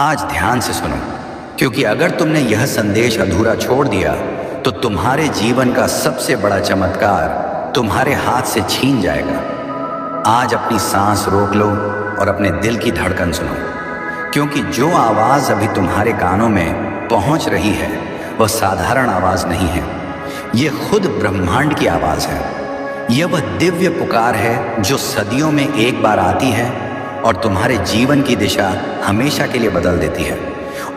आज ध्यान से सुनो, क्योंकि अगर तुमने यह संदेश अधूरा छोड़ दिया तो तुम्हारे जीवन का सबसे बड़ा चमत्कार तुम्हारे हाथ से छीन जाएगा। आज अपनी सांस रोक लो और अपने दिल की धड़कन सुनो, क्योंकि जो आवाज़ अभी तुम्हारे कानों में पहुंच रही है वह साधारण आवाज़ नहीं है। यह खुद ब्रह्मांड की आवाज़ है। यह वह दिव्य पुकार है जो सदियों में एक बार आती है और तुम्हारे जीवन की दिशा हमेशा के लिए बदल देती है।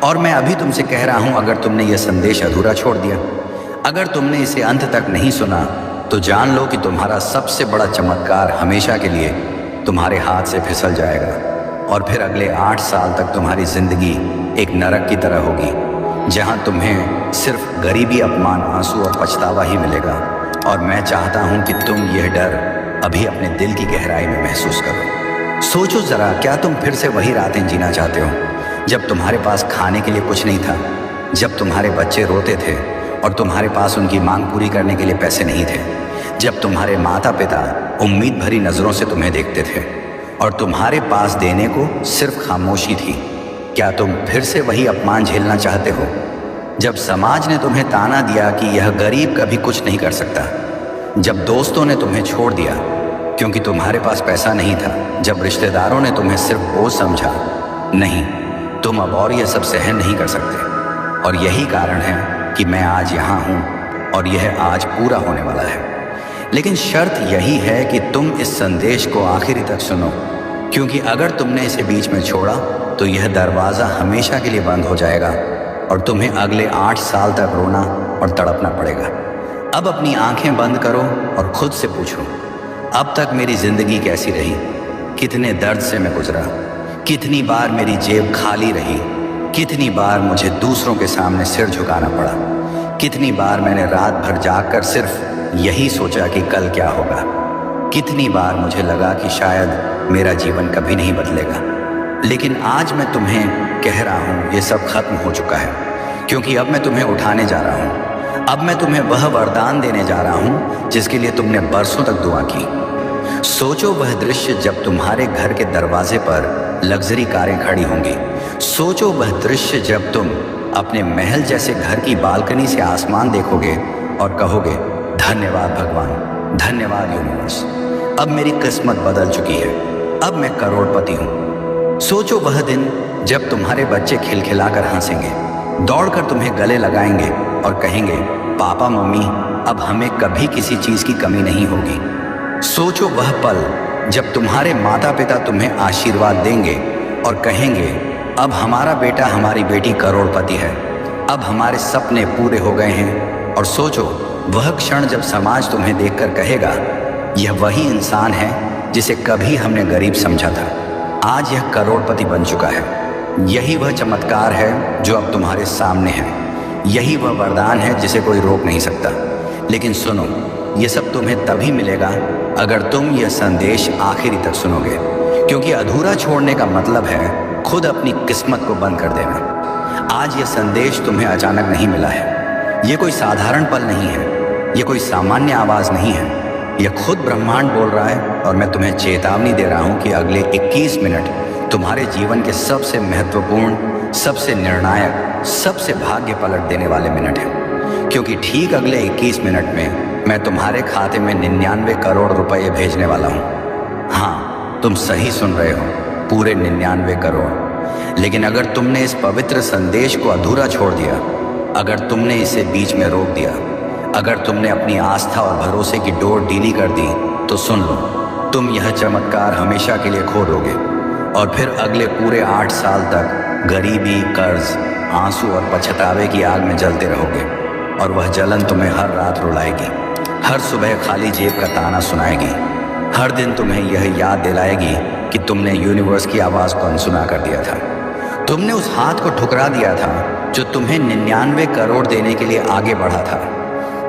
और मैं अभी तुमसे कह रहा हूं, अगर तुमने यह संदेश अधूरा छोड़ दिया, अगर तुमने इसे अंत तक नहीं सुना, तो जान लो कि तुम्हारा सबसे बड़ा चमत्कार हमेशा के लिए तुम्हारे हाथ से फिसल जाएगा। और फिर अगले 8 साल तक तुम्हारी जिंदगी एक नरक की तरह होगी, जहां तुम्हें सिर्फ गरीबी, अपमान, आंसू और पछतावा ही मिलेगा। और मैं चाहता हूं कि तुम यह डर अभी अपने दिल की गहराई में महसूस करो। सोचो जरा, क्या तुम फिर से वही रातें जीना चाहते हो जब तुम्हारे पास खाने के लिए कुछ नहीं था, जब तुम्हारे बच्चे रोते थे और तुम्हारे पास उनकी मांग पूरी करने के लिए पैसे नहीं थे, जब तुम्हारे माता पिता उम्मीद भरी नज़रों से तुम्हें देखते थे और तुम्हारे पास देने को सिर्फ खामोशी थी? क्या तुम फिर से वही अपमान झेलना चाहते हो, जब समाज ने तुम्हें ताना दिया कि यह गरीब कभी कुछ नहीं कर सकता, जब दोस्तों ने तुम्हें छोड़ दिया क्योंकि तुम्हारे पास पैसा नहीं था, जब रिश्तेदारों ने तुम्हें सिर्फ बोझ समझा? नहीं, तुम अब और यह सब सहन नहीं कर सकते। और यही कारण है कि मैं आज यहाँ हूँ और यह आज पूरा होने वाला है। लेकिन शर्त यही है कि तुम इस संदेश को आखिरी तक सुनो, क्योंकि अगर तुमने इसे बीच में छोड़ा तो यह दरवाज़ा हमेशा के लिए बंद हो जाएगा और तुम्हें अगले 8 साल तक रोना और तड़पना पड़ेगा। अब अपनी आंखें बंद करो और खुद से पूछो, अब तक मेरी जिंदगी कैसी रही? कितने दर्द से मैं गुजरा? कितनी बार मेरी जेब खाली रही? कितनी बार मुझे दूसरों के सामने सिर झुकाना पड़ा? कितनी बार मैंने रात भर जागकर सिर्फ यही सोचा कि कल क्या होगा? कितनी बार मुझे लगा कि शायद मेरा जीवन कभी नहीं बदलेगा? लेकिन आज मैं तुम्हें कह रहा हूँ, ये सब खत्म हो चुका है, क्योंकि अब मैं तुम्हें उठाने जा रहा हूँ। अब मैं तुम्हें वह वरदान देने जा रहा हूँ जिसके लिए तुमने बरसों तक दुआ की। सोचो वह दृश्य जब तुम्हारे घर के दरवाजे पर लग्जरी कारें खड़ी होंगी। सोचो वह दृश्य जब तुम अपने महल जैसे घर की बालकनी से आसमान देखोगे और कहोगे, धन्यवाद भगवान, धन्यवाद यूनिवर्स, अब मेरी किस्मत बदल चुकी है, अब मैं करोड़पति हूँ। सोचो वह दिन जब तुम्हारे बच्चे खिलखिलाकर हंसेंगे, दौड़कर तुम्हें गले लगाएंगे और कहेंगे, पापा मम्मी, अब हमें कभी किसी चीज़ की कमी नहीं होगी। सोचो वह पल जब तुम्हारे माता पिता तुम्हें आशीर्वाद देंगे और कहेंगे, अब हमारा बेटा, हमारी बेटी करोड़पति है, अब हमारे सपने पूरे हो गए हैं। और सोचो वह क्षण जब समाज तुम्हें देखकर कहेगा, यह वही इंसान है जिसे कभी हमने गरीब समझा था, आज यह करोड़पति बन चुका है। यही वह चमत्कार है जो अब तुम्हारे सामने है। यही वह वरदान है जिसे कोई रोक नहीं सकता। लेकिन सुनो, ये सब तुम्हें तभी मिलेगा अगर तुम यह संदेश आखिरी तक सुनोगे, क्योंकि अधूरा छोड़ने का मतलब है खुद अपनी किस्मत को बंद कर देना। आज यह संदेश तुम्हें अचानक नहीं मिला है। यह कोई साधारण पल नहीं है, यह कोई सामान्य आवाज़ नहीं है। यह खुद ब्रह्मांड बोल रहा है और मैं तुम्हें चेतावनी दे रहा हूँ कि अगले 21 मिनट तुम्हारे जीवन के सबसे महत्वपूर्ण, सबसे निर्णायक, सबसे भाग्य पलट देने वाले मिनट हैं। क्योंकि ठीक अगले 21 मिनट में मैं तुम्हारे खाते में 99 करोड़ रुपए भेजने वाला हूँ। हाँ, तुम सही सुन रहे हो, पूरे 99 करोड़। लेकिन अगर तुमने इस पवित्र संदेश को अधूरा छोड़ दिया, अगर तुमने इसे बीच में रोक दिया, अगर तुमने अपनी आस्था और भरोसे की डोर ढीली कर दी, तो सुन लो, तुम यह चमत्कार हमेशा के लिए खो दोगे। और फिर अगले पूरे 8 साल तक गरीबी, कर्ज, आंसू और पछतावे की आग में जलते रहोगे। और वह जलन तुम्हें हर रात रुलाएगी, हर सुबह खाली जेब का ताना सुनाएगी, हर दिन तुम्हें यह याद दिलाएगी कि तुमने यूनिवर्स की आवाज़ को अनसुना कर दिया था। तुमने उस हाथ को ठुकरा दिया था जो तुम्हें 99 करोड़ देने के लिए आगे बढ़ा था।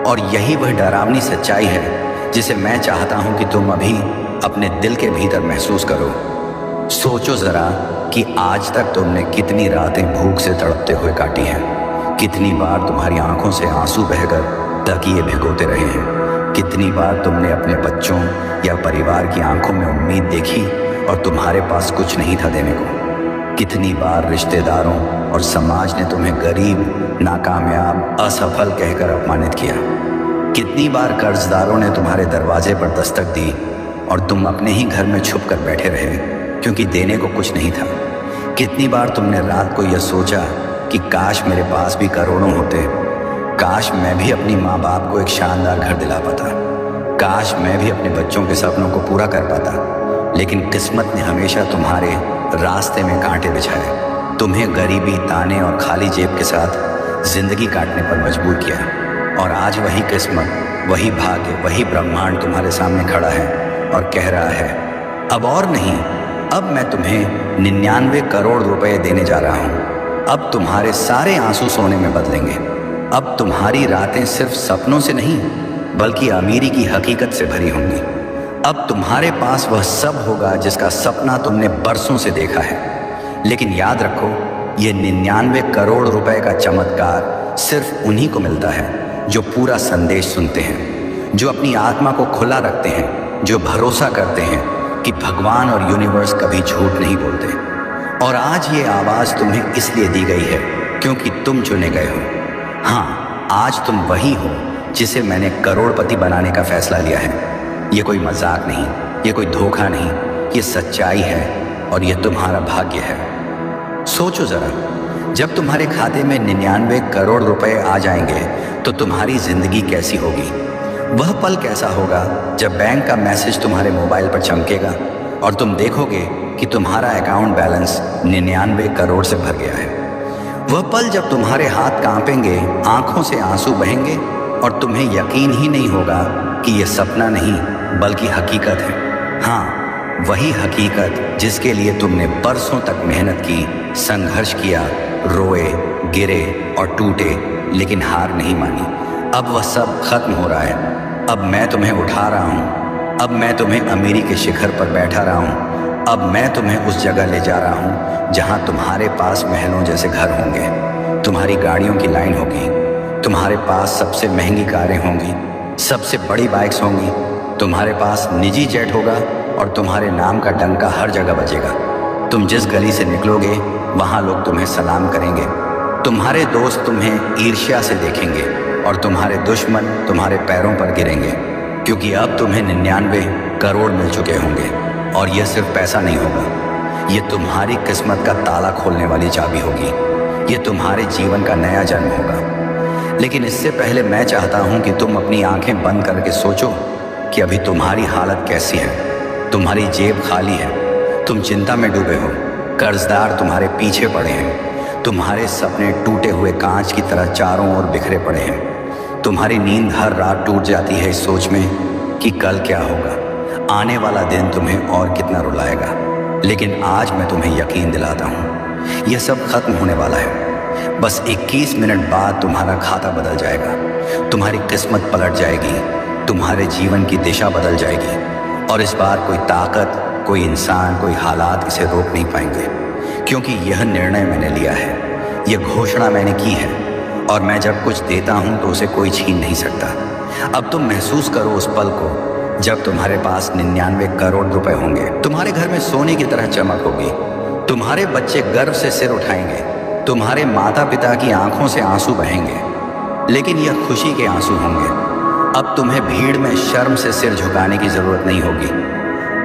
और यही वह डरावनी सच्चाई है जिसे मैं चाहता हूँ कि तुम अभी अपने दिल के भीतर महसूस करो। सोचो ज़रा कि आज तक तुमने कितनी रातें भूख से तड़पते हुए काटी हैं, कितनी बार तुम्हारी आंखों से आंसू बहकर तकिए भिगोते रहे हैं, कितनी बार तुमने अपने बच्चों या परिवार की आंखों में उम्मीद देखी और तुम्हारे पास कुछ नहीं था देने को। कितनी बार रिश्तेदारों और समाज ने तुम्हें गरीब, नाकामयाब, असफल कहकर अपमानित किया। कितनी बार कर्जदारों ने तुम्हारे दरवाजे पर दस्तक दी और तुम अपने ही घर में छुप कर बैठे रहे क्योंकि देने को कुछ नहीं था। कितनी बार तुमने रात को यह सोचा कि काश मेरे पास भी करोड़ों होते, काश मैं भी अपनी माँ बाप को एक शानदार घर दिला पाता, काश मैं भी अपने बच्चों के सपनों को पूरा कर पाता। लेकिन किस्मत ने हमेशा तुम्हारे रास्ते में कांटे बिछाए, तुम्हें गरीबी, ताने और खाली जेब के साथ जिंदगी काटने पर मजबूर किया। और आज वही किस्मत, वही भाग्य, वही ब्रह्मांड तुम्हारे सामने खड़ा है और कह रहा है, अब और नहीं, अब मैं तुम्हें 99 करोड़ रुपए देने जा रहा हूँ। अब तुम्हारे सारे आंसू सोने में बदलेंगे। अब तुम्हारी रातें सिर्फ सपनों से नहीं बल्कि अमीरी की हकीकत से भरी होंगी। अब तुम्हारे पास वह सब होगा जिसका सपना तुमने बरसों से देखा है। लेकिन याद रखो, ये 99 करोड़ रुपए का चमत्कार सिर्फ उन्हीं को मिलता है जो पूरा संदेश सुनते हैं, जो अपनी आत्मा को खुला रखते हैं, जो भरोसा करते हैं कि भगवान और यूनिवर्स कभी झूठ नहीं बोलते। और आज ये आवाज़ तुम्हें इसलिए दी गई है क्योंकि तुम चुने गए हो। हाँ, आज तुम वही हो जिसे मैंने करोड़पति बनाने का फैसला लिया है। ये कोई मजाक नहीं, ये कोई धोखा नहीं, ये सच्चाई है और ये तुम्हारा भाग्य है। सोचो जरा, जब तुम्हारे खाते में 99 करोड़ रुपए आ जाएंगे तो तुम्हारी जिंदगी कैसी होगी? वह पल कैसा होगा जब बैंक का मैसेज तुम्हारे मोबाइल पर चमकेगा और तुम देखोगे कि तुम्हारा अकाउंट बैलेंस 99 करोड़ से भर गया है। वह पल जब तुम्हारे हाथ कांपेंगे, आंखों से आंसू बहेंगे और तुम्हें यकीन ही नहीं होगा कि यह सपना नहीं बल्कि हकीकत है। हाँ, वही हकीकत जिसके लिए तुमने बरसों तक मेहनत की, संघर्ष किया, रोए, गिरे और टूटे, लेकिन हार नहीं मानी। अब वह सब खत्म हो रहा है। अब मैं तुम्हें उठा रहा हूँ। अब मैं तुम्हें अमीरी के शिखर पर बैठा रहा हूँ। अब मैं तुम्हें उस जगह ले जा रहा हूँ जहाँ तुम्हारे पास महलों जैसे घर होंगे, तुम्हारी गाड़ियों की लाइन होगी, तुम्हारे पास सबसे महंगी कारें होंगी, सबसे बड़ी बाइक्स होंगी, तुम्हारे पास निजी जेट होगा और तुम्हारे नाम का डंका हर जगह बजेगा। तुम जिस गली से निकलोगे वहाँ लोग तुम्हें सलाम करेंगे। तुम्हारे दोस्त तुम्हें ईर्ष्या से देखेंगे और तुम्हारे दुश्मन तुम्हारे पैरों पर गिरेंगे, क्योंकि अब तुम्हें 99 करोड़ मिल चुके होंगे। और यह सिर्फ पैसा नहीं होगा, ये तुम्हारी किस्मत का ताला खोलने वाली चाबी होगी। ये तुम्हारे जीवन का नया जन्म होगा। लेकिन इससे पहले मैं चाहता हूँ कि तुम अपनी आंखें बंद करके सोचो कि अभी तुम्हारी हालत कैसी है। तुम्हारी जेब खाली है, तुम चिंता में डूबे हो, कर्जदार तुम्हारे पीछे पड़े हैं, तुम्हारे सपने टूटे हुए कांच की तरह चारों ओर बिखरे पड़े हैं। तुम्हारी नींद हर रात टूट जाती है इस सोच में कि कल क्या होगा, आने वाला दिन तुम्हें और कितना रुलाएगा। लेकिन आज मैं तुम्हें यकीन दिलाता हूँ, यह सब खत्म होने वाला है। बस 21 मिनट बाद तुम्हारा खाता बदल जाएगा, तुम्हारी किस्मत पलट जाएगी, तुम्हारे जीवन की दिशा बदल जाएगी। और इस बार कोई ताकत, कोई इंसान, कोई हालात इसे रोक नहीं पाएंगे, क्योंकि यह निर्णय मैंने लिया है, यह घोषणा मैंने की है। और मैं जब कुछ देता हूँ तो उसे कोई छीन नहीं सकता। अब तुम महसूस करो उस पल को जब तुम्हारे पास 99 करोड़ रुपए होंगे, तुम्हारे घर में सोने की तरह चमक होगी, तुम्हारे बच्चे गर्व से सिर उठाएंगे, तुम्हारे माता पिता की आंखों से आंसू बहेंगे, लेकिन यह खुशी के आंसू होंगे। अब तुम्हें भीड़ में शर्म से सिर झुकाने की जरूरत नहीं होगी।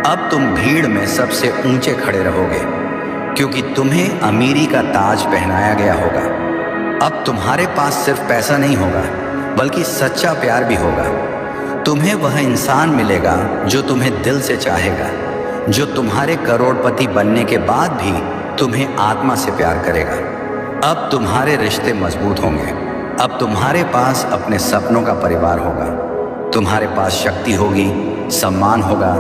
अब तुम भीड़ में सबसे ऊंचे खड़े रहोगे, क्योंकि तुम्हें अमीरी का ताज पहनाया गया होगा। अब तुम्हारे पास सिर्फ पैसा नहीं होगा बल्कि सच्चा प्यार भी होगा। तुम्हें वह इंसान मिलेगा जो तुम्हें दिल से चाहेगा, जो तुम्हारे करोड़पति बनने के बाद भी तुम्हें आत्मा से प्यार करेगा। अब तुम्हारे रिश्ते मजबूत होंगे। अब तुम्हारे पास अपने सपनों का परिवार होगा, तुम्हारे पास शक्ति होगी, सम्मान होगा,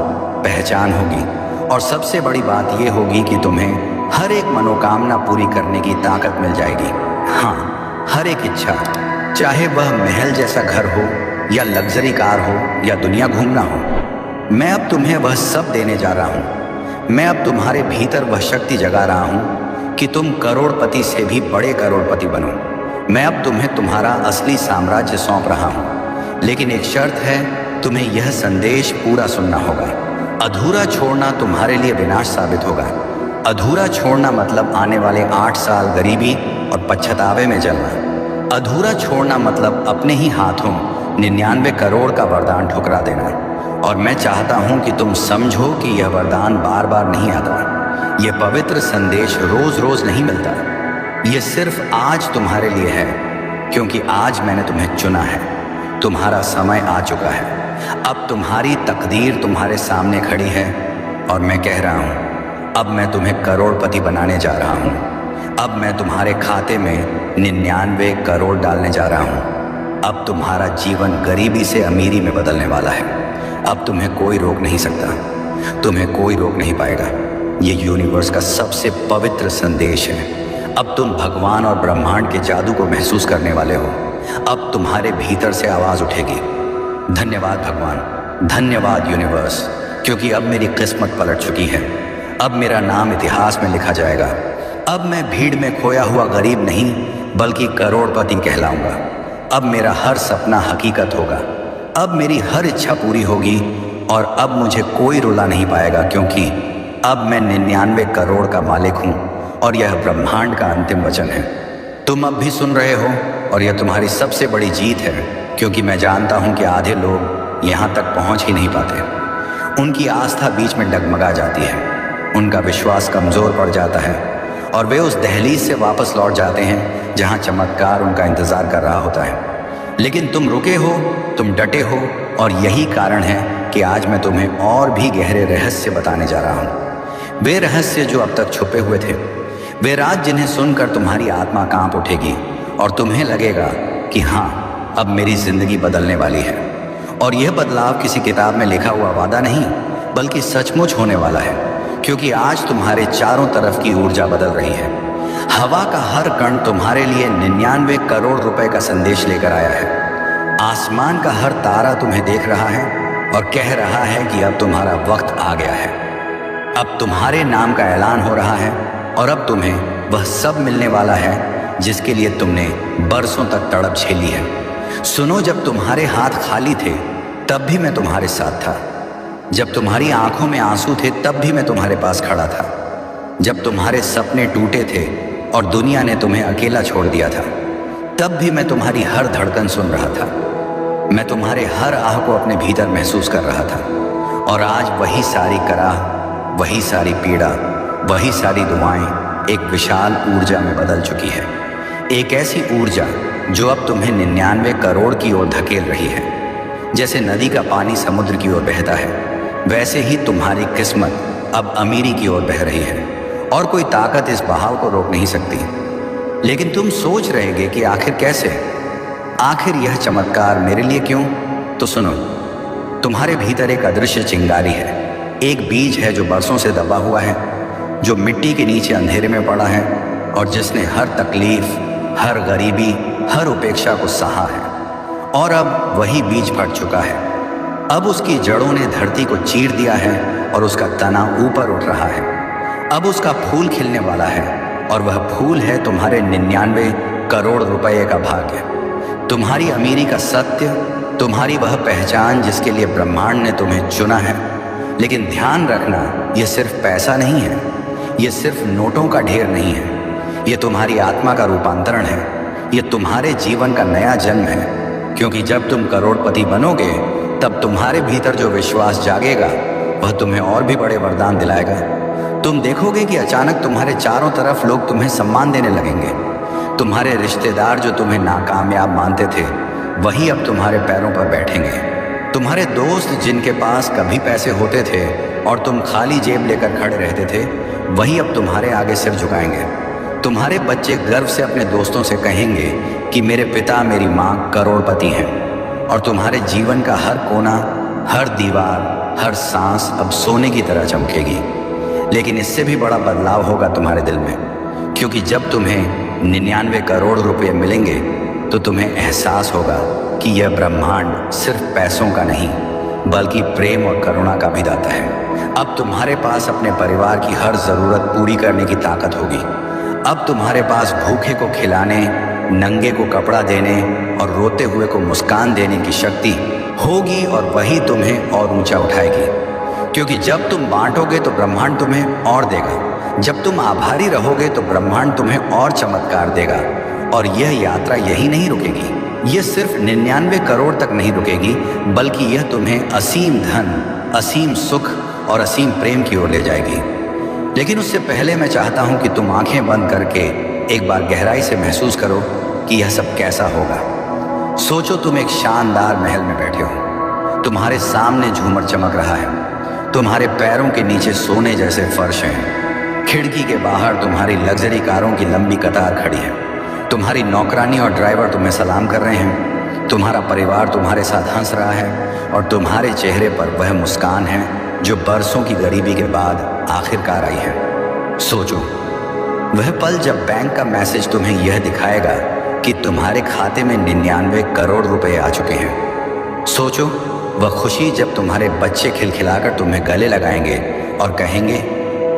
पहचान होगी, और सबसे बड़ी बात यह होगी कि तुम्हें हर एक मनोकामना पूरी करने की ताकत मिल जाएगी। हाँ, हर एक इच्छा, चाहे वह महल जैसा घर हो या लग्जरी कार हो या दुनिया घूमना हो। मैं अब तुम्हें वह सब देने जा रहा हूँ। मैं अब तुम्हारे भीतर वह शक्ति जगा रहा हूँ कि तुम करोड़पति से भी बड़े करोड़पति बनो। मैं अब तुम्हें तुम्हारा असली साम्राज्य सौंप रहा हूँ, लेकिन एक शर्त है, तुम्हें यह संदेश पूरा सुनना होगा। अधूरा छोड़ना तुम्हारे लिए विनाश साबित होगा। अधूरा छोड़ना मतलब आने वाले 8 साल गरीबी और पछतावे में जलना। अधूरा छोड़ना मतलब अपने ही हाथों 99 करोड़ का वरदान ठुकरा देना। और मैं चाहता हूं कि तुम समझो कि यह वरदान बार बार नहीं आता। यह पवित्र संदेश रोज रोज नहीं मिलता। यह सिर्फ आज तुम्हारे लिए है, क्योंकि आज मैंने तुम्हें चुना है। तुम्हारा समय आ चुका है। अब तुम्हारी तकदीर तुम्हारे सामने खड़ी है और मैं कह रहा हूं, अब मैं तुम्हें करोड़पति बनाने जा रहा हूं। अब मैं तुम्हारे खाते में 99 करोड़ डालने जा रहा हूं। अब तुम्हारा जीवन गरीबी से अमीरी में बदलने वाला है। अब तुम्हें कोई रोक नहीं सकता। तुम्हें कोई रोक नहीं पाएगा। ये यूनिवर्स का सबसे पवित्र संदेश है। अब तुम भगवान और ब्रह्मांड के जादू को महसूस करने वाले हो। अब तुम्हारे भीतर से आवाज उठेगी, धन्यवाद भगवान, धन्यवाद यूनिवर्स, क्योंकि अब मेरी किस्मत पलट चुकी है। अब मेरा नाम इतिहास में लिखा जाएगा। अब मैं भीड़ में खोया हुआ गरीब नहीं, बल्कि करोड़पति कहलाऊंगा। अब मेरा हर सपना हकीकत होगा। अब मेरी हर इच्छा पूरी होगी और अब मुझे कोई रुला नहीं पाएगा, क्योंकि अब मैं 99 करोड़ का मालिक हूं और यह ब्रह्मांड का अंतिम वचन है। तुम अब भी सुन रहे हो और यह तुम्हारी सबसे बड़ी जीत है, क्योंकि मैं जानता हूं कि आधे लोग यहां तक पहुंच ही नहीं पाते। उनकी आस्था बीच में डगमगा जाती है, उनका विश्वास कमजोर पड़ जाता है और वे उस दहलीज से वापस लौट जाते हैं जहां चमत्कार उनका इंतजार कर रहा होता है। लेकिन तुम रुके हो, तुम डटे हो, और यही कारण है कि आज मैं तुम्हें और भी गहरे रहस्य बताने जा रहा हूं। वे रहस्य जो अब तक छुपे हुए थे, वे राज जिन्हें सुनकर तुम्हारी आत्मा कांप उठेगी और तुम्हें लगेगा कि हाँ, अब मेरी जिंदगी बदलने वाली है। और यह बदलाव किसी किताब में लिखा हुआ वादा नहीं, बल्कि सचमुच होने वाला है, क्योंकि आज तुम्हारे चारों तरफ की ऊर्जा बदल रही है। हवा का हर कण तुम्हारे लिए 99 करोड़ रुपए का संदेश लेकर आया है। आसमान का हर तारा तुम्हें देख रहा है और कह रहा है कि अब तुम्हारा वक्त आ गया है। अब तुम्हारे नाम का ऐलान हो रहा है और अब तुम्हें वह सब मिलने वाला है जिसके लिए तुमने बरसों तक तड़प झेली है। सुनो, जब तुम्हारे हाथ खाली थे तब भी मैं तुम्हारे साथ था। जब तुम्हारी आंखों में आंसू थे तब भी मैं तुम्हारे पास खड़ा था। जब तुम्हारे सपने टूटे थे और दुनिया ने तुम्हें अकेला छोड़ दिया था, तब भी मैं तुम्हारी हर धड़कन सुन रहा था। मैं तुम्हारे हर आह को अपने भीतर महसूस कर रहा था। और आज वही सारी कराह, वही सारी पीड़ा, वही सारी दुआएं एक विशाल ऊर्जा में बदल चुकी है। एक ऐसी ऊर्जा जो अब तुम्हें 99 करोड़ की ओर धकेल रही है। जैसे नदी का पानी समुद्र की ओर बहता है, वैसे ही तुम्हारी किस्मत अब अमीरी की ओर बह रही है और कोई ताकत इस बहाव को रोक नहीं सकती। लेकिन तुम सोच रहेगे कि आखिर कैसे, आखिर यह चमत्कार मेरे लिए क्यों? तो सुनो, तुम्हारे भीतर एक अदृश्य चिंगारी है। एक बीज है जो बरसों से दबा हुआ है, जो मिट्टी के नीचे अंधेरे में पड़ा है और जिसने हर तकलीफ, हर गरीबी, हर उपेक्षा को सहा है। और अब वही बीज फट चुका है। अब उसकी जड़ों ने धरती को चीर दिया है और उसका तना ऊपर उठ रहा है। अब उसका फूल खिलने वाला है और वह फूल है तुम्हारे 99 करोड़ रुपए का भाग्य, तुम्हारी अमीरी का सत्य, तुम्हारी वह पहचान जिसके लिए ब्रह्मांड ने तुम्हें चुना है। लेकिन ध्यान रखना, यह सिर्फ पैसा नहीं है, यह सिर्फ नोटों का ढेर नहीं है, यह तुम्हारी आत्मा का रूपांतरण है, यह तुम्हारे जीवन का नया जन्म है। क्योंकि जब तुम करोड़पति बनोगे तब तुम्हारे भीतर जो विश्वास जागेगा वह तुम्हें और भी बड़े वरदान दिलाएगा। तुम देखोगे कि अचानक तुम्हारे चारों तरफ लोग तुम्हें सम्मान देने लगेंगे। तुम्हारे रिश्तेदार जो तुम्हें नाकामयाब मानते थे, वही अब तुम्हारे पैरों पर बैठेंगे। तुम्हारे दोस्त जिनके पास कभी पैसे होते थे और तुम खाली जेब लेकर खड़े रहते थे, वही अब तुम्हारे आगे सिर झुकाएंगे। तुम्हारे बच्चे गर्व से अपने दोस्तों से कहेंगे कि मेरे पिता, मेरी माँ करोड़पति हैं। और तुम्हारे जीवन का हर कोना, हर दीवार, हर सांस अब सोने की तरह चमकेगी। लेकिन इससे भी बड़ा बदलाव होगा तुम्हारे दिल में, क्योंकि जब तुम्हें 99 करोड़ रुपए मिलेंगे तो तुम्हें एहसास होगा कि यह ब्रह्मांड सिर्फ पैसों का नहीं, बल्कि प्रेम और करुणा का भी दाता है। अब तुम्हारे पास अपने परिवार की हर जरूरत पूरी करने की ताकत होगी। अब तुम्हारे पास भूखे को खिलाने, नंगे को कपड़ा देने और रोते हुए को मुस्कान देने की शक्ति होगी, और वही तुम्हें और ऊंचा उठाएगी। क्योंकि जब तुम बांटोगे तो ब्रह्मांड तुम्हें और देगा। जब तुम आभारी रहोगे तो ब्रह्मांड तुम्हें और चमत्कार देगा। और यह यात्रा यही नहीं रुकेगी, यह सिर्फ 99 करोड़ तक नहीं रुकेगी, बल्कि यह तुम्हें असीम धन, असीम सुख और असीम प्रेम की ओर ले जाएगी। लेकिन उससे पहले मैं चाहता हूं कि तुम आंखें बंद करके एक बार गहराई से महसूस करो कि यह सब कैसा होगा। सोचो तुम एक शानदार महल में बैठे हो, तुम्हारे सामने झूमर चमक रहा है, तुम्हारे पैरों के नीचे सोने जैसे फर्श हैं, खिड़की के बाहर तुम्हारी लग्जरी कारों की लंबी कतार खड़ी है, तुम्हारी नौकरानी और ड्राइवर तुम्हें सलाम कर रहे हैं, तुम्हारा परिवार तुम्हारे साथ हंस रहा है और तुम्हारे चेहरे पर वह मुस्कान है जो बरसों की गरीबी के बाद आखिरकार आई है। सोचो वह पल जब बैंक का मैसेज तुम्हें यह दिखाएगा कि तुम्हारे खाते में 99 करोड़ रुपए आ चुके हैं। सोचो वह खुशी जब तुम्हारे बच्चे खिलखिलाकर तुम्हें गले लगाएंगे और कहेंगे,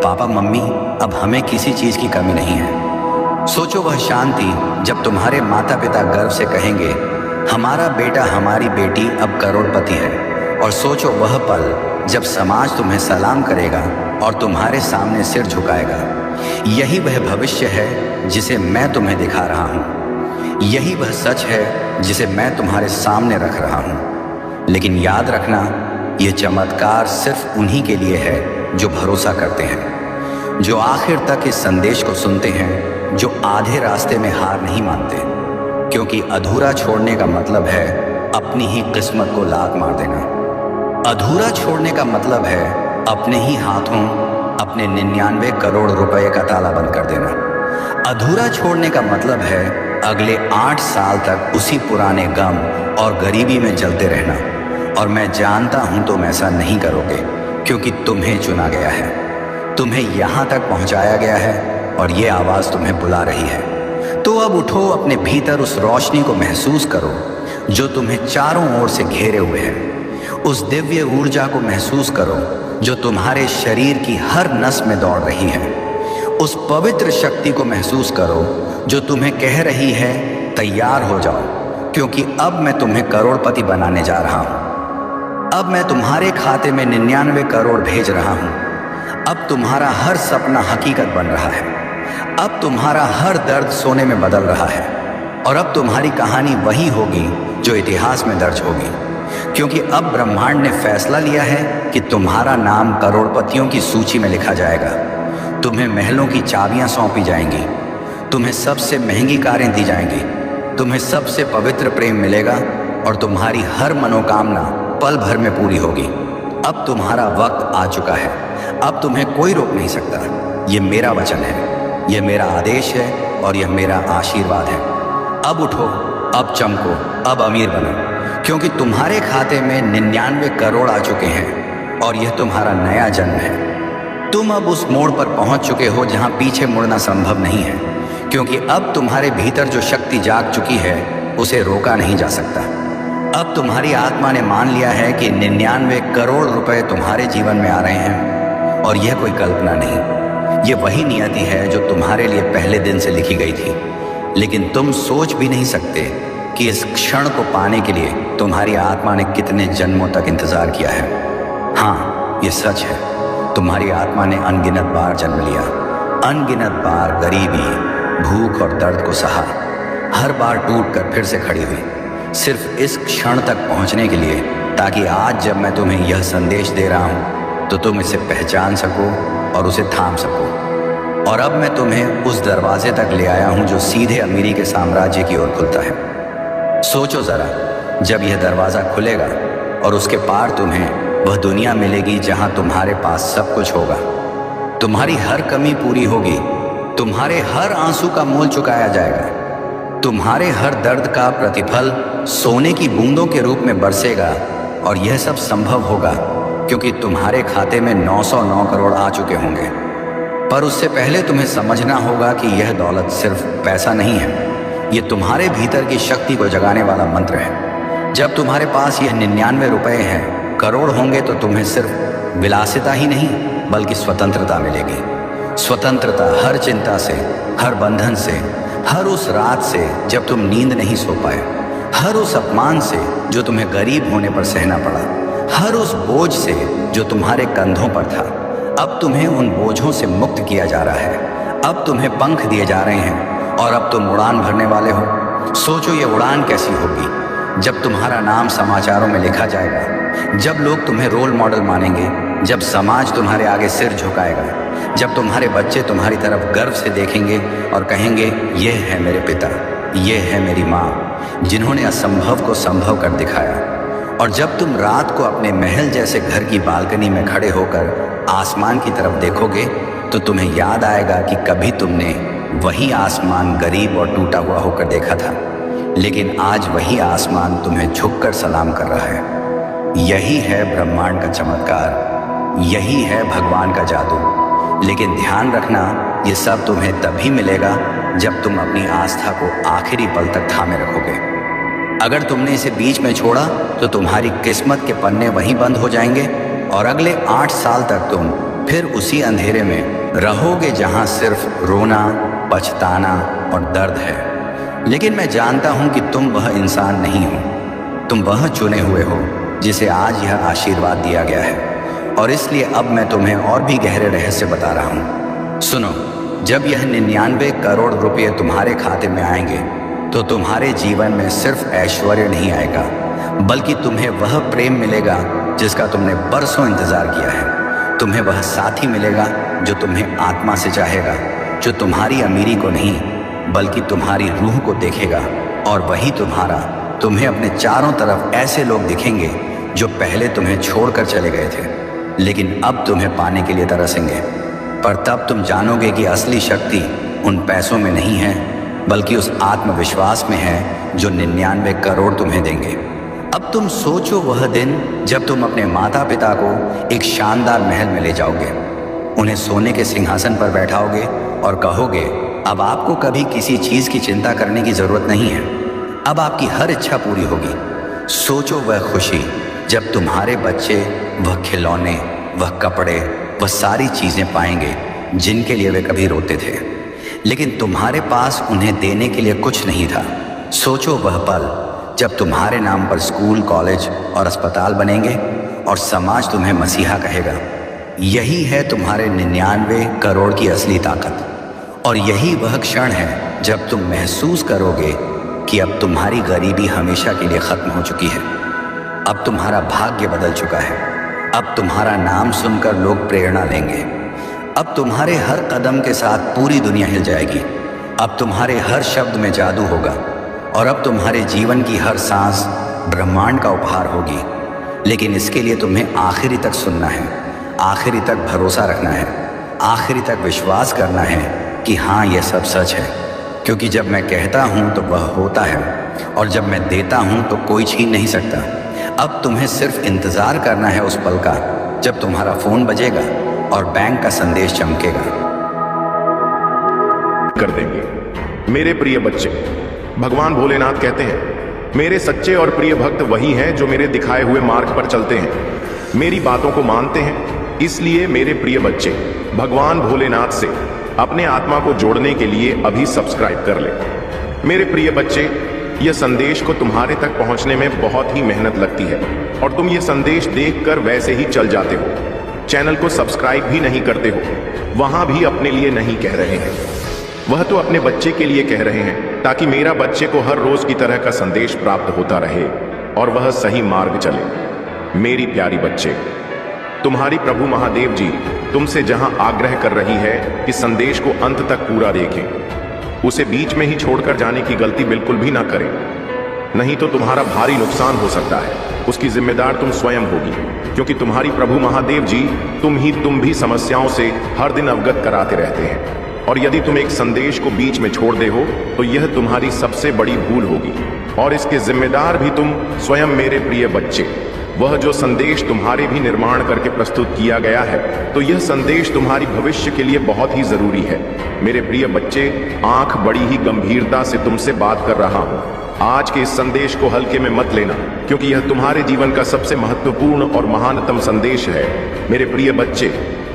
पापा मम्मी अब हमें किसी चीज़ की कमी नहीं है। सोचो वह शांति जब तुम्हारे माता पिता गर्व से कहेंगे, हमारा बेटा हमारी बेटी अब करोड़पति है। और सोचो वह पल जब समाज तुम्हें सलाम करेगा और तुम्हारे सामने सिर झुकाएगा। यही वह भविष्य है जिसे मैं तुम्हें दिखा रहा हूँ, यही वह सच है जिसे मैं तुम्हारे सामने रख रहा हूँ। लेकिन याद रखना, ये चमत्कार सिर्फ उन्हीं के लिए है जो भरोसा करते हैं, जो आखिर तक इस संदेश को सुनते हैं, जो आधे रास्ते में हार नहीं मानते। क्योंकि अधूरा छोड़ने का मतलब है अपनी ही किस्मत को लात मार देना। अधूरा छोड़ने का मतलब है अपने ही हाथों अपने 99 करोड़ रुपए का ताला बंद कर देना। अधूरा छोड़ने का मतलब है अगले 8 साल तक उसी पुराने गम और गरीबी में जलते रहना। और मैं जानता हूं तुम ऐसा नहीं करोगे, क्योंकि तुम्हें चुना गया है, तुम्हें यहां तक पहुंचाया गया है और ये आवाज़ तुम्हें बुला रही है। तो अब उठो, अपने भीतर उस रोशनी को महसूस करो जो तुम्हें चारों ओर से घेरे हुए है। उस दिव्य ऊर्जा को महसूस करो जो तुम्हारे शरीर की हर नस में दौड़ रही है। उस पवित्र शक्ति को महसूस करो जो तुम्हें कह रही है, तैयार हो जाओ, क्योंकि अब मैं तुम्हें करोड़पति बनाने जा रहा हूँ। अब मैं तुम्हारे खाते में 99 करोड़ भेज रहा हूँ। अब तुम्हारा हर सपना हकीकत बन रहा है। अब तुम्हारा हर दर्द सोने में बदल रहा है। और अब तुम्हारी कहानी वही होगी जो इतिहास में दर्ज होगी, क्योंकि अब ब्रह्मांड ने फैसला लिया है कि तुम्हारा नाम करोड़पतियों की सूची में लिखा जाएगा। तुम्हें महलों की चाबियां सौंपी जाएंगी, तुम्हें सबसे महंगी कारें दी जाएंगी, तुम्हें सबसे पवित्र प्रेम मिलेगा और तुम्हारी हर मनोकामना पल भर में पूरी होगी। अब तुम्हारा वक्त आ चुका है, अब तुम्हें कोई रोक नहीं सकता। ये मेरा वचन है, यह मेरा आदेश है और यह मेरा आशीर्वाद है। अब उठो, अब चमको, अब अमीर बनो, क्योंकि तुम्हारे खाते में 99 करोड़ आ चुके हैं और यह तुम्हारा नया जन्म है। तुम अब उस मोड़ पर पहुंच चुके हो जहां पीछे मुड़ना संभव नहीं है, क्योंकि अब तुम्हारे भीतर जो शक्ति जाग चुकी है उसे रोका नहीं जा सकता। अब तुम्हारी आत्मा ने मान लिया है कि 99 करोड़ रुपए तुम्हारे जीवन में आ रहे हैं और यह कोई कल्पना नहीं, ये वही नियति है जो तुम्हारे लिए पहले दिन से लिखी गई थी। लेकिन तुम सोच भी नहीं सकते कि इस क्षण को पाने के लिए तुम्हारी आत्मा ने कितने जन्मों तक इंतजार किया है। हाँ, ये सच है, तुम्हारी आत्मा ने अनगिनत बार जन्म लिया, अनगिनत बार गरीबी, भूख और दर्द को सहा, हर बार टूटकर फिर से खड़ी हुई, सिर्फ इस क्षण तक पहुंचने के लिए, ताकि आज जब मैं तुम्हें यह संदेश दे रहा हूं तो तुम इसे पहचान सको और उसे थाम सको। और अब मैं तुम्हें उस दरवाजे तक ले आया हूं जो सीधे अमीरी के साम्राज्य की ओर खुलता है। सोचो जरा, जब यह दरवाज़ा खुलेगा और उसके पार तुम्हें वह दुनिया मिलेगी जहां तुम्हारे पास सब कुछ होगा, तुम्हारी हर कमी पूरी होगी, तुम्हारे हर आंसू का मोल चुकाया जाएगा, तुम्हारे हर दर्द का प्रतिफल सोने की बूंदों के रूप में बरसेगा। और यह सब संभव होगा क्योंकि तुम्हारे खाते में 909 करोड़ आ चुके होंगे। पर उससे पहले तुम्हें समझना होगा कि यह दौलत सिर्फ पैसा नहीं है, ये तुम्हारे भीतर की शक्ति को जगाने वाला मंत्र है। जब तुम्हारे पास यह 99 रुपए हैं, करोड़ होंगे, तो तुम्हें सिर्फ विलासिता ही नहीं बल्कि स्वतंत्रता मिलेगी। स्वतंत्रता हर चिंता से, हर बंधन से, हर उस रात से जब तुम नींद नहीं सो पाए, हर उस अपमान से जो तुम्हें गरीब होने पर सहना पड़ा, हर उस बोझ से जो तुम्हारे कंधों पर था। अब तुम्हें उन बोझों से मुक्त किया जा रहा है। अब तुम्हें पंख दिए जा रहे हैं और अब तुम उड़ान भरने वाले हो। सोचो ये उड़ान कैसी होगी जब तुम्हारा नाम समाचारों में लिखा जाएगा, जब लोग तुम्हें रोल मॉडल मानेंगे, जब समाज तुम्हारे आगे सिर झुकाएगा, जब तुम्हारे बच्चे तुम्हारी तरफ गर्व से देखेंगे और कहेंगे ये है मेरे पिता, ये है मेरी माँ जिन्होंने असंभव को संभव कर दिखाया। और जब तुम रात को अपने महल जैसे घर की बालकनी में खड़े होकर आसमान की तरफ देखोगे तो तुम्हें याद आएगा कि कभी तुमने वही आसमान गरीब और टूटा हुआ होकर देखा था, लेकिन आज वही आसमान तुम्हें झुककर सलाम कर रहा है। यही है ब्रह्मांड का चमत्कार, यही है भगवान का जादू। लेकिन ध्यान रखना, ये सब तुम्हें तभी मिलेगा जब तुम अपनी आस्था को आखिरी पल तक थामे रखोगे। अगर तुमने इसे बीच में छोड़ा तो तुम्हारी किस्मत के पन्ने वहीं बंद हो जाएंगे और अगले 8 साल तक तुम फिर उसी अंधेरे में रहोगे जहां सिर्फ रोना, पछताना और दर्द है। लेकिन मैं जानता हूं कि तुम वह इंसान नहीं हो, तुम वह चुने हुए हो जिसे आज यह आशीर्वाद दिया गया है। और इसलिए अब मैं तुम्हें और भी गहरे रहस्य बता रहा हूं। सुनो, जब यह 99 करोड़ रुपए तुम्हारे खाते में आएंगे तो तुम्हारे जीवन में सिर्फ ऐश्वर्य नहीं आएगा, बल्कि तुम्हें वह प्रेम मिलेगा जिसका तुमने बरसों इंतजार किया है। तुम्हें वह साथी मिलेगा जो तुम्हें आत्मा से चाहेगा, जो तुम्हारी अमीरी को नहीं बल्कि तुम्हारी रूह को देखेगा। और वही तुम्हें अपने चारों तरफ ऐसे लोग दिखेंगे जो पहले तुम्हें छोड़कर चले गए थे, लेकिन अब तुम्हें पाने के लिए तरसेंगे। पर तब तुम जानोगे कि असली शक्ति उन पैसों में नहीं है, बल्कि उस आत्मविश्वास में है जो 99 करोड़ तुम्हें देंगे। अब तुम सोचो वह दिन जब तुम अपने माता पिता को एक शानदार महल में ले जाओगे, उन्हें सोने के सिंहासन पर बैठाओगे और कहोगे अब आपको कभी किसी चीज़ की चिंता करने की ज़रूरत नहीं है, अब आपकी हर इच्छा पूरी होगी। सोचो वह खुशी जब तुम्हारे बच्चे वह खिलौने, वह कपड़े, वह सारी चीज़ें पाएंगे जिनके लिए वे कभी रोते थे, लेकिन तुम्हारे पास उन्हें देने के लिए कुछ नहीं था। सोचो वह पल जब तुम्हारे नाम पर स्कूल, कॉलेज और अस्पताल बनेंगे और समाज तुम्हें मसीहा कहेगा। यही है तुम्हारे 99 करोड़ की असली ताकत। और यही वह क्षण है जब तुम महसूस करोगे कि अब तुम्हारी गरीबी हमेशा के लिए ख़त्म हो चुकी है। अब तुम्हारा भाग्य बदल चुका है। अब तुम्हारा नाम सुनकर लोग प्रेरणा लेंगे। अब तुम्हारे हर कदम के साथ पूरी दुनिया हिल जाएगी। अब तुम्हारे हर शब्द में जादू होगा और अब तुम्हारे जीवन की हर सांस ब्रह्मांड का उपहार होगी। लेकिन इसके लिए तुम्हें आखिरी तक सुनना है, आखिरी तक भरोसा रखना है, आखिरी तक विश्वास करना है कि हाँ, यह सब सच है। क्योंकि जब मैं कहता हूँ तो वह होता है, और जब मैं देता हूँ तो कोई छीन नहीं सकता। अब तुम्हें सिर्फ इंतज़ार करना है उस पल का जब तुम्हारा फ़ोन बजेगा और बैंक का संदेश चमकेगा। कर देंगे। मेरे प्रिय बच्चे, भगवान भोलेनाथ कहते हैं, मेरे सच्चे और प्रिय भक्त वही हैं जो मेरे दिखाए हुए मार्ग पर चलते हैं, मेरी बातों को मानते हैं। इसलिए मेरे प्रिय बच्चे, भगवान भोलेनाथ से अपने आत्मा को जोड़ने के लिए अभी सब्सक्राइब कर ले। मेरे प्रिय बच्चे, यह संदेश को तुम्हारे तक पहुंचने में बहुत ही मेहनत लगती है और तुम ये संदेश देखकर वैसे ही चल जाते हो। चैनल को सब्सक्राइब भी नहीं करते हो, वहां भी अपने लिए नहीं कह रहे हैं, वह तो अपने बच्चे के लिए कह रहे हैं, ताकि मेरा बच्चे को हर रोज की तरह का संदेश प्राप्त होता रहे और वह सही मार्ग चले। मेरी प्यारी बच्चे, तुम्हारी प्रभु महादेव जी तुमसे जहां आग्रह कर रही है कि संदेश को अंत तक पूरा देखें, उसे बीच में ही छोड़कर जाने की गलती बिल्कुल भी ना करें, नहीं तो तुम्हारा भारी नुकसान हो सकता है। उसकी जिम्मेदार तुम स्वयं होगी, क्योंकि तुम्हारी प्रभु महादेव जी तुम भी समस्याओं से हर दिन अवगत कराते रहते हैं। और यदि तुम एक संदेश को बीच में छोड़ दे हो तो यह तुम्हारी सबसे बड़ी भूल होगी, और इसके जिम्मेदार भी तुम स्वयं। मेरे प्रिय बच्चे, वह जो संदेश तुम्हारे भी निर्माण करके प्रस्तुत किया गया है, तो यह संदेश तुम्हारी भविष्य के लिए बहुत ही जरूरी है। मेरे प्रिय बच्चे, आंख बड़ी ही गंभीरता से तुमसे बात कर रहा हूं। आज के इस संदेश को हल्के में मत लेना, क्योंकि यह तुम्हारे जीवन का सबसे महत्वपूर्ण और महानतम संदेश है। मेरे प्रिय बच्चे,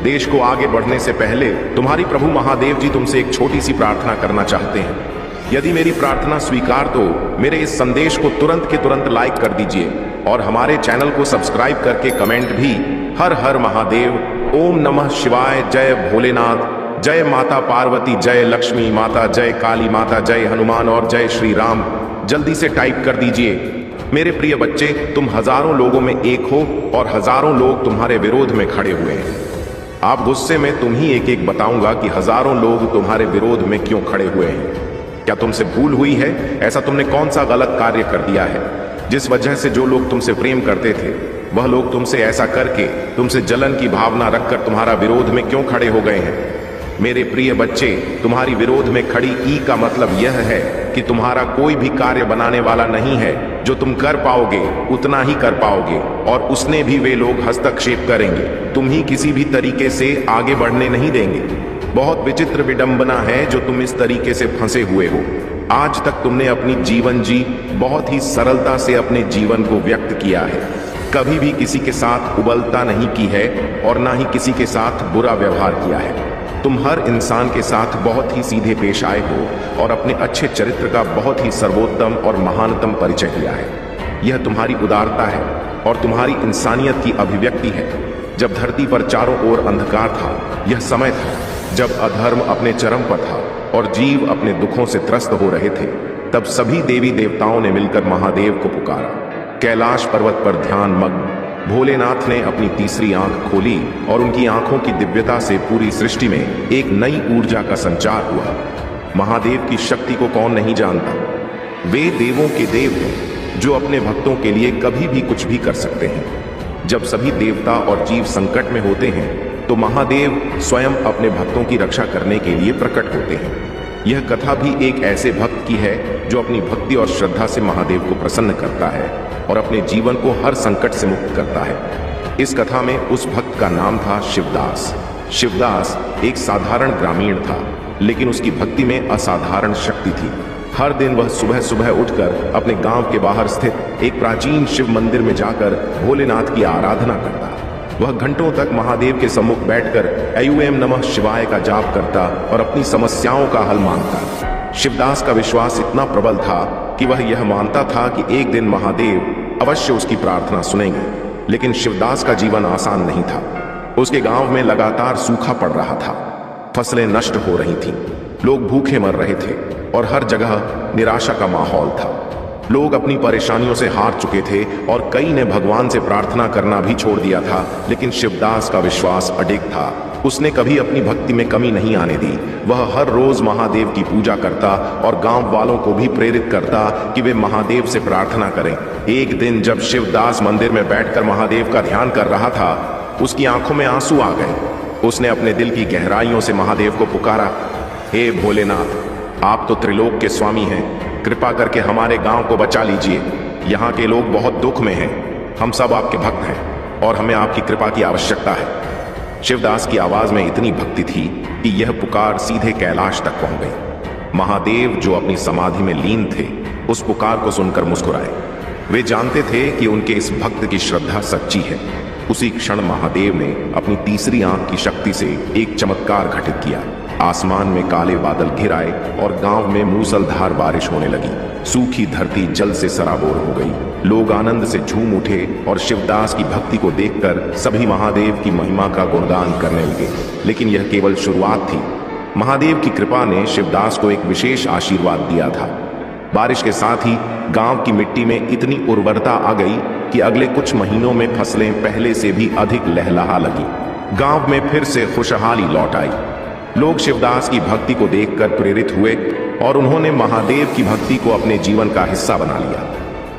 देश को आगे बढ़ने से पहले तुम्हारी प्रभु महादेव जी तुमसे एक छोटी सी प्रार्थना करना चाहते हैं। यदि मेरी प्रार्थना स्वीकार तो मेरे इस संदेश को तुरंत के तुरंत लाइक कर दीजिए और हमारे चैनल को सब्सक्राइब करके कमेंट भी हर हर महादेव ओम नमः शिवाय, जय भोलेनाथ, जय माता पार्वती, जय लक्ष्मी माता, जय काली माता, जय हनुमान और जय श्री राम। जल्दी से टाइप कर दीजिए। मेरे प्रिय बच्चे, तुम हजारों लोगों में एक हो और हजारों लोग तुम्हारे विरोध में खड़े हुए हैं। आप गुस्से में तुम ही एक एक बताऊंगा कि हजारों लोग तुम्हारे विरोध में क्यों खड़े हुए हैं। क्या तुमसे भूल हुई है? ऐसा तुमने कौन सा गलत कार्य कर दिया है जिस वजह से जो लोग तुमसे प्रेम करते थे वह लोग तुमसे ऐसा करके तुमसे जलन की भावना रखकर तुम्हारा विरोध में क्यों खड़े हो गए हैं? मेरे प्रिय बच्चे, तुम्हारी विरोध में खड़ी ई का मतलब यह है कि तुम्हारा कोई भी कार्य बनाने वाला नहीं है। जो तुम कर पाओगे उतना ही कर पाओगे और उसने भी वे लोग हस्तक्षेप करेंगे। तुम ही किसी भी तरीके से आगे बढ़ने नहीं देंगे। बहुत विचित्र विडंबना है जो तुम इस तरीके से फंसे हुए हो। आज तक तुमने अपनी जीवन जी बहुत ही सरलता से अपने जीवन को व्यक्त किया है। कभी भी किसी के साथ उबलता नहीं की है और ना ही किसी के साथ बुरा व्यवहार किया है। तुम हर इंसान के साथ बहुत ही सीधे पेश आए हो और अपने अच्छे चरित्र का बहुत ही सर्वोत्तम और महानतम परिचय दिया है। यह तुम्हारी उदारता है और तुम्हारी इंसानियत की अभिव्यक्ति है। जब धरती पर चारों ओर अंधकार था, यह समय था जब अधर्म अपने चरम पर था और जीव अपने दुखों से त्रस्त हो रहे थे। तब सभी देवी देवताओं ने मिलकर महादेव को पुकारा। कैलाश पर्वत पर ध्यान मग्न भोलेनाथ ने अपनी तीसरी आंख खोली और उनकी आंखों की दिव्यता से पूरी सृष्टि में एक नई ऊर्जा का संचार हुआ। महादेव की शक्ति को कौन नहीं जानता? वे देवों के देव हैं जो अपने भक्तों के लिए कभी भी कुछ भी कर सकते हैं। जब सभी देवता और जीव संकट में होते हैं तो महादेव स्वयं अपने भक्तों की रक्षा करने के लिए प्रकट होते हैं। यह कथा भी एक ऐसे भक्त की है जो अपनी भक्ति और श्रद्धा से महादेव को प्रसन्न करता है और अपने जीवन को हर संकट से मुक्त करता है। इस कथा में उस भक्त का नाम था शिवदास। शिवदास एक साधारण ग्रामीण था, लेकिन उसकी भक्ति में असाधारण शक्ति थी। हर दिन वह सुबह सुबह उठकर अपने गांव के बाहर स्थित एक प्राचीन शिव मंदिर में जाकर भोलेनाथ की आराधना करता। वह घंटों तक महादेव के सम्मुख बैठकर ऐम नमः शिवाय का जाप करता और अपनी समस्याओं का हल मांगता। शिवदास का विश्वास इतना प्रबल था कि वह यह मानता था कि एक दिन महादेव अवश्य उसकी प्रार्थना सुनेंगे। लेकिन शिवदास का जीवन आसान नहीं था। उसके गांव में लगातार सूखा पड़ रहा था, फसलें नष्ट हो रही थीं, लोग भूखे मर रहे थे और हर जगह निराशा का माहौल था। लोग अपनी परेशानियों से हार चुके थे और कई ने भगवान से प्रार्थना करना भी छोड़ दिया था। लेकिन शिवदास का विश्वास अडिग था। उसने कभी अपनी भक्ति में कमी नहीं आने दी। वह हर रोज महादेव की पूजा करता और गांव वालों को भी प्रेरित करता कि वे महादेव से प्रार्थना करें। एक दिन जब शिवदास मंदिर में बैठकर महादेव का ध्यान कर रहा था, उसकी आंखों में आंसू आ गए। उसने अपने दिल की गहराइयों से महादेव को पुकारा, हे भोलेनाथ, आप तो त्रिलोक के स्वामी हैं, कृपा करके हमारे गांव को बचा लीजिए। यहाँ के लोग बहुत दुख में हैं। हम सब आपके भक्त हैं और हमें आपकी कृपा की आवश्यकता है। शिवदास की आवाज में इतनी भक्ति थी कि यह पुकार सीधे कैलाश तक पहुंच गई। महादेव जो अपनी समाधि में लीन थे, उस पुकार को सुनकर मुस्कुराए। वे जानते थे कि उनके इस भक्त की श्रद्धा सच्ची है। उसी क्षण महादेव ने अपनी तीसरी आंख की शक्ति से एक चमत्कार घटित किया। आसमान में काले बादल घिर आए और गांव में मूसलधार बारिश होने लगी। सूखी धरती जल से सराबोर हो गई। लोग आनंद से झूम उठे और शिवदास की भक्ति को देखकर सभी महादेव की महिमा का गुणगान करने लगे। लेकिन यह केवल शुरुआत थी। महादेव की कृपा ने शिवदास को एक विशेष आशीर्वाद दिया था। बारिश के साथ ही गांव की मिट्टी में इतनी उर्वरता आ गई कि अगले कुछ महीनों में फसलें पहले से भी अधिक लहलहा लगी। गांव में फिर से खुशहाली लौट आई। लोग शिवदास की भक्ति को देखकर प्रेरित हुए और उन्होंने महादेव की भक्ति को अपने जीवन का हिस्सा बना लिया।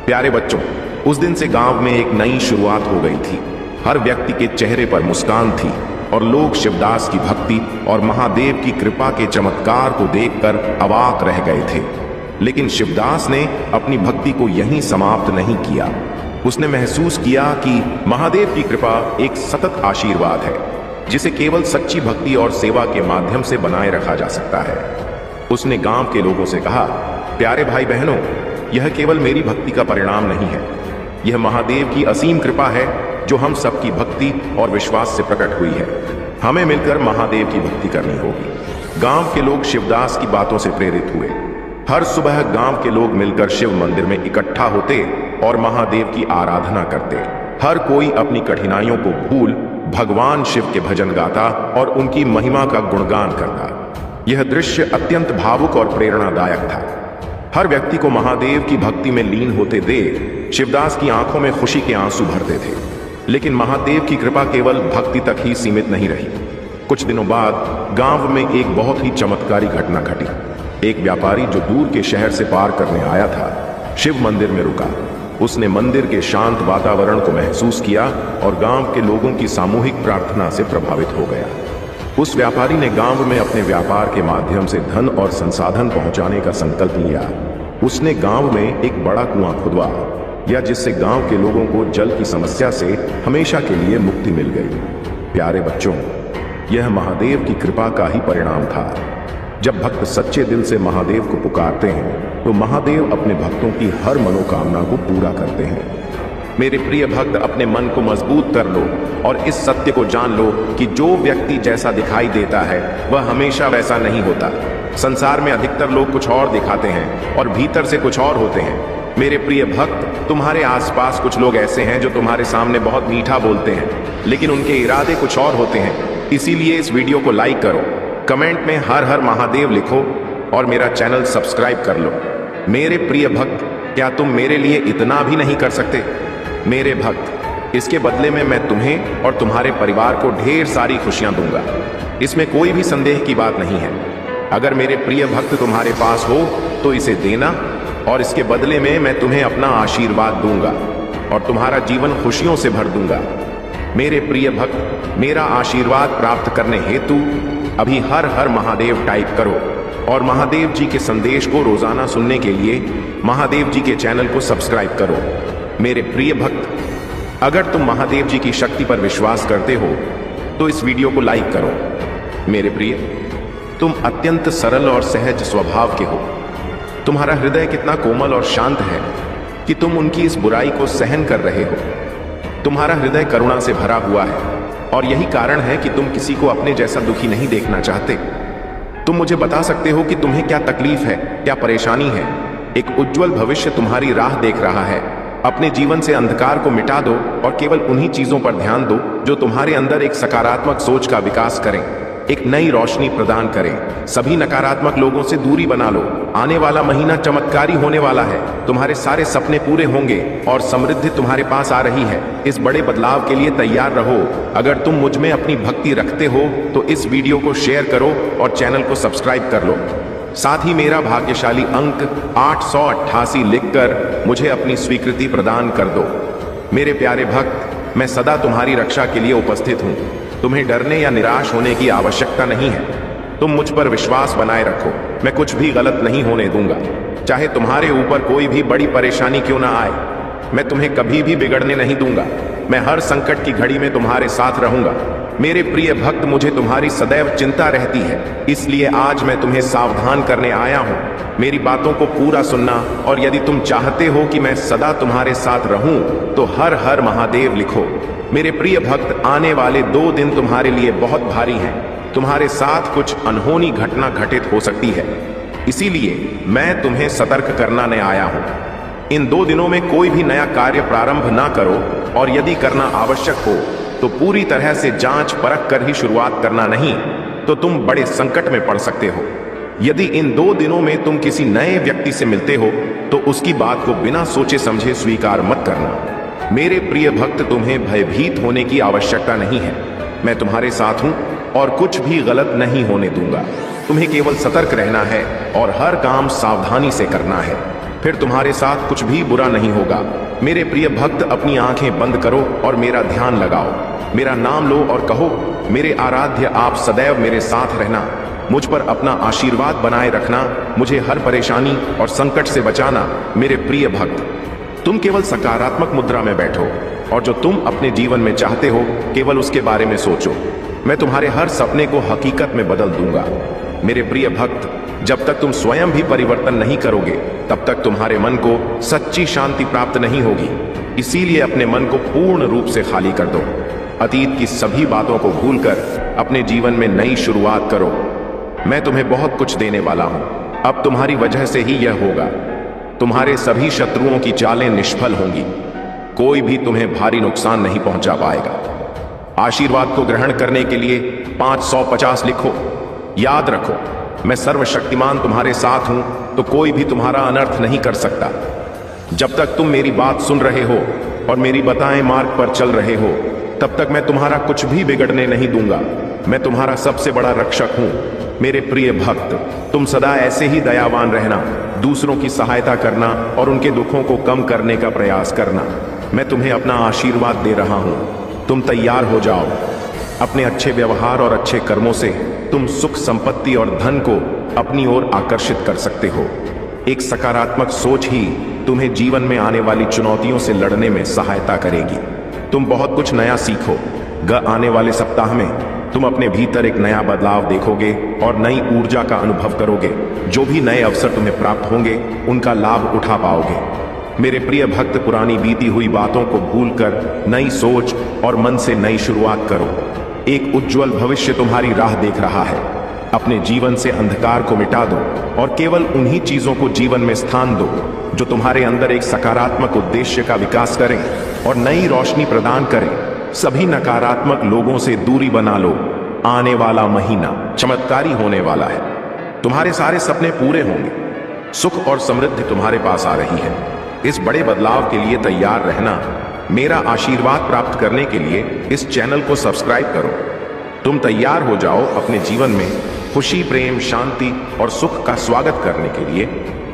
प्यारे बच्चों, उस दिन से गांव में एक नई शुरुआत हो गई थी। हर व्यक्ति के चेहरे पर मुस्कान थी और लोग शिवदास की भक्ति और महादेव की कृपा के चमत्कार को देखकर अवाक रह गए थे। लेकिन शिवदास ने अपनी भक्ति को यहीं समाप्त नहीं किया। उसने महसूस किया कि महादेव की कृपा एक सतत आशीर्वाद है जिसे केवल सच्ची भक्ति और सेवा के माध्यम से बनाए रखा जा सकता है। उसने गांव के लोगों से कहा, प्यारे भाई बहनों, यह केवल मेरी भक्ति का परिणाम नहीं है। यह महादेव की असीम कृपा है जो हम सबकी भक्ति और विश्वास से प्रकट हुई है। हमें मिलकर महादेव की भक्ति करनी होगी। गांव के लोग शिवदास की बातों से प्रेरित हुए। हर सुबह गांव के लोग मिलकर शिव मंदिर में इकट्ठा होते और महादेव की आराधना करते। हर कोई अपनी कठिनाइयों को भूल भगवान शिव के भजन गाता और उनकी महिमा का गुणगान करता। यह दृश्य अत्यंत भावुक और प्रेरणादायक था। हर व्यक्ति को महादेव की भक्ति में लीन होते देख शिवदास की आंखों में खुशी के आंसू भरते थे। लेकिन महादेव की कृपा केवल भक्ति तक ही सीमित नहीं रही। कुछ दिनों बाद गांव में एक बहुत ही चमत्कारी घटना घटी। एक व्यापारी जो दूर के शहर से पार करने आया था, शिव मंदिर में रुका। उसने मंदिर के शांत वातावरण को महसूस किया और गांव के लोगों की सामूहिक प्रार्थना से प्रभावित हो गया। उस व्यापारी ने गांव में अपने व्यापार के माध्यम से धन और संसाधन पहुंचाने का संकल्प लिया। उसने गांव में एक बड़ा कुआं खुदवाया, जिससे गांव के लोगों को जल की समस्या से हमेशा के लिए मुक्ति मिल गई। प्यारे बच्चों, यह महादेव की कृपा का ही परिणाम था। जब भक्त सच्चे दिल से महादेव को पुकारते हैं तो महादेव अपने भक्तों की हर मनोकामना को पूरा करते हैं। मेरे प्रिय भक्त, अपने मन को मजबूत कर लो और इस सत्य को जान लो कि जो व्यक्ति जैसा दिखाई देता है वह हमेशा वैसा नहीं होता। संसार में अधिकतर लोग कुछ और दिखाते हैं और भीतर से कुछ और होते हैं। मेरे प्रिय भक्त, तुम्हारे आसपास कुछ लोग ऐसे हैं जो तुम्हारे सामने बहुत मीठा बोलते हैं, लेकिन उनके इरादे कुछ और होते हैं। इसीलिए इस वीडियो को लाइक करो, कमेंट में हर हर महादेव लिखो और मेरा चैनल सब्सक्राइब कर लो। मेरे प्रिय भक्त, क्या तुम मेरे लिए इतना भी नहीं कर सकते? मेरे भक्त, इसके बदले में मैं तुम्हें और तुम्हारे परिवार को ढेर सारी खुशियां दूंगा। इसमें कोई भी संदेह की बात नहीं है। अगर मेरे प्रिय भक्त तुम्हारे पास हो तो इसे देना और इसके बदले में मैं तुम्हें अपना आशीर्वाद दूंगा और तुम्हारा जीवन खुशियों से भर दूंगा। मेरे प्रिय भक्त, मेरा आशीर्वाद प्राप्त करने हेतु अभी हर हर महादेव टाइप करो और महादेव जी के संदेश को रोजाना सुनने के लिए महादेव जी के चैनल को सब्सक्राइब करो। मेरे प्रिय भक्त, अगर तुम महादेव जी की शक्ति पर विश्वास करते हो तो इस वीडियो को लाइक करो। मेरे प्रिय, तुम अत्यंत सरल और सहज स्वभाव के हो। तुम्हारा हृदय कितना कोमल और शांत है कि तुम उनकी इस बुराई को सहन कर रहे हो। तुम्हारा हृदय करुणा से भरा हुआ है और यही कारण है कि तुम किसी को अपने जैसा दुखी नहीं देखना चाहते। तुम मुझे बता सकते हो कि तुम्हें क्या तकलीफ है, क्या परेशानी है। एक उज्जवल भविष्य तुम्हारी राह देख रहा है। अपने जीवन से अंधकार को मिटा दो और केवल उन्हीं चीजों पर ध्यान दो जो तुम्हारे अंदर एक सकारात्मक सोच का विकास करें, एक नई रोशनी प्रदान करें। सभी नकारात्मक लोगों से दूरी बना लो। आने वाला महीना चमत्कारी होने वाला है। तुम्हारे सारे सपने पूरे होंगे और समृद्धि तुम्हारे पास आ रही है। इस बड़े बदलाव के लिए तैयार रहो। अगर तुम मुझ में अपनी भक्ति रखते हो तो इस वीडियो को शेयर करो और चैनल को सब्सक्राइब कर लो। साथ ही मेरा भाग्यशाली अंक 888 लिखकर मुझे अपनी स्वीकृति प्रदान कर दो। मेरे प्यारे भक्त, मैं सदा तुम्हारी रक्षा के लिए उपस्थित हूँ। तुम्हें डरने या निराश होने की आवश्यकता नहीं है। तुम मुझ पर विश्वास बनाए रखो। मैं कुछ भी गलत नहीं होने दूंगा। चाहे तुम्हारे ऊपर कोई भी बड़ी परेशानी क्यों ना आए, मैं तुम्हें कभी भी बिगड़ने नहीं दूंगा। मैं हर संकट की घड़ी में तुम्हारे साथ रहूंगा। मेरे प्रिय भक्त, मुझे तुम्हारी सदैव चिंता रहती है, इसलिए आज मैं तुम्हें सावधान करने आया हूँ। मेरी बातों को पूरा सुनना और यदि तुम चाहते हो कि मैं सदा तुम्हारे साथ रहूं तो हर हर महादेव लिखो। मेरे प्रिय भक्त, आने वाले 2 दिन तुम्हारे लिए बहुत भारी हैं। तुम्हारे साथ कुछ अनहोनी घटना घटित हो सकती है, इसीलिए मैं तुम्हें सतर्क करने आया हूं। इन 2 दिनों में कोई भी नया कार्य प्रारंभ ना करो और यदि करना आवश्यक हो तो पूरी तरह से जांच परख कर ही शुरुआत करना, नहीं तो तुम बड़े संकट में पड़ सकते हो। यदि इन 2 दिनों में तुम किसी नए व्यक्ति से मिलते हो तो उसकी बात को बिना सोचे समझे स्वीकार मत करना। मेरे प्रिय भक्त, तुम्हें भयभीत होने की आवश्यकता नहीं है। मैं तुम्हारे साथ हूं और कुछ भी गलत नहीं होने दूंगा। तुम्हें केवल सतर्क रहना है और हर काम सावधानी से करना है, फिर तुम्हारे साथ कुछ भी बुरा नहीं होगा। मेरे प्रिय भक्त, अपनी आंखें बंद करो और मेरा ध्यान लगाओ। मेरा नाम लो और कहो, मेरे आराध्य आप सदैव मेरे साथ रहना, मुझ पर अपना आशीर्वाद बनाए रखना, मुझे हर परेशानी और संकट से बचाना। मेरे प्रिय भक्त, तुम केवल सकारात्मक मुद्रा में बैठो और जो तुम अपने जीवन में चाहते हो केवल उसके बारे में सोचो। मैं तुम्हारे हर सपने को हकीकत में बदल दूंगा। मेरे प्रिय भक्त, जब तक तुम स्वयं भी परिवर्तन नहीं करोगे तब तक तुम्हारे मन को सच्ची शांति प्राप्त नहीं होगी। इसीलिए अपने मन को पूर्ण रूप से खाली कर दो। अतीत की सभी बातों को भूलकर अपने जीवन में नई शुरुआत करो। मैं तुम्हें बहुत कुछ देने वाला हूं। अब तुम्हारी वजह से ही यह होगा। तुम्हारे सभी शत्रुओं की चालें निष्फल होंगी। कोई भी तुम्हें भारी नुकसान नहीं पहुंचा पाएगा। आशीर्वाद को ग्रहण करने के लिए 550 लिखो। याद रखो, मैं सर्वशक्तिमान तुम्हारे साथ हूं, तो कोई भी तुम्हारा अनर्थ नहीं कर सकता। जब तक तुम मेरी बात सुन रहे हो और मेरी बताए मार्ग पर चल रहे हो, तब तक मैं तुम्हारा कुछ भी बिगड़ने नहीं दूंगा। मैं तुम्हारा सबसे बड़ा रक्षक हूं। मेरे प्रिय भक्त, तुम सदा ऐसे ही दयावान रहना, दूसरों की सहायता करना और उनके दुखों को कम करने का प्रयास करना। मैं तुम्हें अपना आशीर्वाद दे रहा हूं। तुम तैयार हो जाओ। अपने अच्छे व्यवहार और अच्छे कर्मों से तुम सुख, संपत्ति और धन को अपनी ओर आकर्षित कर सकते हो। एक सकारात्मक सोच ही तुम्हें जीवन में आने वाली चुनौतियों से लड़ने में सहायता करेगी। तुम बहुत कुछ नया सीखो। आने वाले सप्ताह में तुम अपने भीतर एक नया बदलाव देखोगे और नई ऊर्जा का अनुभव करोगे। जो भी नए अवसर तुम्हें प्राप्त होंगे, उनका लाभ उठा पाओगे। मेरे प्रिय भक्त, पुरानी बीती हुई बातों को भूलकर नई सोच और मन से नई शुरुआत करो। एक उज्जवल भविष्य तुम्हारी राह देख रहा है। अपने जीवन से अंधकार को मिटा दो और केवल उन्हीं चीजों को जीवन में स्थान दो जो तुम्हारे अंदर एक सकारात्मक उद्देश्य का विकास करें और नई रोशनी प्रदान करें। सभी नकारात्मक लोगों से दूरी बना लो। आने वाला महीना चमत्कारी होने वाला है। तुम्हारे सारे सपने पूरे होंगे। सुख और समृद्धि तुम्हारे पास आ रही है। इस बड़े बदलाव के लिए तैयार रहना। मेरा आशीर्वाद प्राप्त करने के लिए इस चैनल को सब्सक्राइब करो। तुम तैयार हो जाओ अपने जीवन में खुशी, प्रेम, शांति और सुख का स्वागत करने के लिए।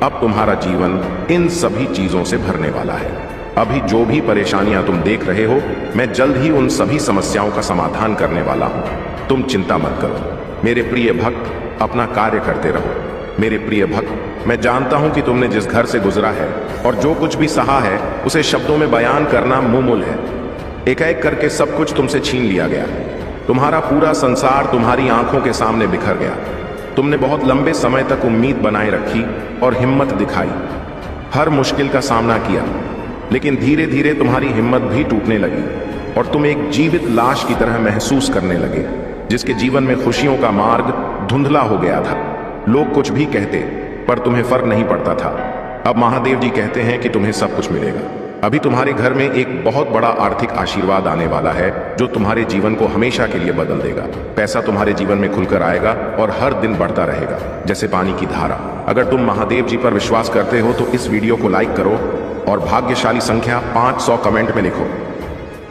अब तुम्हारा जीवन इन सभी चीजों से भरने वाला है। अभी जो भी परेशानियां तुम देख रहे हो, मैं जल्द ही उन सभी समस्याओं का समाधान करने वाला हूं। तुम चिंता मत करो। मेरे प्रिय भक्त, अपना कार्य करते रहो। मेरे प्रिय भक्त, मैं जानता हूं कि तुमने जिस घर से गुजरा है और जो कुछ भी सहा है, उसे शब्दों में बयान करना मुमकिन है। एक-एक करके सब कुछ तुमसे छीन लिया गया। तुम्हारा पूरा संसार तुम्हारी आंखों के सामने बिखर गया। तुमने बहुत लंबे समय तक उम्मीद बनाए रखी और हिम्मत दिखाई। हर मुश्किल का सामना किया, लेकिन धीरे धीरे तुम्हारी हिम्मत भी टूटने लगी और तुम एक जीवित लाश की तरह महसूस करने लगे, जिसके जीवन में खुशियों का मार्ग धुंधला हो गया था। लोग कुछ भी कहते, पर तुम्हें फर्क नहीं पड़ता था। अब महादेव जी कहते हैं कि तुम्हें सब कुछ मिलेगा। अभी तुम्हारे घर में एक बहुत बड़ा आर्थिक आशीर्वाद आने वाला है, जो तुम्हारे जीवन को हमेशा के लिए बदल देगा। पैसा तुम्हारे जीवन में खुलकर आएगा और हर दिन बढ़ता रहेगा, जैसे पानी की धारा। अगर तुम महादेव जी पर विश्वास करते हो तो इस वीडियो को लाइक करो और भाग्यशाली संख्या 500 कमेंट में लिखो।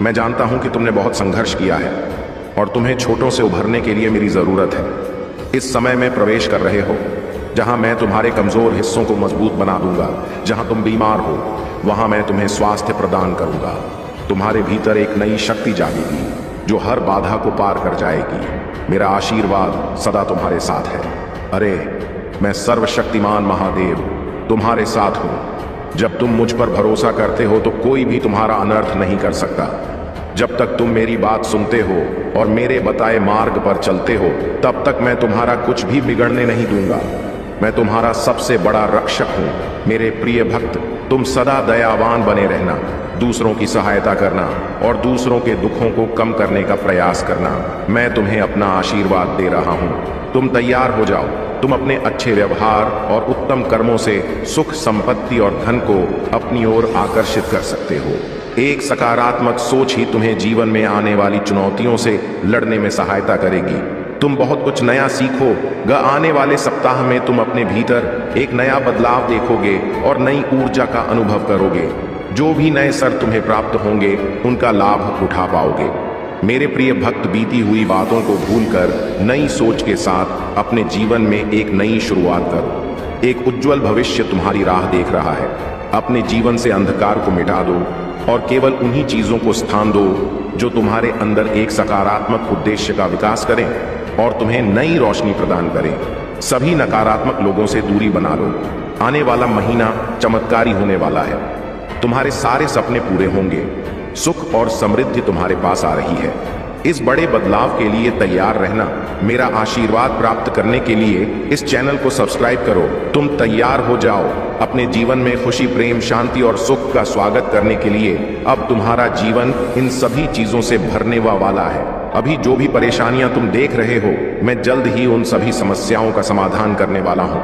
मैं जानता हूं कि तुमने बहुत संघर्ष किया है और तुम्हें छोटों से उभरने के लिए मेरी जरूरत है। इस समय में प्रवेश कर रहे हो जहां मैं तुम्हारे कमजोर हिस्सों को मजबूत बना दूंगा। जहां तुम बीमार हो, वहां मैं तुम्हें स्वास्थ्य प्रदान करूंगा। तुम्हारे भीतर एक नई शक्ति जागेगी जो हर बाधा को पार कर जाएगी। मेरा आशीर्वाद सदा तुम्हारे साथ है। अरे, मैं सर्वशक्तिमान महादेव तुम्हारे साथ हूं। जब तुम मुझ पर भरोसा करते हो तो कोई भी तुम्हारा अनर्थ नहीं कर सकता। जब तक तुम मेरी बात सुनते हो और मेरे बताए मार्ग पर चलते हो, तब तक मैं तुम्हारा कुछ भी बिगड़ने नहीं दूंगा। मैं तुम्हारा सबसे बड़ा रक्षक हूं। मेरे प्रिय भक्त, तुम सदा दयावान बने रहना, दूसरों की सहायता करना और दूसरों के दुखों को कम करने का प्रयास करना। मैं तुम्हें अपना आशीर्वाद दे रहा हूं। तुम तैयार हो जाओ। तुम अपने अच्छे व्यवहार और उत्तम कर्मों से सुख, संपत्ति और धन को अपनी ओर आकर्षित कर सकते हो। एक सकारात्मक सोच ही तुम्हें जीवन में आने वाली चुनौतियों से लड़ने में सहायता करेगी। तुम बहुत कुछ नया सीखो। आने वाले सप्ताह में तुम अपने भीतर एक नया बदलाव देखोगे और नई ऊर्जा का अनुभव करोगे। जो भी नए सर तुम्हें प्राप्त होंगे, उनका लाभ उठा पाओगे। मेरे प्रिय भक्त, बीती हुई बातों को भूलकर नई सोच के साथ अपने जीवन में एक नई शुरुआत करो। एक उज्जवल भविष्य तुम्हारी राह देख रहा है। अपने जीवन से अंधकार को मिटा दो और केवल उन्हीं चीजों को स्थान दो जो तुम्हारे अंदर एक सकारात्मक उद्देश्य का विकास करें और तुम्हें नई रोशनी प्रदान करें। सभी नकारात्मक लोगों से दूरी बना लो। आने वाला महीना चमत्कारी होने वाला है। तुम्हारे सारे सपने पूरे होंगे। सुख और समृद्धि तुम्हारे पास आ रही है। इस बड़े बदलाव के लिए तैयार रहना। मेरा आशीर्वाद प्राप्त करने के लिए इस चैनल को सब्सक्राइब करो। तुम तैयार हो जाओ अपने जीवन में खुशी, प्रेम, शांति और सुख का स्वागत करने के लिए। अब तुम्हारा जीवन इन सभी चीजों से भरने वाला है। अभी जो भी परेशानियां तुम देख रहे हो, मैं जल्द ही उन सभी समस्याओं का समाधान करने वाला हूं।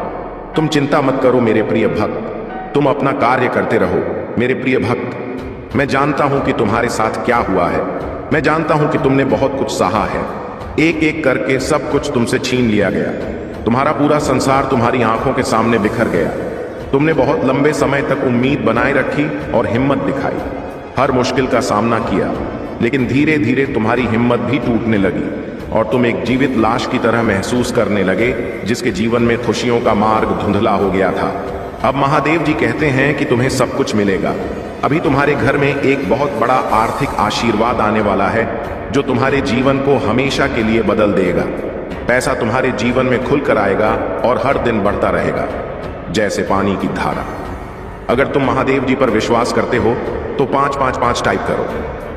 तुम चिंता मत करो मेरे प्रिय भक्त, तुम अपना कार्य करते रहो। मेरे प्रिय भक्त, मैं जानता हूं कि तुम्हारे साथ क्या हुआ है। मैं जानता हूं कि तुमने बहुत कुछ सहा है। एक एक करके सब कुछ तुमसे छीन लिया गया। तुम्हारा पूरा संसार तुम्हारी आंखों के सामने बिखर गया। तुमने बहुत लंबे समय तक उम्मीद बनाए रखी और हिम्मत दिखाई, हर मुश्किल का सामना किया, लेकिन धीरे धीरे तुम्हारी हिम्मत भी टूटने लगी और तुम एक जीवित लाश की तरह महसूस करने लगे जिसके जीवन में खुशियों का मार्ग धुंधला हो गया था। अब महादेव जी कहते हैं कि तुम्हें सब कुछ मिलेगा। अभी तुम्हारे घर में एक बहुत बड़ा आर्थिक आशीर्वाद आने वाला है जो तुम्हारे जीवन को हमेशा के लिए बदल देगा। पैसा तुम्हारे जीवन में खुल कर आएगा और हर दिन बढ़ता रहेगा जैसे पानी की धारा। अगर तुम महादेव जी पर विश्वास करते हो तो 555 टाइप करो।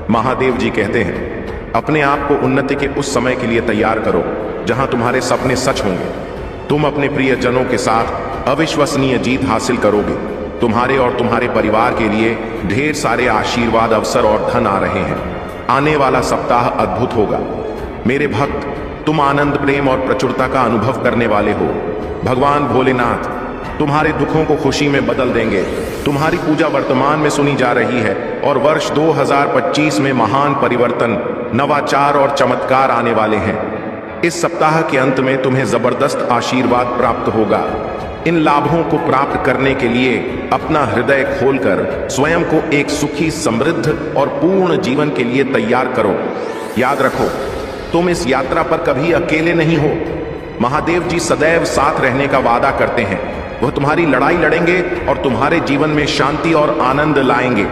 महादेव जी कहते हैं अपने आप को उन्नति के उस समय के लिए तैयार करो जहां तुम्हारे सपने सच होंगे। तुम अपने प्रियजनों के साथ अविश्वसनीय जीत हासिल करोगे। तुम्हारे और तुम्हारे परिवार के लिए ढेर सारे आशीर्वाद, अवसर और धन आ रहे हैं। आने वाला सप्ताह अद्भुत होगा। मेरे भक्त, तुम आनंद, प्रेम और प्रचुरता का अनुभव करने वाले हो। भगवान भोलेनाथ तुम्हारे दुखों को खुशी में बदल देंगे। तुम्हारी पूजा वर्तमान में सुनी जा रही है और वर्ष 2025 में महान परिवर्तन, नवाचार और चमत्कार आने वाले हैं। इस सप्ताह के अंत में तुम्हें जबरदस्त आशीर्वाद प्राप्त होगा। इन लाभों को प्राप्त करने के लिए अपना हृदय खोलकर स्वयं को एक सुखी, समृद्ध और पूर्ण जीवन के लिए तैयार करो। याद रखो, तुम इस यात्रा पर कभी अकेले नहीं हो। महादेव जी सदैव साथ रहने का वादा करते हैं। वह तुम्हारी लड़ाई लड़ेंगे और तुम्हारे जीवन में शांति और आनंद लाएंगे,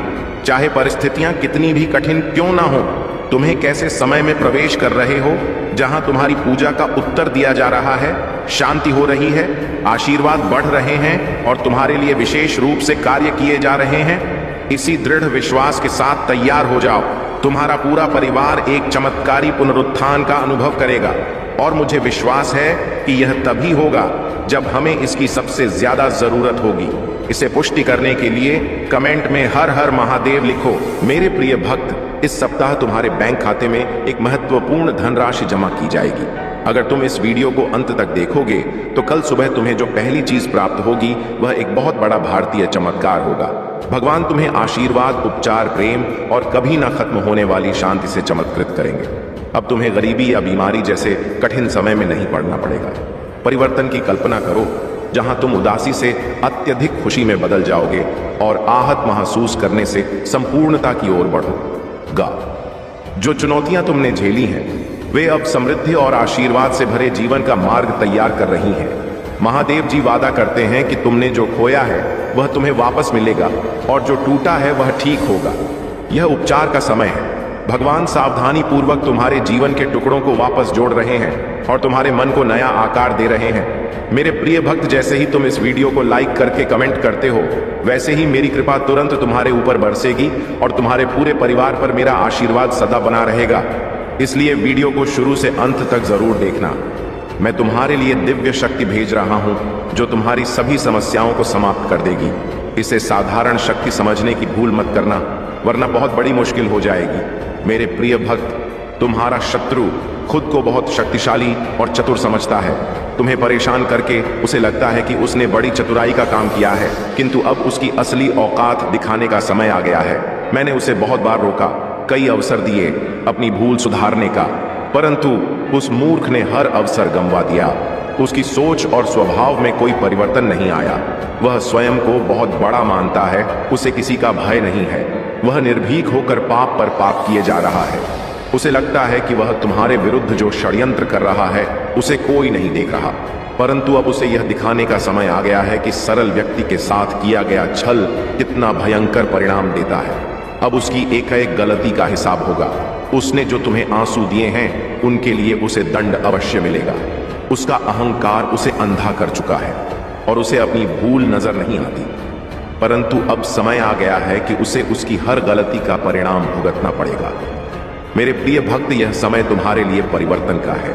चाहे परिस्थितियां कितनी भी कठिन क्यों ना हो। तुम्हें कैसे समय में प्रवेश कर रहे हो जहां तुम्हारी पूजा का उत्तर दिया जा रहा है, शांति हो रही है, आशीर्वाद बढ़ रहे हैं और तुम्हारे लिए विशेष रूप से कार्य किए जा रहे हैं। इसी दृढ़ विश्वास के साथ तैयार हो जाओ। तुम्हारा पूरा परिवार एक चमत्कारी पुनरुत्थान का अनुभव करेगा और मुझे विश्वास है कि यह तभी होगा जब हमें इसकी सबसे ज्यादा जरूरत होगी। इसे पुष्टि करने के लिए कमेंट में हर हर महादेव लिखो। मेरे प्रिय भक्त, इस सप्ताह तुम्हारे बैंक खाते में एक महत्वपूर्ण धनराशि जमा की जाएगी। अगर तुम इस वीडियो को अंत तक देखोगे तो कल सुबह तुम्हें जो पहली चीज प्राप्त होगी वह एक बहुत बड़ा भारतीय चमत्कार होगा। भगवान तुम्हें आशीर्वाद, उपचार, प्रेम और कभी ना खत्म होने वाली शांति से चमत्कृत करेंगे। अब तुम्हें गरीबी या बीमारी जैसे कठिन समय में नहीं पड़ना पड़ेगा। परिवर्तन की कल्पना करो जहां तुम उदासी से अत्यधिक खुशी में बदल जाओगे और आहत महसूस करने से संपूर्णता की ओर बढ़ोगा। जो चुनौतियां तुमने झेली हैं वे अब समृद्धि और आशीर्वाद से भरे जीवन का मार्ग तैयार कर रही हैं। महादेव जी वादा करते हैं कि तुमने जो खोया है वह तुम्हें वापस मिलेगा और जो टूटा है वह ठीक होगा। यह उपचार का समय है। भगवान सावधानी पूर्वक तुम्हारे जीवन के टुकड़ों को वापस जोड़ रहे हैं और तुम्हारे मन को नया आकार दे रहे हैं। मेरे प्रिय भक्त, जैसे ही तुम इस वीडियो को लाइक करके कमेंट करते हो वैसे ही मेरी कृपा तुरंत तुम्हारे ऊपर बरसेगी और तुम्हारे पूरे परिवार पर मेरा आशीर्वाद सदा बना रहेगा। इसलिए वीडियो को शुरू से अंत तक जरूर देखना। मैं तुम्हारे लिए दिव्य शक्ति भेज रहा हूं जो तुम्हारी सभी समस्याओं को समाप्त कर देगी। इसे साधारण शक्ति समझने की भूल मत करना, वरना बहुत बड़ी मुश्किल हो जाएगी। मेरे प्रिय भक्त, तुम्हारा शत्रु खुद को बहुत शक्तिशाली और चतुर समझता है। तुम्हें परेशान करके उसे लगता है कि उसने बड़ी चतुराई का काम किया है, किंतु अब उसकी असली औकात दिखाने का समय आ गया है। मैंने उसे बहुत बार रोका, कई अवसर दिए अपनी भूल सुधारने का, परंतु उस मूर्ख ने हर अवसर गंवा दिया। उसकी सोच और स्वभाव में कोई परिवर्तन नहीं आया। वह स्वयं को बहुत बड़ा मानता है, उसे किसी का भय नहीं है। वह निर्भीक होकर पाप पर पाप किए जा रहा है। उसे लगता है कि वह तुम्हारे विरुद्ध जो षड्यंत्र कर रहा है उसे कोई नहीं देख रहा, परंतु अब उसे यह दिखाने का समय आ गया है कि सरल व्यक्ति के साथ किया गया छल कितना भयंकर परिणाम देता है। अब उसकी एक गलती का हिसाब होगा। उसने जो तुम्हें आंसू दिए हैं उनके लिए उसे दंड अवश्य मिलेगा। उसका अहंकार उसे अंधा कर चुका है और उसे अपनी भूल नजर नहीं आती, परंतु अब समय आ गया है कि उसे उसकी हर गलती का परिणाम भुगतना पड़ेगा। मेरे प्रिय भक्त, यह समय तुम्हारे लिए परिवर्तन का है।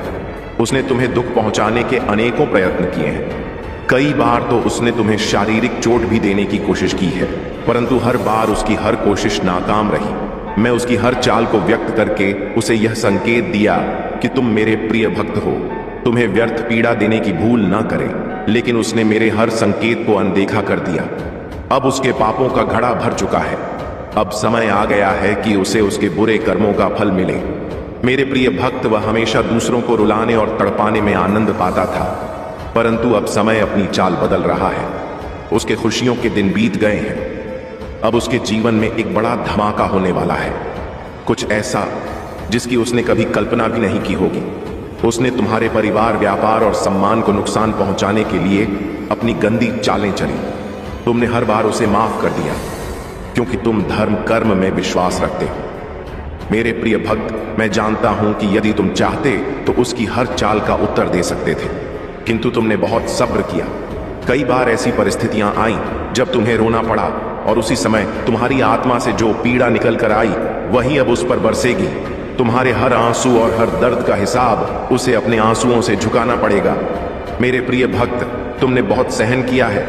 उसने तुम्हें दुख पहुंचाने के अनेकों प्रयत्न किए हैं। कई बार तो उसने तुम्हें शारीरिक चोट भी देने की कोशिश की है, परंतु हर बार उसकी हर कोशिश नाकाम रही। मैं उसकी हर चाल को व्यक्त करके उसे यह संकेत दिया कि तुम मेरे प्रिय भक्त हो, तुम्हें व्यर्थ पीड़ा देने की भूल ना करे, लेकिन उसने मेरे हर संकेत को अनदेखा कर दिया। अब उसके पापों का घड़ा भर चुका है। अब समय आ गया है कि उसे उसके बुरे कर्मों का फल मिले। मेरे प्रिय भक्त, वह हमेशा दूसरों को रुलाने और तड़पाने में आनंद पाता था, परंतु अब समय अपनी चाल बदल रहा है। उसके खुशियों के दिन बीत गए हैं। अब उसके जीवन में एक बड़ा धमाका होने वाला है, कुछ ऐसा जिसकी उसने कभी कल्पना भी नहीं की होगी। उसने तुम्हारे परिवार, व्यापार और सम्मान को नुकसान पहुंचाने के लिए अपनी गंदी चालें चली। तुमने हर बार उसे माफ कर दिया, क्योंकि तुम धर्म कर्म में विश्वास रखते हो। मेरे प्रिय भक्त, मैं जानता हूं कि यदि तुम चाहते तो उसकी हर चाल का उत्तर दे सकते थे, किंतु तुमने बहुत सब्र किया। कई बार ऐसी परिस्थितियां आई जब तुम्हें रोना पड़ा, और उसी समय तुम्हारी आत्मा से जो पीड़ा निकल कर आई वही अब उस पर बरसेगी। तुम्हारे हर आंसू और हर दर्द का हिसाब उसे अपने आंसुओं से झुकाना पड़ेगा। मेरे प्रिय भक्त, तुमने बहुत सहन किया है,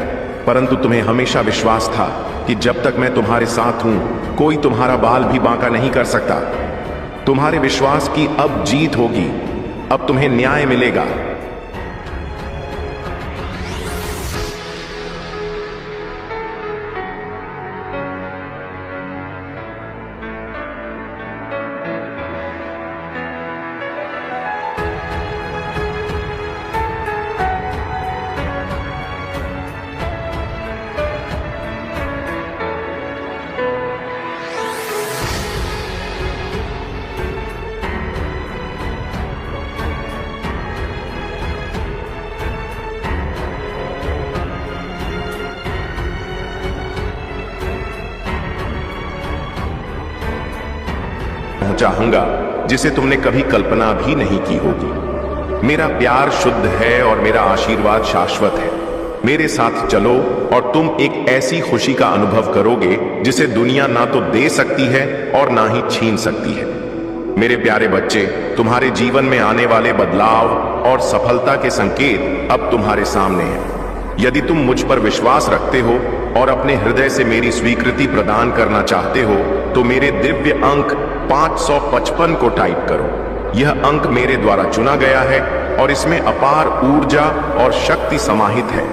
परंतु तुम्हें हमेशा विश्वास था कि जब तक मैं तुम्हारे साथ हूं, कोई तुम्हारा बाल भी बांका नहीं कर सकता। तुम्हारे विश्वास की अब जीत होगी, अब तुम्हें न्याय मिलेगा। चाहूंगा जिसे तुमने कभी कल्पना भी नहीं की होगी। मेरा प्यार शुद्ध है और मेरा आशीर्वाद शाश्वत है। मेरे साथ चलो और तुम एक ऐसी खुशी का अनुभव करोगे जिसे दुनिया ना तो दे सकती है और ना ही छीन सकती है। मेरे प्यारे बच्चे, तुम्हारे जीवन में आने वाले बदलाव और सफलता के संकेत अब तुम्हारे सामने हैं। यदि तुम मुझ पर विश्वास रखते हो और अपने हृदय से मेरी स्वीकृति प्रदान करना चाहते हो, तो मेरे दिव्य अंक 555 को टाइप करो। यह अंक मेरे द्वारा चुना गया है और इसमें अपार ऊर्जा और शक्ति समाहित है।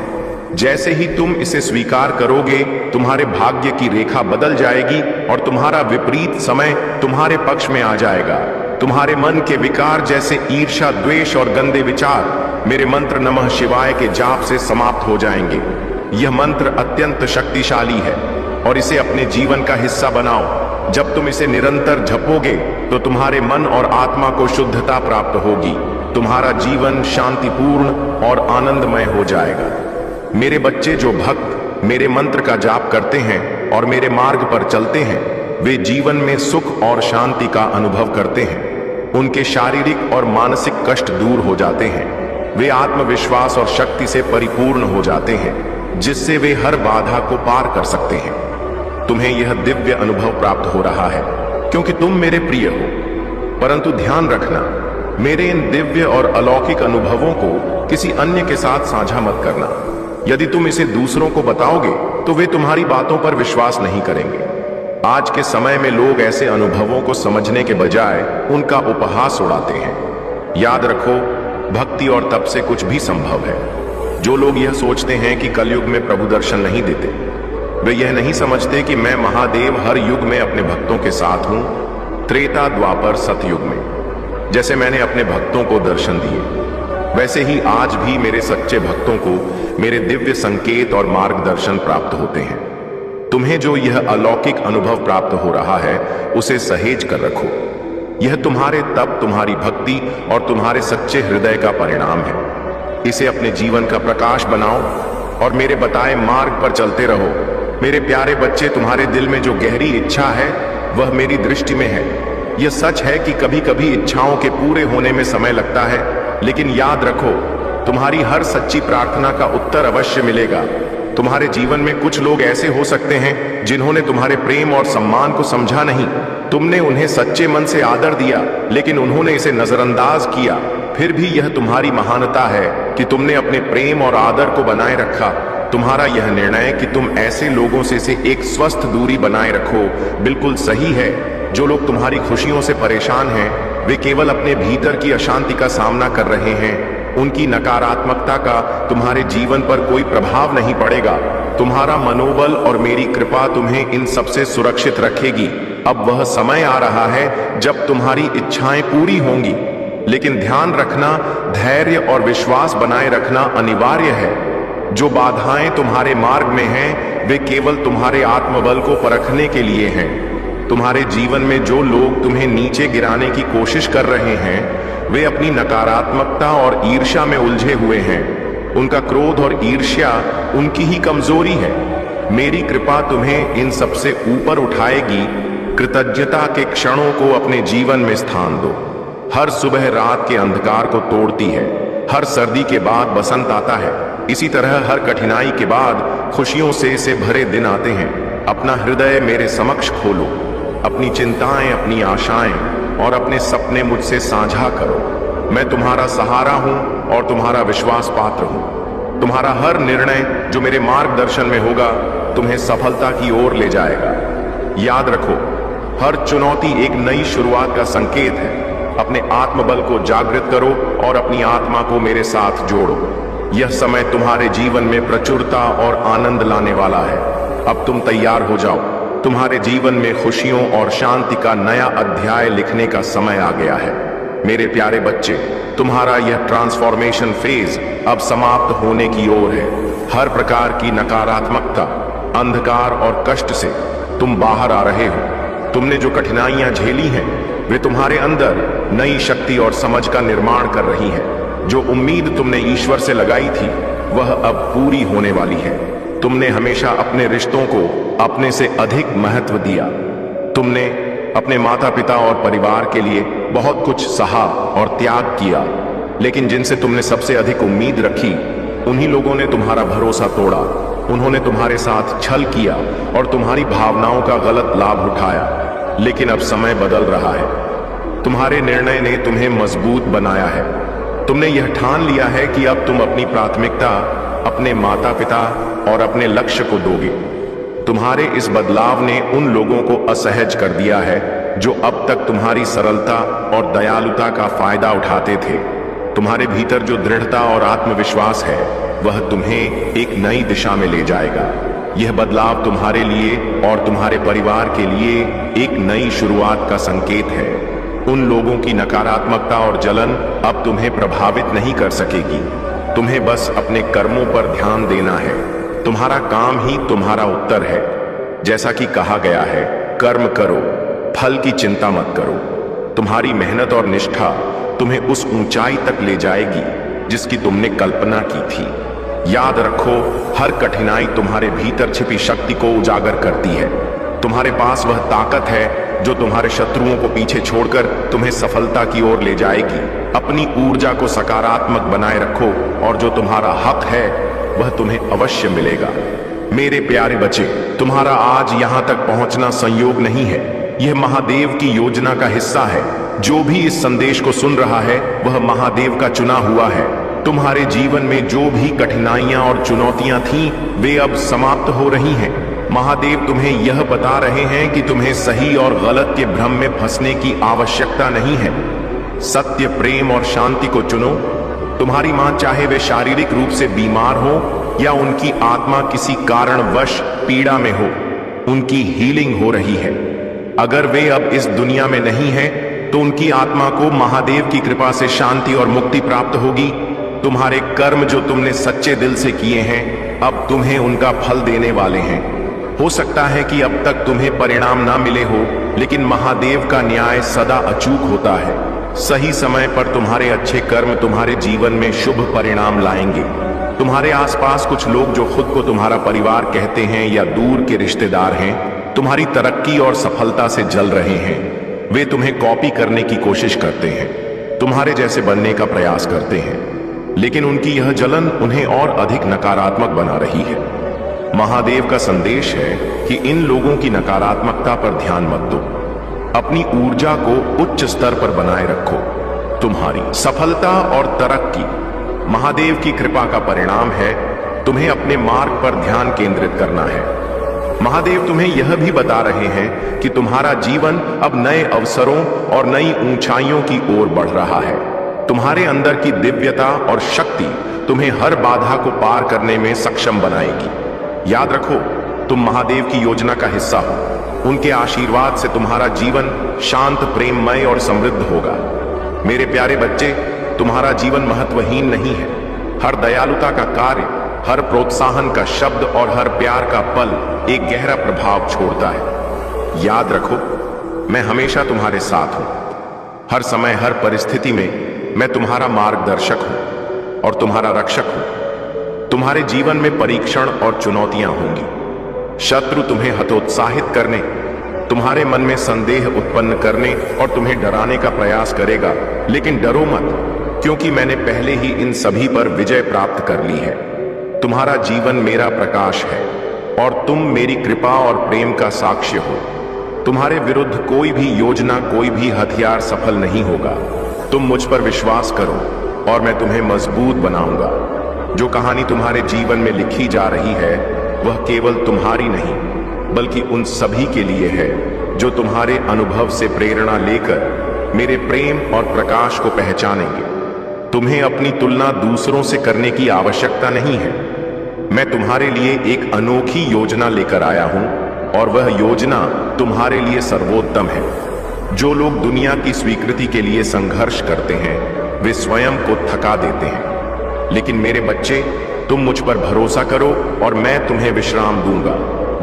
जैसे ही तुम इसे स्वीकार करोगे, तुम्हारे भाग्य की रेखा बदल जाएगी और तुम्हारा विपरीत समय तुम्हारे पक्ष में आ जाएगा। तुम्हारे मन के विकार जैसे ईर्ष्या, द्वेष और गंदे विचार मेरे मंत्र नमः शिवाय के जाप से समाप्त हो जाएंगे। यह मंत्र अत्यंत शक्तिशाली है और इसे अपने जीवन का हिस्सा बनाओ। जब तुम इसे निरंतर जपोगे तो तुम्हारे मन और आत्मा को शुद्धता प्राप्त होगी। तुम्हारा जीवन शांतिपूर्ण और आनंदमय हो जाएगा। मेरे बच्चे, जो भक्त मेरे मंत्र का जाप करते हैं और मेरे मार्ग पर चलते हैं, वे जीवन में सुख और शांति का अनुभव करते हैं। उनके शारीरिक और मानसिक कष्ट दूर हो जाते हैं। वे आत्मविश्वास और शक्ति से परिपूर्ण हो जाते हैं, जिससे वे हर बाधा को पार कर सकते हैं। तुम्हें यह दिव्य अनुभव प्राप्त हो रहा है क्योंकि तुम मेरे प्रिय हो। परंतु ध्यान रखना, मेरे इन दिव्य और अलौकिक अनुभवों को किसी अन्य के साथ साझा मत करना। यदि तुम इसे दूसरों को बताओगे तो वे तुम्हारी बातों पर विश्वास नहीं करेंगे। आज के समय में लोग ऐसे अनुभवों को समझने के बजाय उनका उपहास उड़ाते हैं। याद रखो, भक्ति और तप से कुछ भी संभव है। जो लोग यह सोचते हैं कि कलयुग में प्रभु दर्शन नहीं देते, वे यह नहीं समझते कि मैं महादेव हर युग में अपने भक्तों के साथ हूं। त्रेता, द्वापर, सतयुग में जैसे मैंने अपने भक्तों को दर्शन दिए, वैसे ही आज भी मेरे सच्चे भक्तों को मेरे दिव्य संकेत और मार्गदर्शन प्राप्त होते हैं। तुम्हें जो यह अलौकिक अनुभव प्राप्त हो रहा है, उसे सहेज कर रखो। यह तुम्हारे तप, तुम्हारी भक्ति और तुम्हारे सच्चे हृदय का परिणाम है। इसे अपने जीवन का प्रकाश बनाओ और मेरे बताए मार्ग पर चलते रहो। मेरे प्यारे बच्चे, तुम्हारे दिल में जो गहरी इच्छा है वह मेरी दृष्टि में है। यह सच है कि कभी कभी इच्छाओं के पूरे होने में समय लगता है, लेकिन याद रखो, तुम्हारी हर सच्ची प्रार्थना का उत्तर अवश्य मिलेगा। तुम्हारे जीवन में कुछ लोग ऐसे हो सकते हैं जिन्होंने तुम्हारे प्रेम और सम्मान को समझा नहीं। तुमने उन्हें सच्चे मन से आदर दिया, लेकिन उन्होंने इसे नजरअंदाज किया। फिर भी यह तुम्हारी महानता है कि तुमने अपने प्रेम और आदर को बनाए रखा। तुम्हारा यह निर्णय कि तुम ऐसे लोगों से एक स्वस्थ दूरी बनाए रखो बिल्कुल सही है। जो लोग तुम्हारी खुशियों से परेशान हैं, वे केवल अपने भीतर की अशांति का सामना कर रहे हैं। उनकी नकारात्मकता का तुम्हारे जीवन पर कोई प्रभाव नहीं पड़ेगा। तुम्हारा मनोबल और मेरी कृपा तुम्हें इन सबसे सुरक्षित रखेगी। अब वह समय आ रहा है जब तुम्हारी इच्छाएं पूरी होंगी, लेकिन ध्यान रखना, धैर्य और विश्वास बनाए रखना अनिवार्य है। जो बाधाएं तुम्हारे मार्ग में हैं, वे केवल तुम्हारे आत्मबल को परखने के लिए हैं। तुम्हारे जीवन में जो लोग तुम्हें नीचे गिराने की कोशिश कर रहे हैं, वे अपनी नकारात्मकता और ईर्ष्या में उलझे हुए हैं। उनका क्रोध और ईर्ष्या उनकी ही कमजोरी है। मेरी कृपा तुम्हें इन सबसे ऊपर उठाएगी। कृतज्ञता के क्षणों को अपने जीवन में स्थान दो। हर सुबह रात के अंधकार को तोड़ती है। हर सर्दी के बाद बसंत आता है। इसी तरह हर कठिनाई के बाद खुशियों से भरे दिन आते हैं। अपना हृदय मेरे समक्ष खोलो। अपनी चिंताएं, अपनी आशाएं और अपने सपने मुझसे साझा करो। मैं तुम्हारा सहारा हूं और तुम्हारा विश्वास पात्र हूं। तुम्हारा हर निर्णय जो मेरे मार्गदर्शन में होगा, तुम्हें सफलता की ओर ले जाएगा। याद रखो, हर चुनौती एक नई शुरुआत का संकेत है। अपने आत्मबल को जागृत करो और अपनी आत्मा को मेरे साथ जोड़ो। यह समय तुम्हारे जीवन में प्रचुरता और आनंद लाने वाला है। अब तुम तैयार हो जाओ। तुम्हारे जीवन में खुशियों और शांति का नया अध्याय लिखने का समय आ गया है। मेरे प्यारे बच्चे, तुम्हारा यह ट्रांसफॉर्मेशन फेज अब समाप्त होने की ओर है। हर प्रकार की नकारात्मकता, अंधकार और कष्ट से तुम बाहर आ रहे हो। तुमने जो कठिनाइयां झेली हैं, वे तुम्हारे अंदर नई शक्ति और समझ का निर्माण कर रही हैं। जो उम्मीद तुमने ईश्वर से लगाई थी, वह अब पूरी होने वाली है। तुमने हमेशा अपने रिश्तों को अपने से अधिक महत्व दिया। तुमने अपने माता पिता और परिवार के लिए बहुत कुछ सहा और त्याग किया, लेकिन जिनसे तुमने सबसे अधिक उम्मीद रखी, उन्हीं लोगों ने तुम्हारा भरोसा तोड़ा। उन्होंने तुम्हारे साथ छल किया और तुम्हारी भावनाओं का गलत लाभ उठाया। लेकिन अब समय बदल रहा है। तुम्हारे निर्णय ने तुम्हें मजबूत बनाया है। तुमने यह ठान लिया है कि अब तुम अपनी प्राथमिकता अपने माता पिता और अपने लक्ष्य को दोगे। तुम्हारे इस बदलाव ने उन लोगों को असहज कर दिया है जो अब तक तुम्हारी सरलता और दयालुता का फायदा उठाते थे। तुम्हारे भीतर जो दृढ़ता और आत्मविश्वास है, वह तुम्हें एक नई दिशा में ले जाएगा। यह बदलाव तुम्हारे लिए और तुम्हारे परिवार के लिए एक नई शुरुआत का संकेत है। उन लोगों की नकारात्मकता और जलन अब तुम्हें प्रभावित नहीं कर सकेगी। तुम्हें बस अपने कर्मों पर ध्यान देना है। तुम्हारा काम ही तुम्हारा उत्तर है। जैसा कि कहा गया है, कर्म करो, फल की चिंता मत करो। तुम्हारी मेहनत और निष्ठा तुम्हें उस ऊंचाई तक ले जाएगी जिसकी तुमने कल्पना की थी। याद रखो, हर कठिनाई तुम्हारे भीतर छिपी शक्ति को उजागर करती है। तुम्हारे पास वह ताकत है जो तुम्हारे शत्रुओं को पीछे छोड़कर तुम्हें सफलता की ओर ले जाएगी। अपनी ऊर्जा को सकारात्मक बनाए रखो और जो तुम्हारा हक है, वह तुम्हें अवश्य मिलेगा। मेरे प्यारे बच्चे, तुम्हारा आज यहां तक पहुंचना संयोग नहीं है। यह महादेव की योजना का हिस्सा है। जो भी इस संदेश को सुन रहा है, वह महादेव का चुना हुआ है। तुम्हारे जीवन में जो भी कठिनाइयां और चुनौतियां थीं, वे अब समाप्त हो रही हैं। महादेव तुम्हें यह बता रहे हैं कि तुम्हें सही और गलत के भ्रम में फंसने की आवश्यकता नहीं है। सत्य, प्रेम और शांति को चुनो। तुम्हारी मां, चाहे वे शारीरिक रूप से बीमार हो या उनकी आत्मा किसी कारणवश पीड़ा में हो, उनकी हीलिंग हो रही है। अगर वे अब इस दुनिया में नहीं हैं, तो उनकी आत्मा को महादेव की कृपा से शांति और मुक्ति प्राप्त होगी। तुम्हारे कर्म जो तुमने सच्चे दिल से किए हैं, अब तुम्हें उनका फल देने वाले हैं। हो सकता है कि अब तक तुम्हें परिणाम ना मिले हो, लेकिन महादेव का न्याय सदा अचूक होता है। सही समय पर तुम्हारे अच्छे कर्म तुम्हारे जीवन में शुभ परिणाम लाएंगे। तुम्हारे आसपास कुछ लोग जो खुद को तुम्हारा परिवार कहते हैं या दूर के रिश्तेदार हैं, तुम्हारी तरक्की और सफलता से जल रहे हैं। वे तुम्हें कॉपी करने की कोशिश करते हैं, तुम्हारे जैसे बनने का प्रयास करते हैं, लेकिन उनकी यह जलन उन्हें और अधिक नकारात्मक बना रही है। महादेव का संदेश है कि इन लोगों की नकारात्मकता पर ध्यान मत दो। अपनी ऊर्जा को उच्च स्तर पर बनाए रखो। तुम्हारी सफलता और तरक्की महादेव की कृपा का परिणाम है। तुम्हें अपने मार्ग पर ध्यान केंद्रित करना है। महादेव तुम्हें यह भी बता रहे हैं कि तुम्हारा जीवन अब नए अवसरों और नई ऊंचाइयों की ओर बढ़ रहा है। तुम्हारे अंदर की दिव्यता और शक्ति तुम्हें हर बाधा को पार करने में सक्षम बनाएगी। याद रखो, तुम महादेव की योजना का हिस्सा हो। उनके आशीर्वाद से तुम्हारा जीवन शांत, प्रेममय और समृद्ध होगा। मेरे प्यारे बच्चे, तुम्हारा जीवन महत्वहीन नहीं है। हर दयालुता का कार्य, हर प्रोत्साहन का शब्द और हर प्यार का पल एक गहरा प्रभाव छोड़ता है। याद रखो, मैं हमेशा तुम्हारे साथ हूं। हर समय, हर परिस्थिति में मैं तुम्हारा मार्गदर्शक हूं और तुम्हारा रक्षक हूं। तुम्हारे जीवन में परीक्षण और चुनौतियां होंगी। शत्रु तुम्हें हतोत्साहित करने, तुम्हारे मन में संदेह उत्पन्न करने और तुम्हें डराने का प्रयास करेगा, लेकिन डरो मत, क्योंकि मैंने पहले ही इन सभी पर विजय प्राप्त कर ली है। तुम्हारा जीवन मेरा प्रकाश है और तुम मेरी कृपा और प्रेम का साक्ष्य हो। तुम्हारे विरुद्ध कोई भी योजना, कोई भी हथियार सफल नहीं होगा। तुम मुझ पर विश्वास करो और मैं तुम्हें मजबूत बनाऊंगा। जो कहानी तुम्हारे जीवन में लिखी जा रही है, वह केवल तुम्हारी नहीं, बल्कि उन सभी के लिए है जो तुम्हारे अनुभव से प्रेरणा लेकर मेरे प्रेम और प्रकाश को पहचानेंगे। तुम्हें अपनी तुलना दूसरों से करने की आवश्यकता नहीं है। मैं तुम्हारे लिए एक अनोखी योजना लेकर आया हूं और वह योजना तुम्हारे लिए सर्वोत्तम है। जो लोग दुनिया की स्वीकृति के लिए संघर्ष करते हैं, वे स्वयं को थका देते हैं। लेकिन मेरे बच्चे, तुम मुझ पर भरोसा करो और मैं तुम्हें विश्राम दूंगा।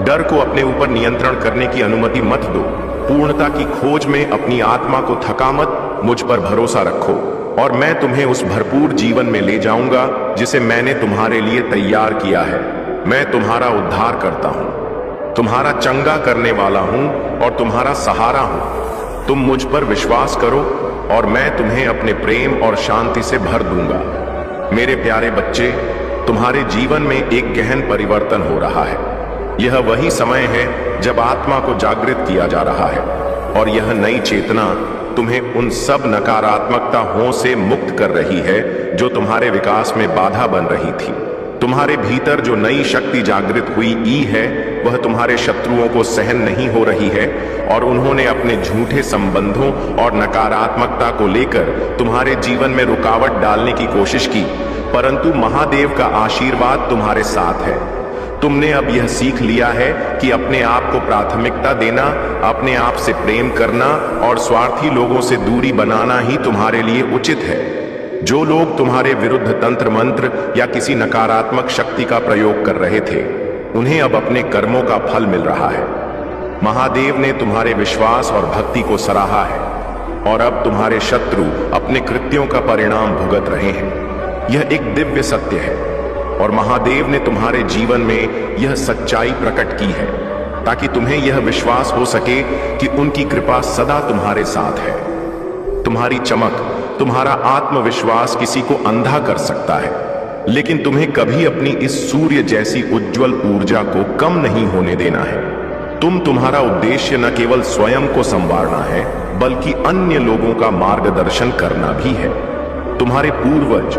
डर को अपने ऊपर नियंत्रण करने की अनुमति मत दो। पूर्णता की खोज में अपनी आत्मा को थका मत, मुझ पर भरोसा रखो और मैं तुम्हें उस भरपूर जीवन में ले जाऊंगा जिसे मैंने तुम्हारे लिए तैयार किया है। मैं तुम्हारा उद्धार करता हूं, तुम्हारा चंगा करने वाला हूं और तुम्हारा सहारा हूं। तुम मुझ पर विश्वास करो और मैं तुम्हें अपने प्रेम और शांति से भर दूंगा। मेरे प्यारे बच्चे, तुम्हारे जीवन में एक गहन परिवर्तन हो रहा है। यह वही समय है जब आत्मा को जागृत किया जा रहा है और यह नई चेतना तुम्हें उन सब नकारात्मकताओं से मुक्त कर रही है जो तुम्हारे विकास में बाधा बन रही थी। तुम्हारे भीतर जो नई शक्ति जागृत हुई है, वह तुम्हारे शत्रुओं को सहन नहीं हो रही है और उन्होंने अपने झूठे संबंधों और नकारात्मकता को लेकर तुम्हारे जीवन में रुकावट डालने की कोशिश की, परंतु महादेव का आशीर्वाद तुम्हारे साथ है। तुमने अब यह सीख लिया है कि अपने आप को प्राथमिकता देना, अपने आप से प्रेम करना और स्वार्थी लोगों से दूरी बनाना ही तुम्हारे लिए उचित है। जो लोग तुम्हारे विरुद्ध तंत्र मंत्र या किसी नकारात्मक शक्ति का प्रयोग कर रहे थे, उन्हें अब अपने कर्मों का फल मिल रहा है। महादेव ने तुम्हारे विश्वास और भक्ति को सराहा है और अब तुम्हारे शत्रु अपने कृत्यों का परिणाम भुगत रहे हैं। यह एक दिव्य सत्य है और महादेव ने तुम्हारे जीवन में यह सच्चाई प्रकट की है ताकि तुम्हें यह विश्वास हो सके कि उनकी कृपा सदा तुम्हारे साथ है। तुम्हारी चमक, तुम्हारा आत्मविश्वास किसी को अंधा कर सकता है, लेकिन तुम्हें कभी अपनी इस सूर्य जैसी उज्जवल ऊर्जा को कम नहीं होने देना है। तुम्हारा उद्देश्य न केवल स्वयं को संवारना है, बल्कि अन्य लोगों का मार्गदर्शन करना भी है। तुम्हारे पूर्वज,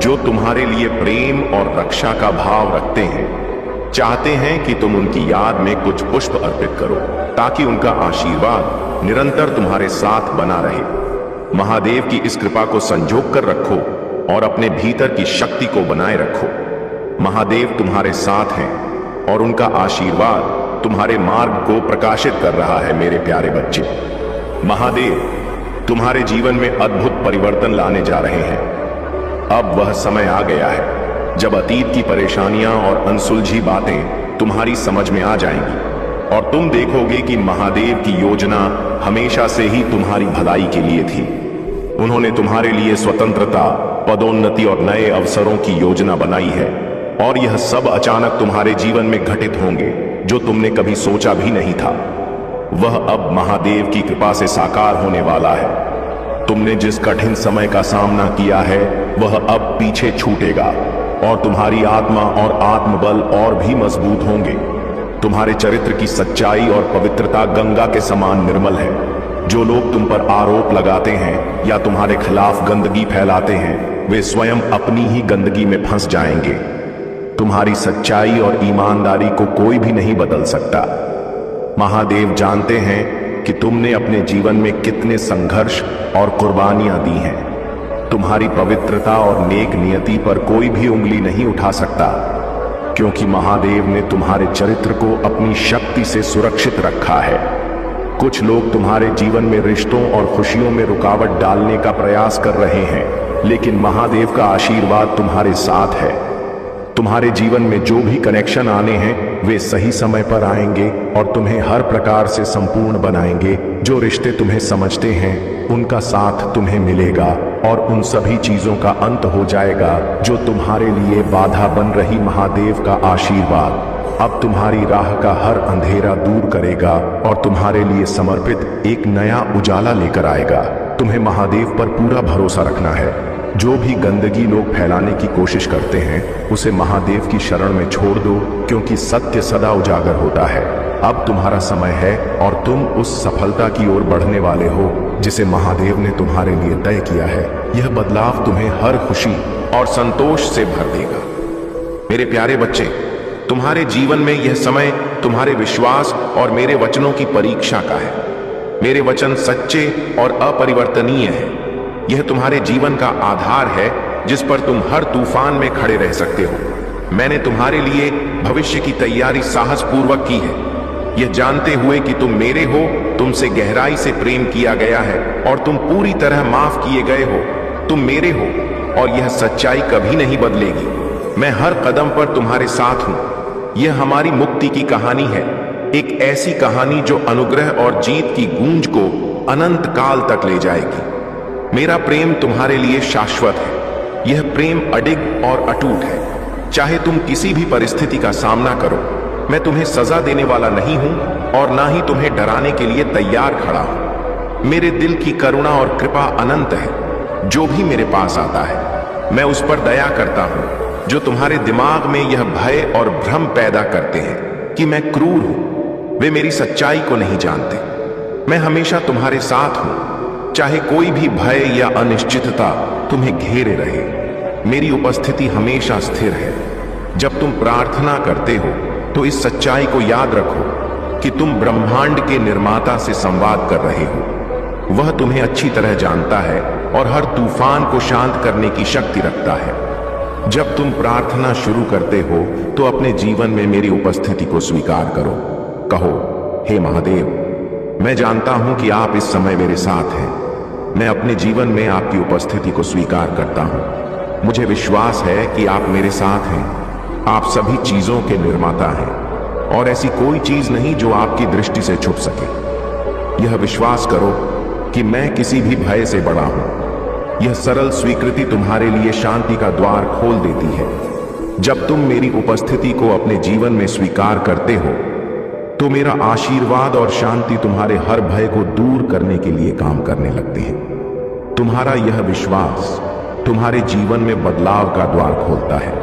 जो तुम्हारे लिए प्रेम और रक्षा का भाव रखते हैं, चाहते हैं कि तुम उनकी याद में कुछ पुष्प अर्पित करो ताकि उनका आशीर्वाद निरंतर तुम्हारे साथ बना रहे। महादेव की इस कृपा को संजोग कर रखो और अपने भीतर की शक्ति को बनाए रखो। महादेव तुम्हारे साथ हैं और उनका आशीर्वाद तुम्हारे मार्ग को प्रकाशित कर रहा है। मेरे प्यारे बच्चे, महादेव तुम्हारे जीवन में अद्भुत परिवर्तन लाने जा रहे हैं। अब वह समय आ गया है जब अतीत की परेशानियां और अनसुलझी बातें तुम्हारी समझ में आ जाएंगी और तुम देखोगे कि महादेव की योजना हमेशा से ही तुम्हारी भलाई के लिए थी। उन्होंने तुम्हारे लिए स्वतंत्रता, पदोन्नति और नए अवसरों की योजना बनाई है और यह सब अचानक तुम्हारे जीवन में घटित होंगे जो तुमने कभी सोचा भी नहीं था। वह अब महादेव की कृपा से साकार होने वाला है। तुमने जिस कठिन समय का सामना किया है, वह अब पीछे छूटेगा और तुम्हारी आत्मा और आत्मबल और भी मजबूत होंगे। तुम्हारे चरित्र की सच्चाई और पवित्रता गंगा के समान निर्मल है। जो लोग तुम पर आरोप लगाते हैं या तुम्हारे खिलाफ गंदगी फैलाते हैं, वे स्वयं अपनी ही गंदगी में फंस जाएंगे। तुम्हारी सच्चाई और ईमानदारी को कोई भी नहीं बदल सकता। महादेव जानते हैं कि तुमने अपने जीवन में कितने संघर्ष और कुर्बानियां दी हैं। तुम्हारी पवित्रता और नेक नियति पर कोई भी उंगली नहीं उठा सकता। क्योंकि महादेव ने तुम्हारे चरित्र को अपनी शक्ति से सुरक्षित रखा है। कुछ लोग तुम्हारे जीवन में रिश्तों और खुशियों में रुकावट डालने का प्रयास कर रहे हैं, लेकिन महादेव का आशीर्वाद तुम्हारे साथ है। तुम्हारे जीवन में जो भी कनेक्शन आने हैं वे सही समय पर आएंगे और तुम्हें हर प्रकार से संपूर्ण बनाएंगे। जो रिश्ते तुम्हें समझते हैं उनका साथ तुम्हें मिलेगा और उन सभी चीजों का अंत हो जाएगा जो तुम्हारे लिए बाधा बन रही। महादेव का आशीर्वाद अब तुम्हारी राह का हर अंधेरा दूर करेगा और तुम्हारे लिए समर्पित एक नया उजाला लेकर आएगा। तुम्हें महादेव पर पूरा भरोसा रखना है। जो भी गंदगी लोग फैलाने की कोशिश करते हैं उसे महादेव की शरण में छोड़ दो, क्योंकि सत्य सदा उजागर होता है। अब तुम्हारा समय है और तुम उस सफलता की ओर बढ़ने वाले हो जिसे महादेव ने तुम्हारे लिए तय किया है। यह बदलाव तुम्हें हर खुशी और संतोष से भर देगा। मेरे प्यारे बच्चे, तुम्हारे जीवन में यह समय तुम्हारे विश्वास और मेरे वचनों की परीक्षा का है। मेरे वचन सच्चे और अपरिवर्तनीय हैं। यह तुम्हारे जीवन का आधार है जिस पर तुम हर तूफान में खड़े रह सकते हो। मैंने तुम्हारे लिए भविष्य की तैयारी साहसपूर्वक की है, यह जानते हुए कि तुम मेरे हो, तुमसे गहराई से प्रेम किया गया है और तुम पूरी तरह माफ किए गए हो। तुम मेरे हो और यह सच्चाई कभी नहीं बदलेगी। मैं हर कदम पर तुम्हारे साथ हूं। यह हमारी मुक्ति की कहानी है, एक ऐसी कहानी जो अनुग्रह और जीत की गूंज को अनंत काल तक ले जाएगी। मेरा प्रेम तुम्हारे लिए शाश्वत है। यह प्रेम अडिग और अटूट है। चाहे तुम किसी भी परिस्थिति का सामना करो, मैं तुम्हें सजा देने वाला नहीं हूं और ना ही तुम्हें डराने के लिए तैयार खड़ा हूं। मेरे दिल की करुणा और कृपा अनंत है। जो भी मेरे पास आता है मैं उस पर दया करता हूं। जो तुम्हारे दिमाग में यह भय और भ्रम पैदा करते हैं कि मैं क्रूर हूं, वे मेरी सच्चाई को नहीं जानते। मैं हमेशा तुम्हारे साथ हूं, चाहे कोई भी भय या अनिश्चितता तुम्हें घेरे रहे। मेरी उपस्थिति हमेशा स्थिर है। जब तुम प्रार्थना करते हो तो इस सच्चाई को याद रखो कि तुम ब्रह्मांड के निर्माता से संवाद कर रहे हो। वह तुम्हें अच्छी तरह जानता है और हर तूफान को शांत करने की शक्ति रखता है। जब तुम प्रार्थना शुरू करते हो तो अपने जीवन में मेरी उपस्थिति को स्वीकार करो। कहो, हे महादेव, मैं जानता हूं कि आप इस समय मेरे साथ हैं। मैं अपने जीवन में आपकी उपस्थिति को स्वीकार करता हूं। मुझे विश्वास है कि आप मेरे साथ हैं। आप सभी चीजों के निर्माता हैं और ऐसी कोई चीज नहीं जो आपकी दृष्टि से छुप सके। यह विश्वास करो कि मैं किसी भी भय से बड़ा हूं। यह सरल स्वीकृति तुम्हारे लिए शांति का द्वार खोल देती है। जब तुम मेरी उपस्थिति को अपने जीवन में स्वीकार करते हो तो मेरा आशीर्वाद और शांति तुम्हारे हर भय को दूर करने के लिए काम करने लगते हैं। तुम्हारा यह विश्वास तुम्हारे जीवन में बदलाव का द्वार खोलता है।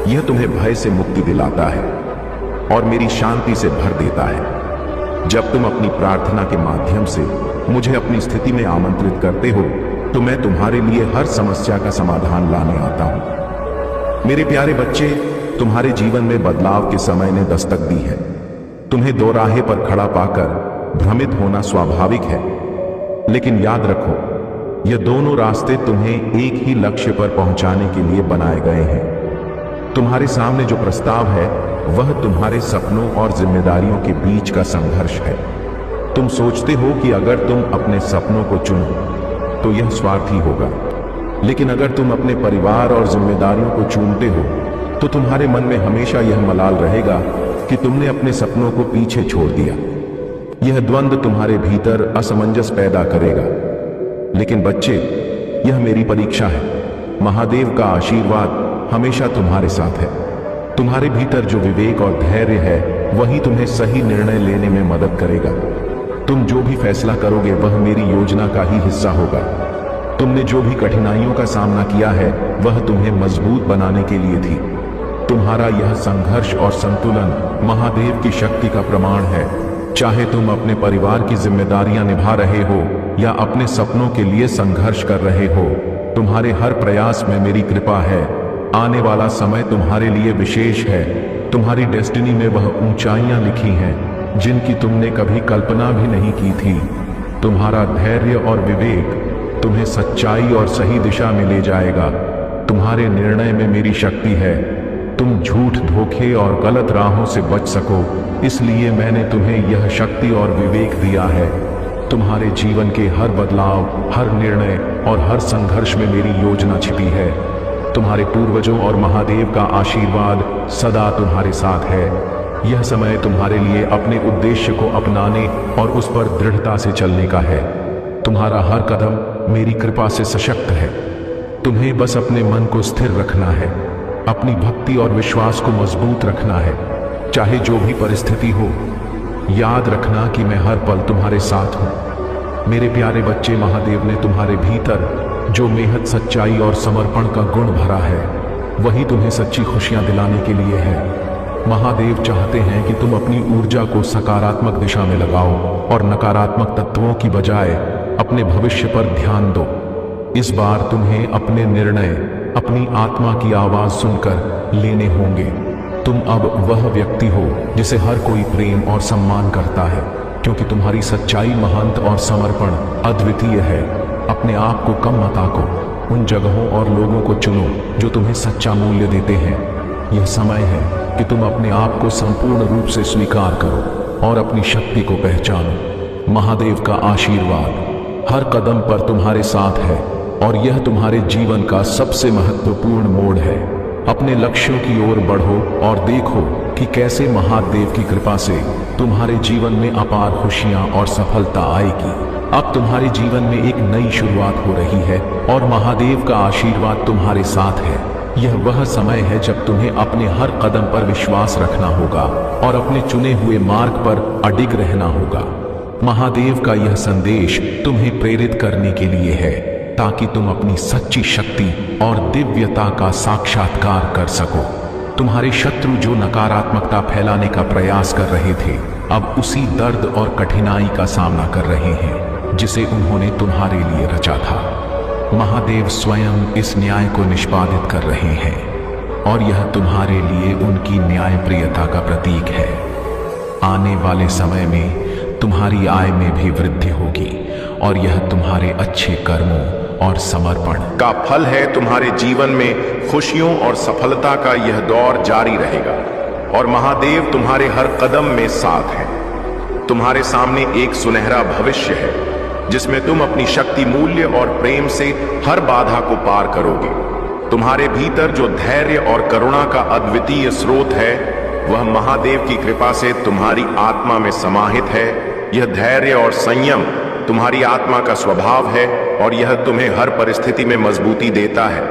यह तुम्हें भय से मुक्ति दिलाता है और मेरी शांति से भर देता है। जब तुम अपनी प्रार्थना के माध्यम से मुझे अपनी स्थिति में आमंत्रित करते हो तो मैं तुम्हारे लिए हर समस्या का समाधान लाने आता हूं। मेरे प्यारे बच्चे, तुम्हारे जीवन में बदलाव के समय ने दस्तक दी है। तुम्हें दो राहें पर खड़ा पाकर भ्रमित होना स्वाभाविक है, लेकिन याद रखो, यह दोनों रास्ते तुम्हें एक ही लक्ष्य पर पहुंचाने के लिए बनाए गए हैं। तुम्हारे सामने जो प्रस्ताव है वह तुम्हारे सपनों और जिम्मेदारियों के बीच का संघर्ष है। तुम सोचते हो कि अगर तुम अपने सपनों को चुनो तो यह स्वार्थी होगा, लेकिन अगर तुम अपने परिवार और जिम्मेदारियों को चुनते हो तो तुम्हारे मन में हमेशा यह मलाल रहेगा कि तुमने अपने सपनों को पीछे छोड़ दिया। यह द्वंद्व तुम्हारे भीतर असमंजस पैदा करेगा। लेकिन बच्चे, यह मेरी परीक्षा है। महादेव का आशीर्वाद हमेशा तुम्हारे साथ है। तुम्हारे भीतर जो विवेक और धैर्य है वही तुम्हें सही निर्णय लेने में मदद करेगा। तुम जो भी फैसला करोगे वह मेरी योजना का ही हिस्सा होगा। तुमने जो भी कठिनाइयों का सामना किया है वह तुम्हें मजबूत बनाने के लिए थी। तुम्हारा यह संघर्ष और संतुलन महादेव की शक्ति का प्रमाण है। चाहे तुम अपने परिवार की जिम्मेदारियां निभा रहे हो या अपने सपनों के लिए संघर्ष कर रहे हो, तुम्हारे हर प्रयास में मेरी कृपा है। आने वाला समय तुम्हारे लिए विशेष है। तुम्हारी डेस्टिनी में वह ऊंचाइयां लिखी हैं जिनकी तुमने कभी कल्पना भी नहीं की थी। तुम्हारा धैर्य और विवेक तुम्हें सच्चाई और सही दिशा में ले जाएगा। तुम्हारे निर्णय में मेरी शक्ति है। तुम झूठ, धोखे और गलत राहों से बच सको, इसलिए मैंने तुम्हें यह शक्ति और विवेक दिया है। तुम्हारे जीवन के हर बदलाव, हर निर्णय और हर संघर्ष में मेरी योजना छिपी है। तुम्हारे पूर्वजों और महादेव का आशीर्वाद सदा तुम्हारे साथ है। यह समय तुम्हारे लिए अपने उद्देश्य को अपनाने और उस पर दृढ़ता से चलने का है। तुम्हारा हर कदम मेरी कृपा से सशक्त है। तुम्हें बस अपने मन को स्थिर रखना है, अपनी भक्ति और विश्वास को मजबूत रखना है, चाहे जो भी परिस्थिति हो। याद रखना कि मैं हर पल तुम्हारे साथ हूं। मेरे प्यारे बच्चे, महादेव ने तुम्हारे भीतर जो बेहद सच्चाई और समर्पण का गुण भरा है, वही तुम्हें सच्ची खुशियां दिलाने के लिए है। महादेव चाहते हैं कि तुम अपनी ऊर्जा को सकारात्मक दिशा में लगाओ और नकारात्मक तत्वों की बजाय अपने भविष्य पर ध्यान दो। इस बार तुम्हें अपने निर्णय अपनी आत्मा की आवाज सुनकर लेने होंगे। तुम अब वह व्यक्ति हो जिसे हर कोई प्रेम और सम्मान करता है, क्योंकि तुम्हारी सच्चाई, महंत और समर्पण अद्वितीय है। अपने आप को कम मत आंको। उन जगहों और लोगों को चुनो जो तुम्हें सच्चा मूल्य देते हैं। यह समय है कि तुम अपने आप को संपूर्ण रूप से स्वीकार करो और अपनी शक्ति को पहचानो। महादेव का आशीर्वाद हर कदम पर तुम्हारे साथ है और यह तुम्हारे जीवन का सबसे महत्वपूर्ण मोड़ है। अपने लक्ष्यों की ओर बढ़ो और देखो कि कैसे महादेव की कृपा से तुम्हारे जीवन में अपार खुशियां और सफलता आएगी। अब तुम्हारे जीवन में एक नई शुरुआत हो रही है और महादेव का आशीर्वाद तुम्हारे साथ है। यह वह समय है जब तुम्हें अपने हर कदम पर विश्वास रखना होगा और अपने चुने हुए मार्ग पर अडिग रहना होगा। महादेव का यह संदेश तुम्हें प्रेरित करने के लिए है, ताकि तुम अपनी सच्ची शक्ति और दिव्यता का साक्षात्कार कर सको। तुम्हारे शत्रु जो नकारात्मकता फैलाने का प्रयास कर रहे थे, अब उसी दर्द और कठिनाई का सामना कर रहे हैं जिसे उन्होंने तुम्हारे लिए रचा था। महादेव स्वयं इस न्याय को निष्पादित कर रहे हैं और यह तुम्हारे लिए उनकी न्यायप्रियता का प्रतीक है। आने वाले समय में तुम्हारी आय में भी वृद्धि होगी और यह तुम्हारे अच्छे कर्मों और समर्पण का फल है। तुम्हारे जीवन में खुशियों और सफलता का यह दौर जारी रहेगा और महादेव तुम्हारे हर कदम में साथ हैं। तुम्हारे सामने एक सुनहरा भविष्य है जिसमें तुम अपनी शक्ति, मूल्य और प्रेम से हर बाधा को पार करोगे। तुम्हारे भीतर जो धैर्य और करुणा का अद्वितीय स्रोत है, वह महादेव की कृपा से तुम्हारी आत्मा में समाहित है। यह धैर्य और संयम तुम्हारी आत्मा का स्वभाव है और यह तुम्हें हर परिस्थिति में मजबूती देता है।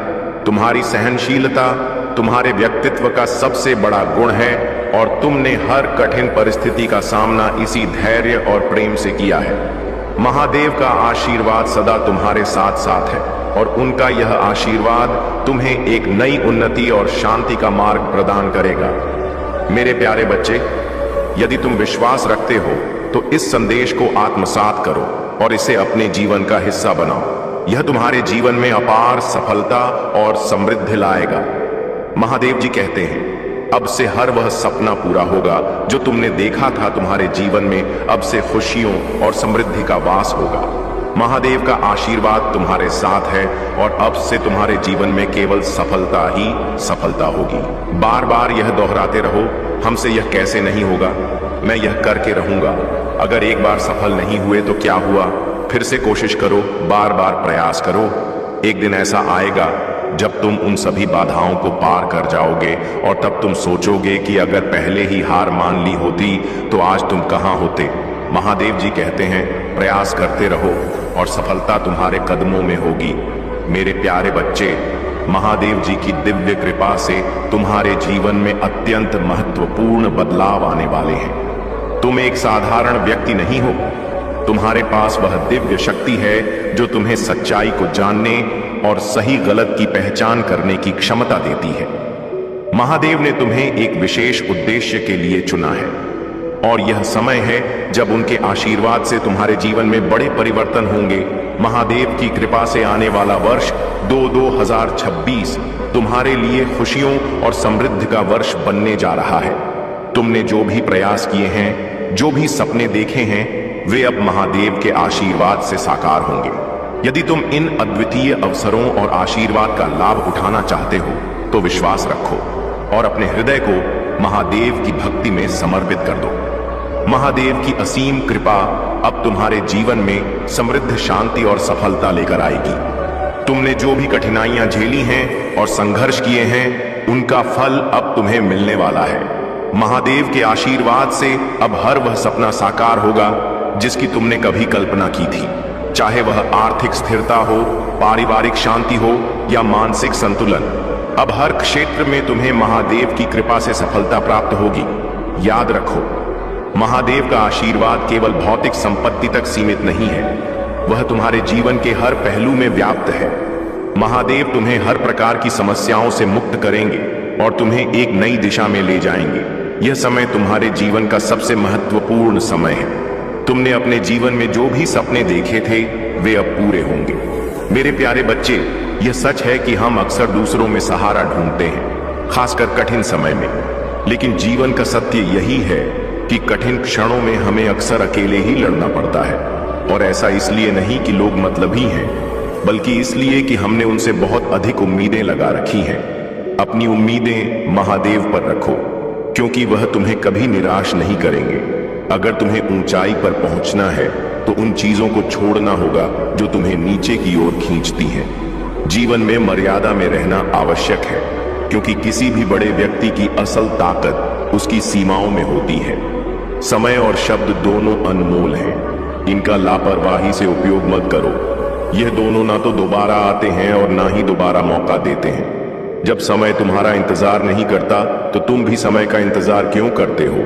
तुम्हारी सहनशीलता तुम्हारे व्यक्तित्व का सबसे बड़ा गुण है और तुमने हर कठिन परिस्थिति का सामना इसी धैर्य और प्रेम से किया है। महादेव का आशीर्वाद सदा तुम्हारे साथ साथ है और उनका यह आशीर्वाद तुम्हें एक नई उन्नति और शांति का मार्ग प्रदान करेगा। मेरे प्यारे बच्चे, यदि तुम विश्वास रखते हो तो इस संदेश को आत्मसात करो और इसे अपने जीवन का हिस्सा बनाओ। यह तुम्हारे जीवन में अपार सफलता और समृद्धि लाएगा। महादेव जी कहते हैं, अब से हर वह सपना पूरा होगा जो तुमने देखा था। तुम्हारे जीवन में अब से खुशियों और समृद्धि का वास होगा। महादेव का आशीर्वाद तुम्हारे साथ है और अब से तुम्हारे जीवन में केवल सफलता ही सफलता होगी। बार बार यह दोहराते रहो, हमसे यह कैसे नहीं होगा, मैं यह करके रहूंगा। अगर एक बार सफल नहीं हुए तो क्या हुआ, फिर से कोशिश करो, बार बार प्रयास करो। एक दिन ऐसा आएगा जब तुम उन सभी बाधाओं को पार कर जाओगे और तब तुम सोचोगे कि अगर पहले ही हार मान ली होती तो आज तुम कहां होते। महादेव जी कहते हैं, प्रयास करते रहो और सफलता तुम्हारे कदमों में होगी। मेरे प्यारे बच्चे, महादेव जी की दिव्य कृपा से तुम्हारे जीवन में अत्यंत महत्वपूर्ण बदलाव आने वाले हैं। तुम एक साधारण व्यक्ति नहीं हो, तुम्हारे पास वह दिव्य शक्ति है जो तुम्हें सच्चाई को जानने और सही गलत की पहचान करने की क्षमता देती है। महादेव ने तुम्हें एक विशेष उद्देश्य के लिए चुना है और यह समय है जब उनके आशीर्वाद से तुम्हारे जीवन में बड़े परिवर्तन होंगे। महादेव की कृपा से आने वाला वर्ष 2026 तुम्हारे लिए खुशियों और समृद्धि का वर्ष बनने जा रहा है। तुमने जो भी प्रयास किए हैं, जो भी सपने देखे हैं, वे अब महादेव के आशीर्वाद से साकार होंगे। यदि तुम इन अद्वितीय अवसरों और आशीर्वाद का लाभ उठाना चाहते हो तो विश्वास रखो, और अपने हृदय को महादेव की भक्ति में समर्पित कर दो। महादेव की असीम कृपा अब तुम्हारे जीवन में समृद्ध शांति और सफलता लेकर आएगी। तुमने जो भी कठिनाइयां झेली हैं और संघर्ष किए हैं, उनका फल अब तुम्हें मिलने वाला है। महादेव के आशीर्वाद से अब हर वह सपना साकार होगा जिसकी तुमने कभी कल्पना की थी, चाहे वह आर्थिक स्थिरता हो, पारिवारिक शांति हो या मानसिक संतुलन। अब हर क्षेत्र में तुम्हें महादेव की कृपा से सफलता प्राप्त होगी। याद रखो, महादेव का आशीर्वाद केवल भौतिक संपत्ति तक सीमित नहीं है, वह तुम्हारे जीवन के हर पहलू में व्याप्त है। महादेव तुम्हें हर प्रकार की समस्याओं से मुक्त करेंगे और तुम्हें एक नई दिशा में ले जाएंगे। यह समय तुम्हारे जीवन का सबसे महत्वपूर्ण समय है। तुमने अपने जीवन में जो भी सपने देखे थे, वे अब पूरे होंगे। मेरे प्यारे बच्चे, यह सच है कि हम अक्सर दूसरों में सहारा ढूंढते हैं, खासकर कठिन समय में। लेकिन जीवन का सत्य यही है कि कठिन क्षणों में हमें अक्सर अकेले ही लड़ना पड़ता है। और ऐसा इसलिए नहीं कि लोग मतलबी हैं, बल्कि इसलिए कि हमने उनसे बहुत अधिक उम्मीदें लगा रखी हैं। अपनी उम्मीदें महादेव पर रखो, क्योंकि वह तुम्हें कभी निराश नहीं करेंगे। अगर तुम्हें ऊंचाई पर पहुंचना है तो उन चीजों को छोड़ना होगा जो तुम्हें नीचे की ओर खींचती हैं। जीवन में मर्यादा में रहना आवश्यक है, क्योंकि किसी भी बड़े व्यक्ति की असल ताकत उसकी सीमाओं में होती है। समय और शब्द दोनों अनमोल हैं, इनका लापरवाही से उपयोग मत करो। यह दोनों ना तो दोबारा आते हैं और ना ही दोबारा मौका देते हैं। जब समय तुम्हारा इंतजार नहीं करता तो तुम भी समय का इंतजार क्यों करते हो?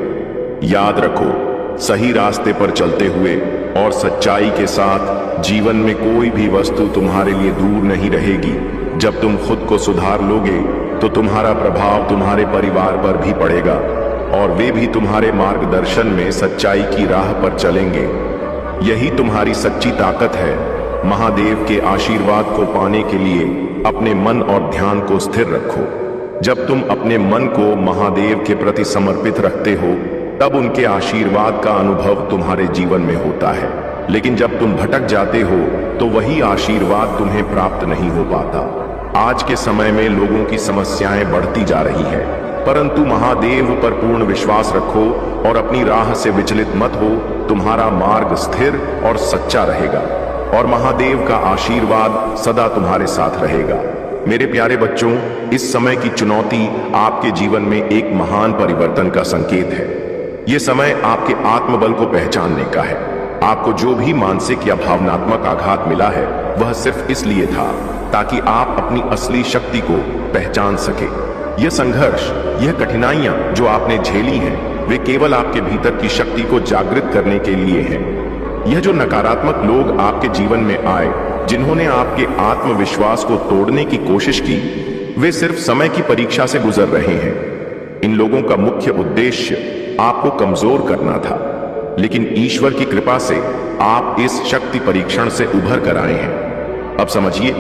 याद रखो, सही रास्ते पर चलते हुए और सच्चाई के साथ जीवन में कोई भी वस्तु तुम्हारे लिए दूर नहीं रहेगी। जब तुम खुद को सुधार लोगे तो तुम्हारा प्रभाव तुम्हारे परिवार पर भी पड़ेगा और वे भी तुम्हारे मार्गदर्शन में सच्चाई की राह पर चलेंगे। यही तुम्हारी सच्ची ताकत है। महादेव के आशीर्वाद को पाने के लिए अपने मन और ध्यान को स्थिर रखो। जब तुम अपने मन को महादेव के प्रति समर्पित रखते हो, तब उनके आशीर्वाद का अनुभव तुम्हारे जीवन में होता है। लेकिन जब तुम भटक जाते हो तो वही आशीर्वाद तुम्हें प्राप्त नहीं हो पाता। आज के समय में लोगों की समस्याएं बढ़ती जा रही है, परंतु महादेव पर पूर्ण विश्वास रखो और अपनी राह से विचलित मत हो। तुम्हारा मार्ग स्थिर और सच्चा रहेगा और महादेव का आशीर्वाद सदा तुम्हारे साथ रहेगा। मेरे प्यारे बच्चों, इस समय की चुनौती आपके जीवन में एक महान परिवर्तन का संकेत है। यह समय आपके आत्मबल को पहचानने का है। आपको जो भी मानसिक या भावनात्मक आघात मिला है, वह सिर्फ इसलिए था ताकि आप अपनी असली शक्ति को पहचान सके। यह संघर्ष, यह कठिनाइयां जो आपने झेली हैं, वे केवल आपके भीतर की शक्ति को जागृत करने के लिए हैं। यह जो नकारात्मक लोग आपके जीवन में आए, जिन्होंने आपके आत्मविश्वास को तोड़ने की कोशिश की, वे सिर्फ समय की परीक्षा से गुजर रहे हैं। इन लोगों का मुख्य उद्देश्य आपको कमजोर करना था, लेकिन ईश्वर की कृपा से आप इस शक्ति परीक्षण से उभर कर आए हैं। अब समझिए,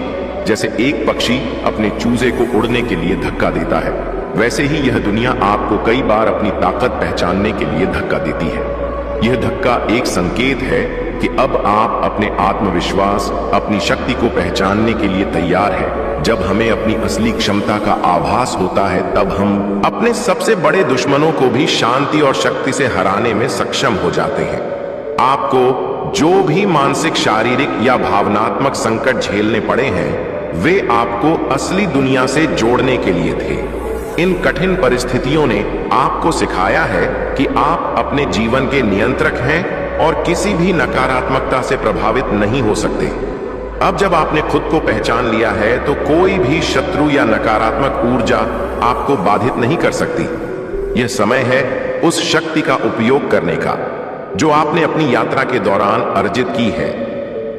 जैसे एक पक्षी अपने चूजे को उड़ने के लिए धक्का देता है, वैसे ही यह दुनिया आपको कई बार अपनी ताकत पहचानने के लिए धक्का देती है। यह धक्का एक संकेत है कि अब आप अपने आत्मविश्वास, अपनी शक्ति को पहचानने के लिए तैयार हैं। जब हमें अपनी असली क्षमता का आभास होता है, तब हम अपने सबसे बड़े दुश्मनों को भी शांति और शक्ति से हराने में सक्षम हो जाते हैं। आपको जो भी मानसिक, शारीरिक या भावनात्मक संकट झेलने पड़े हैं, वे आपको असली दुनिया से जोड़ने के लिए थे। इन कठिन परिस्थितियों ने आपको सिखाया है कि आप अपने जीवन के नियंत्रक हैं और किसी भी नकारात्मकता से प्रभावित नहीं हो सकते। अब जब आपने खुद को पहचान लिया है, तो कोई भी शत्रु या नकारात्मक ऊर्जा आपको बाधित नहीं कर सकती। यह समय है उस शक्ति का उपयोग करने का जो आपने अपनी यात्रा के दौरान अर्जित की है।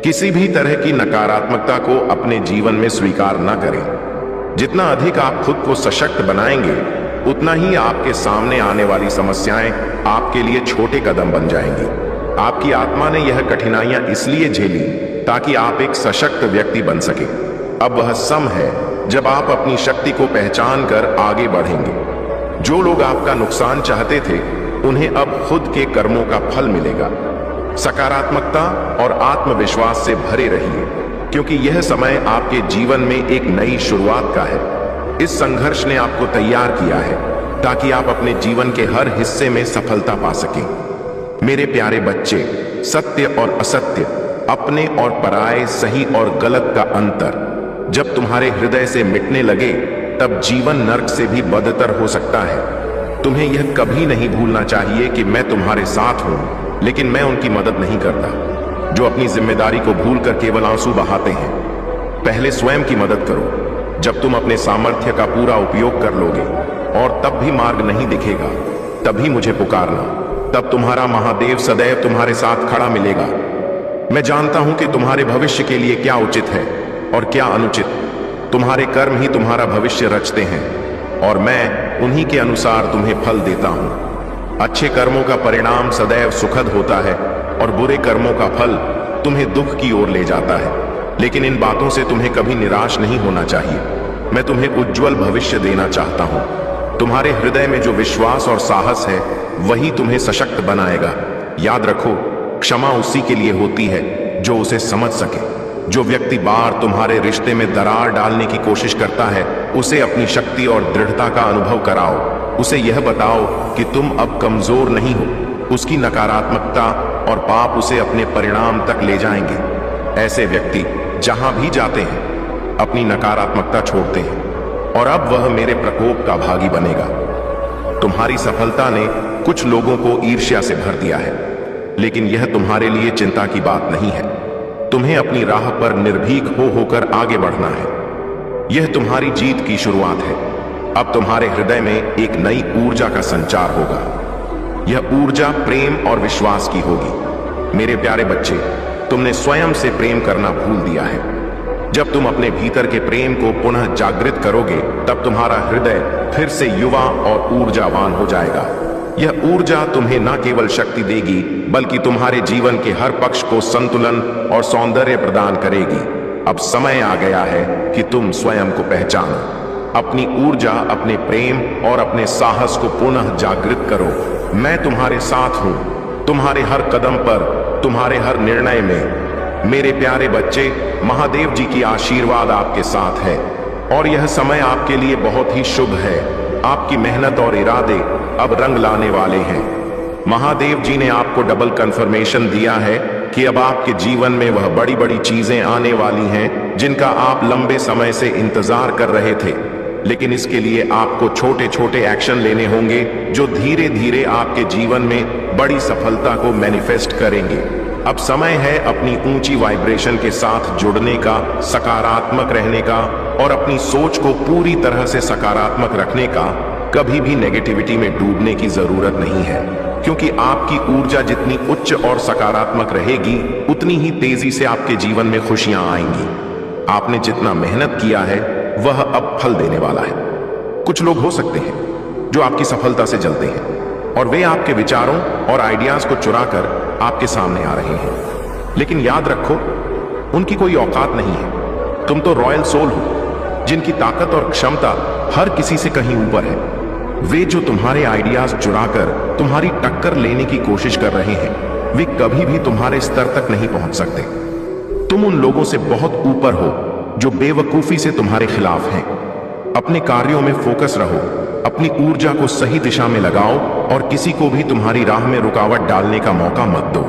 किसी भी तरह की नकारात्मकता को अपने जीवन में स्वीकार न करें। जितना अधिक आप खुद को सशक्त बनाएंगे, उतना ही आपके सामने आने वाली समस्याएं आपके लिए छोटे कदम बन जाएंगी। आपकी आत्मा ने यह कठिनाइयां इसलिए झेली ताकि आप एक सशक्त व्यक्ति बन सके। अब वह समय है जब आप अपनी शक्ति को पहचान कर आगे बढ़ेंगे। जो लोग आपका नुकसान चाहते थे, उन्हें अब खुद के कर्मों का फल मिलेगा। सकारात्मकता और आत्मविश्वास से भरे रहिए, क्योंकि यह समय आपके जीवन में एक नई शुरुआत का है। इस संघर्ष ने आपको तैयार किया है ताकि आप अपने जीवन के हर हिस्से में सफलता पा सकें। मेरे प्यारे बच्चे, सत्य और असत्य, अपने और पराये, सही और गलत का अंतर जब तुम्हारे हृदय से मिटने लगे तब जीवन नर्क से भी बदतर हो सकता है। तुम्हें यह कभी नहीं भूलना चाहिए कि मैं तुम्हारे साथ हूं, लेकिन मैं उनकी मदद नहीं करता जो अपनी जिम्मेदारी को भूलकर केवल आंसू बहाते हैं। पहले स्वयं की मदद करो। जब तुम अपने सामर्थ्य का पूरा उपयोग कर लोगे और तब भी मार्ग नहीं दिखेगा, तभी मुझे पुकारना। तब तुम्हारा महादेव सदैव तुम्हारे साथ खड़ा मिलेगा। मैं जानता हूं कि तुम्हारे भविष्य के लिए क्या उचित है और क्या अनुचित। तुम्हारे कर्म ही तुम्हारा भविष्य रचते हैं और मैं उन्हीं के अनुसार तुम्हें फल देता हूं। अच्छे कर्मों का परिणाम सदैव सुखद होता है और बुरे कर्मों का फल तुम्हें दुख की ओर ले जाता है। लेकिन इन बातों से तुम्हें कभी निराश नहीं होना चाहिए। मैं तुम्हें उज्जवल भविष्य देना चाहता हूं। तुम्हारे हृदय में जो विश्वास और साहस है वही तुम्हें सशक्त बनाएगा। याद रखो, क्षमा उसी के लिए होती है जो उसे समझ सके। जो व्यक्ति बार तुम्हारे रिश्ते में दरार डालने की कोशिश करता है, उसे अपनी शक्ति और दृढ़ता का अनुभव कराओ। उसे यह बताओ कि तुम अब कमजोर नहीं हो। उसकी नकारात्मकता और पाप उसे अपने परिणाम तक ले जाएंगे। ऐसे व्यक्ति जहां भी जाते हैं अपनी नकारात्मकता छोड़ते हैं और अब वह मेरे प्रकोप का भागी बनेगा। तुम्हारी सफलता ने कुछ लोगों को ईर्ष्या से भर दिया है, लेकिन यह तुम्हारे लिए चिंता की बात नहीं है। तुम्हें अपनी राह पर निर्भीक होकर आगे बढ़ना है। यह तुम्हारी जीत की शुरुआत है। अब तुम्हारे हृदय में एक नई ऊर्जा का संचार होगा। यह ऊर्जा प्रेम और विश्वास की होगी। मेरे प्यारे बच्चे, तुमने स्वयं से प्रेम करना भूल दिया है। जब तुम अपने भीतर के प्रेम को पुनः जागृत करोगे, तब तुम्हारा हृदय फिर से युवा और ऊर्जावान हो जाएगा। यह ऊर्जा तुम्हें न केवल शक्ति देगी, बल्कि तुम्हारे जीवन के हर पक्ष को संतुलन और सौंदर्य प्रदान करेगी। अब समय आ गया है कि तुम स्वयं को पहचानो। अपनी ऊर्जा, अपने प्रेम और अपने साहस को पुनः जागृत करो। मैं तुम्हारे साथ हूं, तुम्हारे हर कदम पर, तुम्हारे हर निर्णय में। मेरे प्यारे बच्चे, महादेव जी की आशीर्वाद आपके साथ है और यह समय आपके लिए बहुत ही शुभ है। आपकी मेहनत और इरादे अब रंग लाने वाले हैं। महादेव जी ने आपको डबल कंफर्मेशन दिया है कि अब आपके जीवन में वह बड़ी बड़ी चीजें आने वाली हैं जिनका आप लंबे समय से इंतजार कर रहे थे। लेकिन इसके लिए आपको छोटे छोटे एक्शन लेने होंगे जो धीरे धीरे आपके जीवन में बड़ी सफलता को मैनिफेस्ट करेंगे। अब समय है अपनी ऊंची वाइब्रेशन के साथ जुड़ने का, सकारात्मक रहने का और अपनी सोच को पूरी तरह से सकारात्मक रखने का। कभी भी नेगेटिविटी में डूबने की जरूरत नहीं है, क्योंकि आपकी ऊर्जा जितनी उच्च और सकारात्मक रहेगी, उतनी ही तेजी से आपके जीवन में खुशियां आएंगी। आपने जितना मेहनत किया है वह अब फल देने वाला है। कुछ लोग हो सकते हैं जो आपकी सफलता से जलते हैं और वे आपके विचारों और आइडियाज को चुराकर आपके सामने आ रहे हैं, लेकिन याद रखो, उनकी कोई औकात नहीं है। तुम तो रॉयल सोल हो, जिनकी ताकत और क्षमता हर किसी से कहीं ऊपर है। वे जो तुम्हारे आइडियाज चुराकर तुम्हारी टक्कर लेने की कोशिश कर रहे हैं, वे कभी भी तुम्हारे स्तर तक नहीं पहुंच सकते। तुम उन लोगों से बहुत ऊपर हो जो बेवकूफी से तुम्हारे खिलाफ हैं। अपने कार्यों में फोकस रहो, अपनी ऊर्जा को सही दिशा में लगाओ और किसी को भी तुम्हारी राह में रुकावट डालने का मौका मत दो।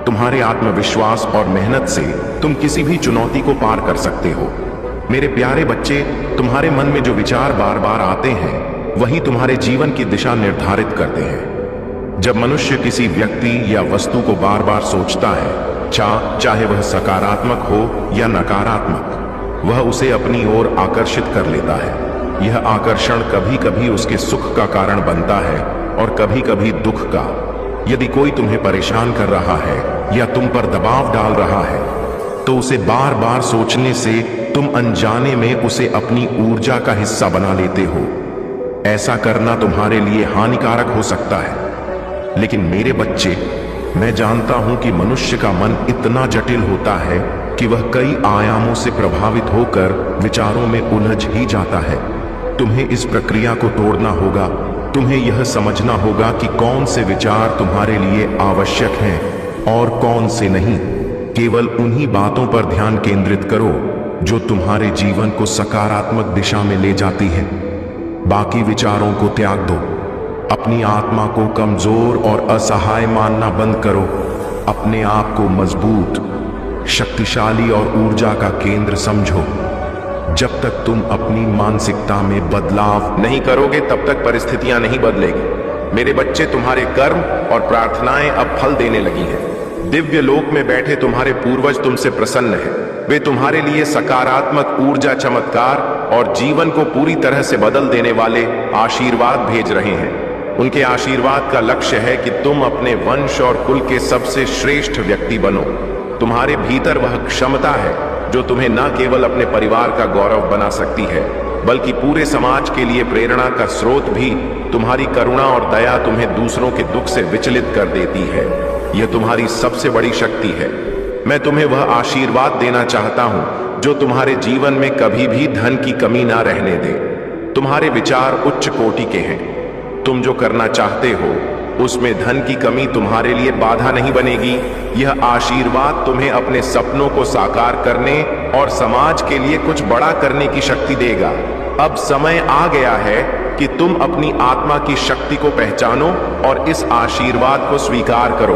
तुम्हारे आत्मविश्वास और मेहनत से तुम किसी भी चुनौती को पार कर सकते हो। मेरे प्यारे बच्चे, तुम्हारे मन में जो विचार बार बार आते हैं वही तुम्हारे जीवन की दिशा निर्धारित करते हैं। जब मनुष्य किसी व्यक्ति या वस्तु को बार बार सोचता है, चाहे वह सकारात्मक हो या नकारात्मक, वह उसे अपनी ओर आकर्षित कर लेता है। यह आकर्षण कभी कभी उसके सुख का कारण बनता है और कभी कभी दुख का। यदि कोई तुम्हें परेशान कर रहा है या तुम पर दबाव डाल रहा है, तो उसे बार बार सोचने से तुम अनजाने में उसे अपनी ऊर्जा का हिस्सा बना लेते हो। ऐसा करना तुम्हारे लिए हानिकारक हो सकता है। लेकिन मेरे बच्चे, मैं जानता हूं कि मनुष्य का मन इतना जटिल होता है कि वह कई आयामों से प्रभावित होकर विचारों में उलझ ही जाता है। तुम्हें इस प्रक्रिया को तोड़ना होगा। तुम्हें यह समझना होगा कि कौन से विचार तुम्हारे लिए आवश्यक हैं और कौन से नहीं। केवल उन्हीं बातों पर ध्यान केंद्रित करो जो तुम्हारे जीवन को सकारात्मक दिशा में ले जाती है। बाकी विचारों को त्याग दो। अपनी आत्मा को कमजोर और असहाय मानना बंद करो। अपने आप को मजबूत, शक्तिशाली और ऊर्जा का केंद्र समझो। जब तक तुम अपनी मानसिकता में बदलाव नहीं करोगे तब तक परिस्थितियां नहीं बदलेगी। मेरे बच्चे, तुम्हारे कर्म और प्रार्थनाएं अब फल देने लगी हैं। दिव्य लोक में बैठे तुम्हारे पूर्वज तुमसे प्रसन्न हैं। वे तुम्हारे लिए सकारात्मक ऊर्जा, चमत्कार और जीवन को पूरी तरह से बदल देने वाले आशीर्वाद भेज रहे हैं। उनके आशीर्वाद का लक्ष्य है कि तुम अपने वंश और कुल के सबसे श्रेष्ठ व्यक्ति बनो। तुम्हारे भीतर वह क्षमता है जो तुम्हें न केवल अपने परिवार का गौरव बना सकती है, बल्कि पूरे समाज के लिए प्रेरणा का स्रोत भी। तुम्हारी करुणा और दया तुम्हें दूसरों के दुख से विचलित कर देती है। यह तुम्हारी सबसे बड़ी शक्ति है। मैं तुम्हें वह आशीर्वाद देना चाहता हूं जो तुम्हारे जीवन में कभी भी धन की कमी ना रहने दे। तुम्हारे विचार उच्च कोटि के हैं। तुम जो करना चाहते हो उसमें धन की कमी तुम्हारे लिए बाधा नहीं बनेगी। यह आशीर्वाद तुम्हें अपने सपनों को साकार करने और समाज के लिए कुछ बड़ा करने की शक्ति देगा। अब समय आ गया है कि तुम अपनी आत्मा की शक्ति को पहचानो और इस आशीर्वाद को स्वीकार करो।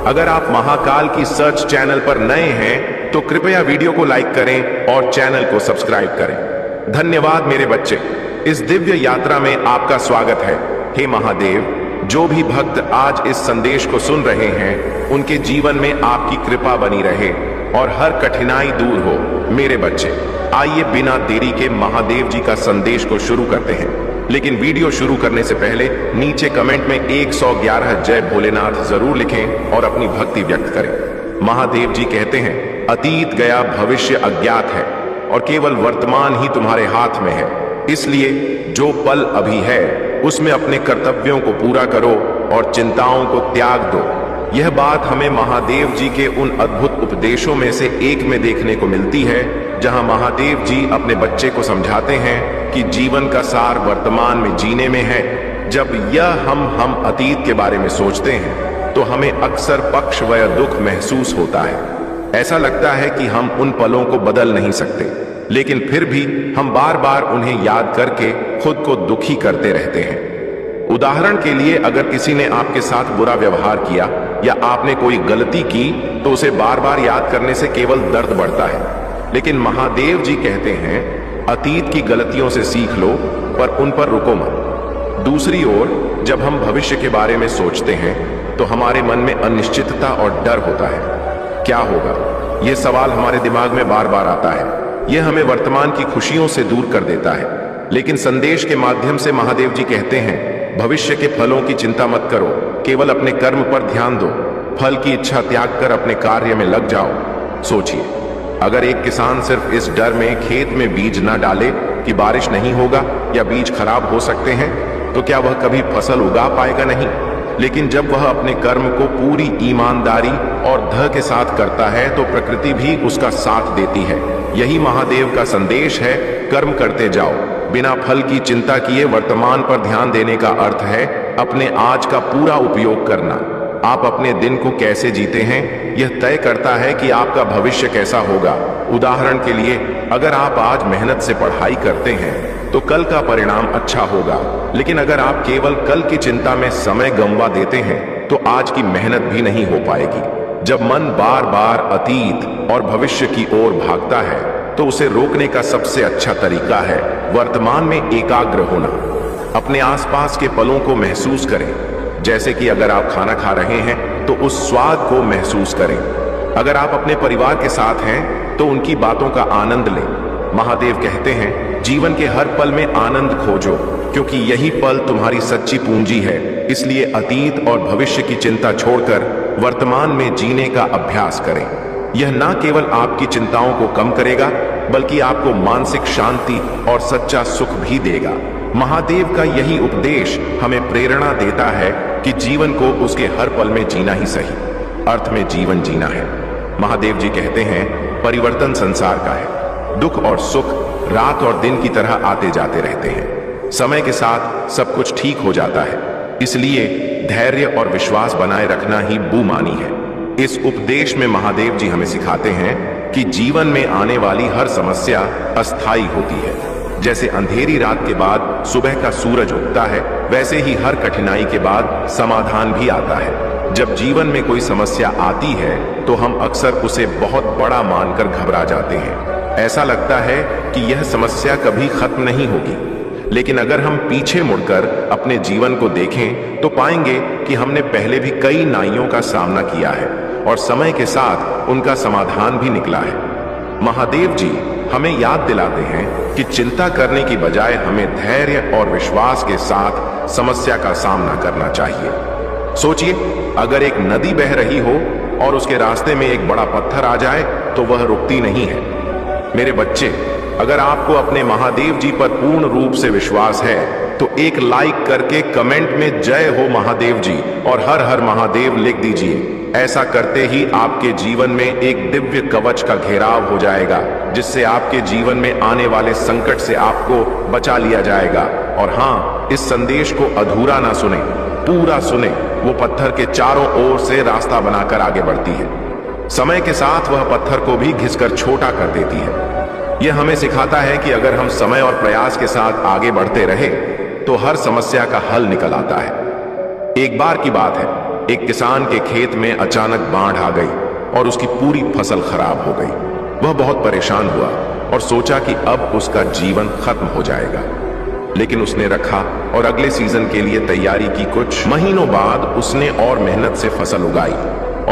अगर आप महाकाल की सर्च चैनल पर नए हैं तो कृपया वीडियो को लाइक करें और चैनल को सब्सक्राइब करें। धन्यवाद मेरे बच्चे। इस दिव्य यात्रा में आपका स्वागत है। हे महादेव, जो भी भक्त आज इस संदेश को सुन रहे हैं उनके जीवन में आपकी कृपा बनी रहे और हर कठिनाई दूर हो। मेरे बच्चे, आइए बिना देरी के महादेव जी का संदेश को शुरू करते हैं। लेकिन वीडियो शुरू करने से पहले नीचे कमेंट में 111 जय भोलेनाथ जरूर लिखें और अपनी भक्ति व्यक्त करें। महादेव जी कहते हैं, अतीत गया भविष्य अज्ञात है और केवल वर्तमान ही तुम्हारे हाथ में है। इसलिए जो पल अभी है उसमें अपने कर्तव्यों को पूरा करो और चिंताओं को त्याग दो। यह बात हमें महादेव जी के उन अद्भुत उपदेशों में से एक में देखने को मिलती है, जहां महादेव जी अपने बच्चे को समझाते हैं कि जीवन का सार वर्तमान में जीने में है। जब यह हम अतीत के बारे में सोचते हैं तो हमें अक्सर पक्ष व दुख महसूस होता है। ऐसा लगता है कि हम उन पलों को बदल नहीं सकते, लेकिन फिर भी हम बार बार उन्हें याद करके खुद को दुखी करते रहते हैं। उदाहरण के लिए, अगर किसी ने आपके साथ बुरा व्यवहार किया या आपने कोई गलती की तो उसे बार बार याद करने से केवल दर्द बढ़ता है। लेकिन महादेव जी कहते हैं, अतीत की गलतियों से सीख लो पर उन पर रुको मत। दूसरी ओर, जब हम भविष्य के बारे में सोचते हैं तो हमारे मन में अनिश्चितता और डर होता है। क्या होगा, यह सवाल हमारे दिमाग में बार बार आता है। यह हमें वर्तमान की खुशियों से दूर कर देता है। लेकिन संदेश के माध्यम से महादेव जी कहते हैं, भविष्य के फलों की चिंता मत करो, केवल अपने कर्म पर ध्यान दो। फल की इच्छा त्याग कर अपने कार्य में लग जाओ। सोचिए, अगर एक किसान सिर्फ इस डर में खेत में बीज न डाले कि बारिश नहीं होगा या बीज खराब हो सकते हैं, तो क्या वह कभी फसल उगा पाएगा? नहीं। लेकिन जब वह अपने कर्म को पूरी ईमानदारी और धैर्य के साथ करता है तो प्रकृति भी उसका साथ देती है। यही महादेव का संदेश है, कर्म करते जाओ, बिना फल की चिंता किए वर्तमान पर ध्यान देने का अर्थ है अपने आज का पूरा उपयोग करना। आप अपने दिन को कैसे जीते हैं यह तय करता है कि आपका भविष्य कैसा होगा। उदाहरण के लिए, अगर आप आज मेहनत से पढ़ाई करते हैं तो कल का परिणाम अच्छा होगा। लेकिन अगर आप केवल कल की चिंता में समय गंवा देते हैं तो आज की मेहनत भी नहीं हो पाएगी। जब मन बार बार अतीत और भविष्य की ओर भागता है तो उसे रोकने का सबसे अच्छा तरीका है वर्तमान में एकाग्र होना। अपने आसपास के पलों को महसूस करें। जैसे कि अगर आप खाना खा रहे हैं तो उस स्वाद को महसूस करें। अगर आप अपने परिवार के साथ हैं तो उनकी बातों का आनंद लें। महादेव कहते हैं, जीवन के हर पल में आनंद खोजो, क्योंकि यही पल तुम्हारी सच्ची पूंजी है। इसलिए अतीत और भविष्य की चिंता छोड़कर वर्तमान में जीने का अभ्यास करें। यह न केवल आपकी चिंताओं को कम करेगा बल्कि आपको मानसिक शांति और सच्चा सुख भी देगा। महादेव का यही उपदेश हमें प्रेरणा देता है कि जीवन को उसके हर पल में जीना ही सही अर्थ में जीवन जीना है। महादेव जी कहते हैं, परिवर्तन संसार का है। दुख और सुख रात और दिन की तरह आते जाते रहते हैं। समय के साथ सब कुछ ठीक हो जाता है। इसलिए धैर्य और विश्वास बनाए रखना ही बुमानी है। इस उपदेश में महादेव जी हमें सिखाते हैं कि जीवन में आने वाली हर समस्या अस्थायी होती है। जैसे अंधेरी रात के बाद सुबह का सूरज उगता है, वैसे ही हर कठिनाई के बाद समाधान भी आता है। जब जीवन में कोई समस्या आती है तो हम अक्सर उसे बहुत बड़ा मानकर घबरा जाते हैं। ऐसा लगता है कि यह समस्या कभी खत्म नहीं होगी। लेकिन अगर हम पीछे मुड़कर अपने जीवन को देखें तो पाएंगे कि हमने पहले भी कई नाइयों का सामना किया है और समय के साथ उनका समाधान भी निकला है। महादेव जी हमें याद दिलाते हैं कि चिंता करने की बजाय हमें धैर्य और विश्वास के साथ समस्या का सामना करना चाहिए। सोचिए, अगर एक नदी बह रही हो और उसके रास्ते में एक बड़ा पत्थर आ जाए तो वह रुकती नहीं है। मेरे बच्चे, अगर आपको अपने महादेव जी पर पूर्ण रूप से विश्वास है तो एक लाइक करके कमेंट में जय हो महादेव जी और हर हर महादेव लिख दीजिए। ऐसा करते ही आपके जीवन में एक दिव्य कवच का घेराव हो जाएगा, जिससे आपके जीवन में आने वाले संकट से आपको बचा लिया जाएगा। और हाँ, इस संदेश को अधूरा ना सुने, पूरा सुने। वो पत्थर के चारों ओर से रास्ता बनाकर आगे बढ़ती है। समय के साथ वह पत्थर को भी घिसकर छोटा कर देती है। यह हमें सिखाता है कि अगर हम समय और प्रयास के साथ आगे बढ़ते रहे तो हर समस्या का हल निकल आता है। एक बार की बात है, एक किसान के खेत में अचानक बाढ़ आ गई और उसकी पूरी फसल खराब हो गई। वह बहुत परेशान हुआ और सोचा कि अब उसका जीवन खत्म हो जाएगा। लेकिन उसने रखा और अगले सीजन के लिए तैयारी की। कुछ महीनों बाद उसने और मेहनत से फसल उगाई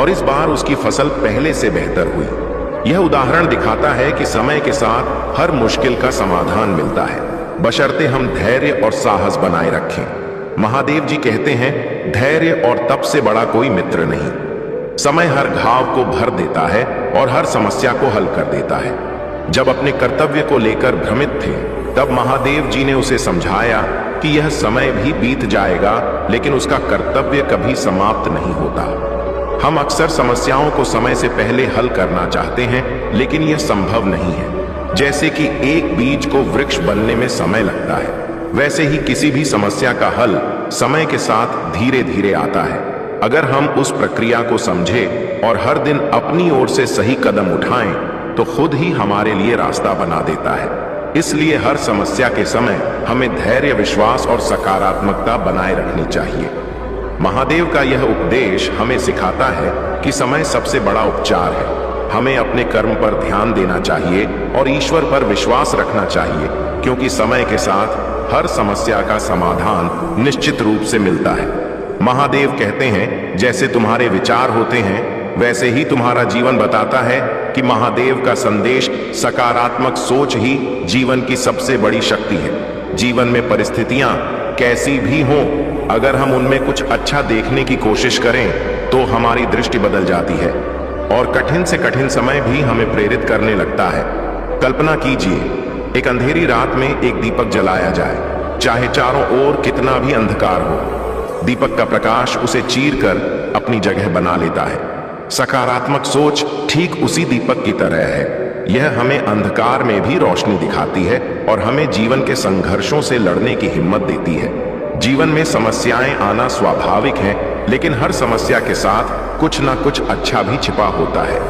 और इस बार उसकी फसल पहले से बेहतर हुई। यह उदाहरण दिखाता है कि समय के साथ हर मुश्किल का समाधान मिलता है, बशर्ते हम धैर्य और साहस बनाए रखें। महादेव जी कहते हैं, धैर्य और तप से बड़ा कोई मित्र नहीं। समय हर घाव को भर देता है और हर समस्या को हल कर देता है। जब अपने कर्तव्य को लेकर भ्रमित थे तब महादेव जी ने उसे समझाया कि यह समय भी बीत जाएगा, लेकिन उसका कर्तव्य कभी समाप्त नहीं होता। हम अक्सर समस्याओं को समय से पहले हल करना चाहते हैं, लेकिन यह संभव नहीं है। जैसे कि एक बीज को वृक्ष बनने में समय लगता है, वैसे ही किसी भी समस्या का हल समय के साथ धीरे धीरे आता है। अगर हम उस प्रक्रिया को समझें और हर दिन अपनी ओर से सही कदम उठाएं तो खुद ही हमारे लिए रास्ता बना देता है। इसलिए हर समस्या के समय हमें धैर्य, विश्वास और सकारात्मकता बनाए रखनी चाहिए। महादेव का यह उपदेश हमें सिखाता है कि समय सबसे बड़ा उपचार है। हमें अपने कर्म पर ध्यान देना चाहिए और ईश्वर पर विश्वास रखना चाहिए, क्योंकि समय के साथ हर समस्या का समाधान निश्चित रूप से मिलता है। महादेव कहते हैं, जैसे तुम्हारे विचार होते हैं वैसे ही तुम्हारा जीवन बताता है कि महादेव का संदेश सकारात्मक सोच ही जीवन की सबसे बड़ी शक्ति है। जीवन में परिस्थितियां कैसी भी हों, अगर हम उनमें कुछ अच्छा देखने की कोशिश करें तो हमारी दृष्टि बदल जाती है और कठिन से कठिन समय भी हमें प्रेरित करने लगता है। कल्पना कीजिए, एक अंधेरी रात में एक दीपक जलाया जाए, चाहे चारों ओर कितना भी अंधकार हो। दीपक का प्रकाश उसे चीरकर अपनी जगह बना लेता है। सकारात्मक सोच ठीक उसी दीपक की तरह है। यह हमें अंधकार में भी रोशनी दिखाती है और हमें जीवन के संघर्षों से लड़ने की हिम्मत देती है। जीवन में समस्याएं आना स्वाभाविक है, लेकिन हर समस्या के साथ कुछ ना कुछ अच्छा भी छिपा होता है।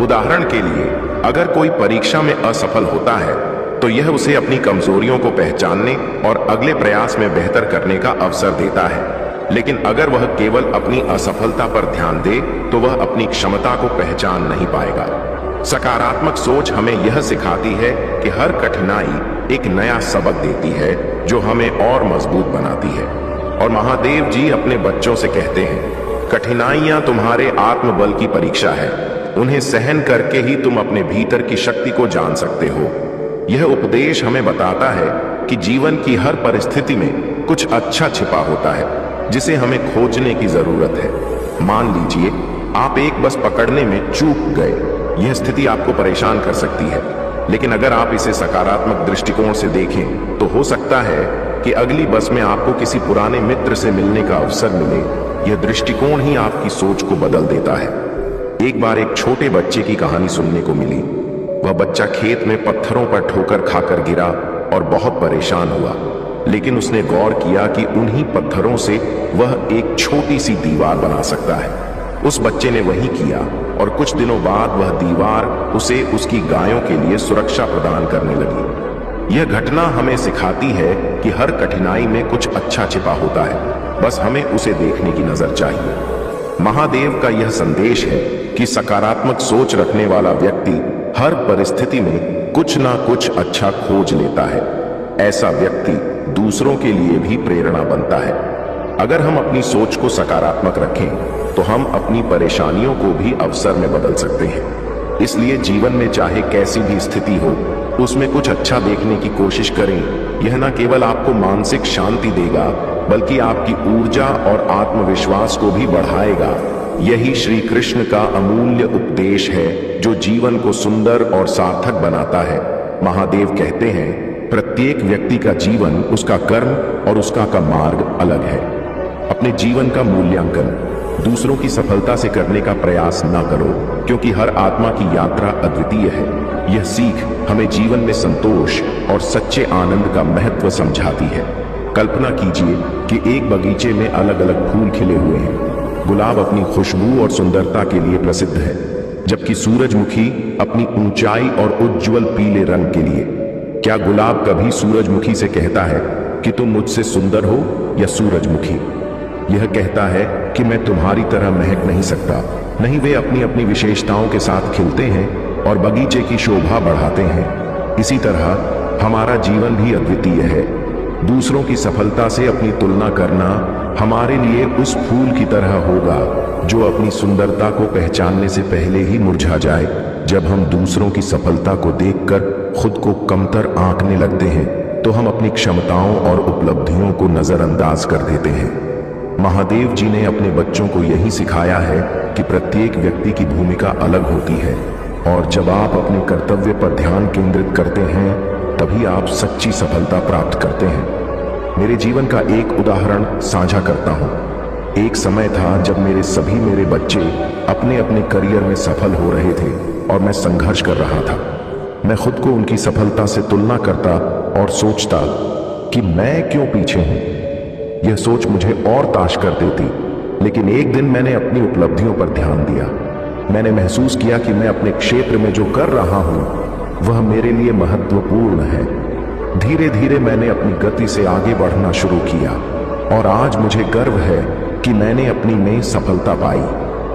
उदाहरण के लिए, अगर कोई परीक्षा में असफल होता है तो यह उसे अपनी कमजोरियों को पहचानने और अगले प्रयास में बेहतर करने का अवसर देता है। लेकिन अगर वह केवल अपनी असफलता पर ध्यान दे तो वह अपनी क्षमता को पहचान नहीं पाएगा। सकारात्मक सोच हमें यह सिखाती है कि हर कठिनाई एक नया सबक देती है जो हमें और मजबूत बनाती है। और महादेव जी अपने बच्चों से कहते हैं, कठिनाइयां तुम्हारे आत्मबल की परीक्षा है। उन्हें सहन करके ही तुम अपने भीतर की शक्ति को जान सकते हो। यह उपदेश हमें बताता है कि जीवन की हर परिस्थिति में कुछ अच्छा छिपा होता है जिसे हमें खोजने की जरूरत है। मान लीजिए आप एक बस पकड़ने में चूक गए। यह स्थिति आपको परेशान कर सकती है, लेकिन अगर आप इसे सकारात्मक दृष्टिकोण से देखें तो हो सकता है कि अगली बस में आपको किसी पुराने मित्र से मिलने का अवसर मिले। यह दृष्टिकोण ही आपकी सोच को बदल देता है। एक बार एक छोटे बच्चे की कहानी सुनने को मिली। वह बच्चा खेत में पत्थरों पर ठोकर खाकर गिरा और बहुत परेशान हुआ, लेकिन उसने गौर किया कि उन्हीं पत्थरों से वह एक छोटी सी दीवार बना सकता है। उस बच्चे ने वही किया और कुछ दिनों बाद वह दीवार उसे उसकी गायों के लिए सुरक्षा प्रदान करने लगी। यह घटना हमें सिखाती है कि हर कठिनाई में कुछ अच्छा छिपा होता है, बस हमें उसे देखने की नजर चाहिए। महादेव का यह संदेश है कि सकारात्मक सोच रखने वाला व्यक्ति हर परिस्थिति में कुछ ना कुछ अच्छा खोज लेता है। ऐसा व्यक्ति दूसरों के लिए भी प्रेरणा बनता है। अगर हम अपनी सोच को सकारात्मक रखें तो हम अपनी परेशानियों को भी अवसर में बदल सकते हैं। इसलिए जीवन में चाहे कैसी भी स्थिति हो, उसमें कुछ अच्छा देखने की कोशिश करें। यह न केवल आपको मानसिक शांति देगा, बल्कि आपकी ऊर्जा और आत्मविश्वास को भी बढ़ाएगा। यही श्री कृष्ण का अमूल्य उपदेश है जो जीवन को सुंदर और सार्थक बनाता है। महादेव कहते हैं, प्रत्येक व्यक्ति का जीवन उसका कर्म और उसका का मार्ग अलग है। अपने जीवन का मूल्यांकन दूसरों की सफलता से करने का प्रयास न करो, क्योंकि हर आत्मा की यात्रा अद्वितीय है। यह सीख हमें जीवन में संतोष और सच्चे आनंद का महत्व समझाती है। कल्पना कीजिए कि एक बगीचे में अलग अलग फूल खिले हुए हैं। गुलाब अपनी खुशबू और सुंदरता के लिए प्रसिद्ध है, जबकि सूरजमुखी अपनी ऊंचाई और उज्जवल पीले रंग के लिए। क्या गुलाब कभी सूरजमुखी से कहता है कि तुम मुझसे सुंदर हो, या सूरजमुखी यह कहता है कि मैं तुम्हारी तरह महक नहीं सकता? नहीं, वे अपनी अपनी विशेषताओं के साथ खिलते हैं और बगीचे की शोभा बढ़ाते हैं। इसी तरह हमारा जीवन भी अद्वितीय है। दूसरों की सफलता से अपनी तुलना करना हमारे लिए उस फूल की तरह होगा जो अपनी सुंदरता को पहचानने से पहले ही मुरझा जाए। जब हम दूसरों की सफलता को देखकर खुद को कमतर आंकने लगते हैं तो हम अपनी क्षमताओं और उपलब्धियों को नजरअंदाज कर देते हैं। महादेव जी ने अपने बच्चों को यही सिखाया है कि प्रत्येक व्यक्ति की भूमिका अलग होती है, और जब आप अपने कर्तव्य पर ध्यान केंद्रित करते हैं तभी आप सच्ची सफलता प्राप्त करते हैं। मेरे जीवन का एक उदाहरण साझा करता हूँ। एक समय था जब मेरे बच्चे अपने अपने करियर में सफल हो रहे थे और मैं संघर्ष कर रहा था। मैं खुद को उनकी सफलता से तुलना करता और सोचता कि मैं क्यों पीछे हूं। यह सोच मुझे और ताश कर देती, लेकिन एक दिन मैंने अपनी उपलब्धियों पर ध्यान दिया। मैंने महसूस किया कि मैं अपने क्षेत्र में जो कर रहा हूं वह मेरे लिए महत्वपूर्ण है। धीरे धीरे मैंने अपनी गति से आगे बढ़ना शुरू किया और आज मुझे गर्व है कि मैंने अपनी में सफलता पाई।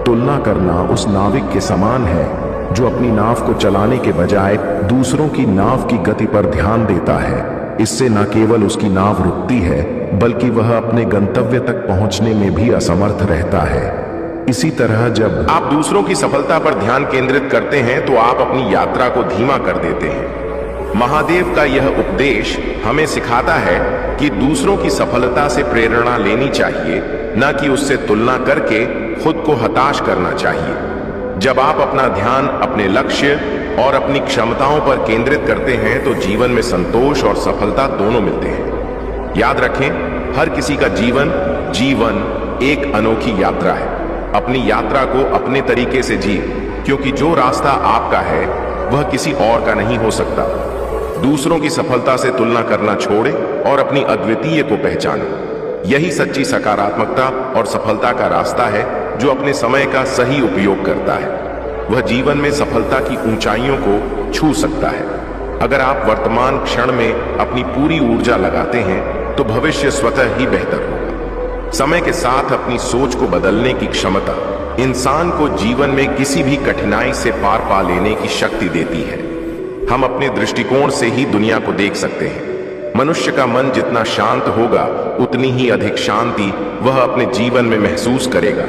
तुलना करना उस नाविक के समान है जो अपनी नाव को चलाने के बजाय दूसरों की नाव की गति पर ध्यान देता है। इससे न केवल उसकी नाव रुकती है, बल्कि वह अपने गंतव्य तक पहुंचने में भी असमर्थ रहता है। इसी तरह जब आप दूसरों की सफलता पर ध्यान केंद्रित करते हैं तो आप अपनी यात्रा को धीमा कर देते हैं। महादेव का यह उपदेश हमें सिखाता है कि दूसरों की सफलता से प्रेरणा लेनी चाहिए, न कि उससे तुलना करके खुद को हताश करना चाहिए। जब आप अपना ध्यान अपने लक्ष्य और अपनी क्षमताओं पर केंद्रित करते हैं तो जीवन में संतोष और सफलता दोनों मिलते हैं। याद रखें, हर किसी का जीवन एक अनोखी यात्रा है। अपनी यात्रा को अपने तरीके से जिए, क्योंकि जो रास्ता आपका है वह किसी और का नहीं हो सकता। दूसरों की सफलता से तुलना करना छोड़ें और अपनी अद्वितीय को पहचानें। यही सच्ची सकारात्मकता और सफलता का रास्ता है जो अपने समय का सही उपयोग करता है। वह जीवन में सफलता की ऊंचाइयों को छू सकता है। अगर आप वर्तमान क्षण में अपनी पूरी ऊर्जा लगाते हैं तो भविष्य स्वतः ही बेहतर होगा। समय के साथ अपनी सोच को बदलने की क्षमता इंसान को जीवन में किसी भी कठिनाई से पार पा लेने की शक्ति देती है। हम अपने दृष्टिकोण से ही दुनिया को देख सकते हैं। मनुष्य का मन जितना शांत होगा उतनी ही अधिक शांति वह अपने जीवन में महसूस करेगा।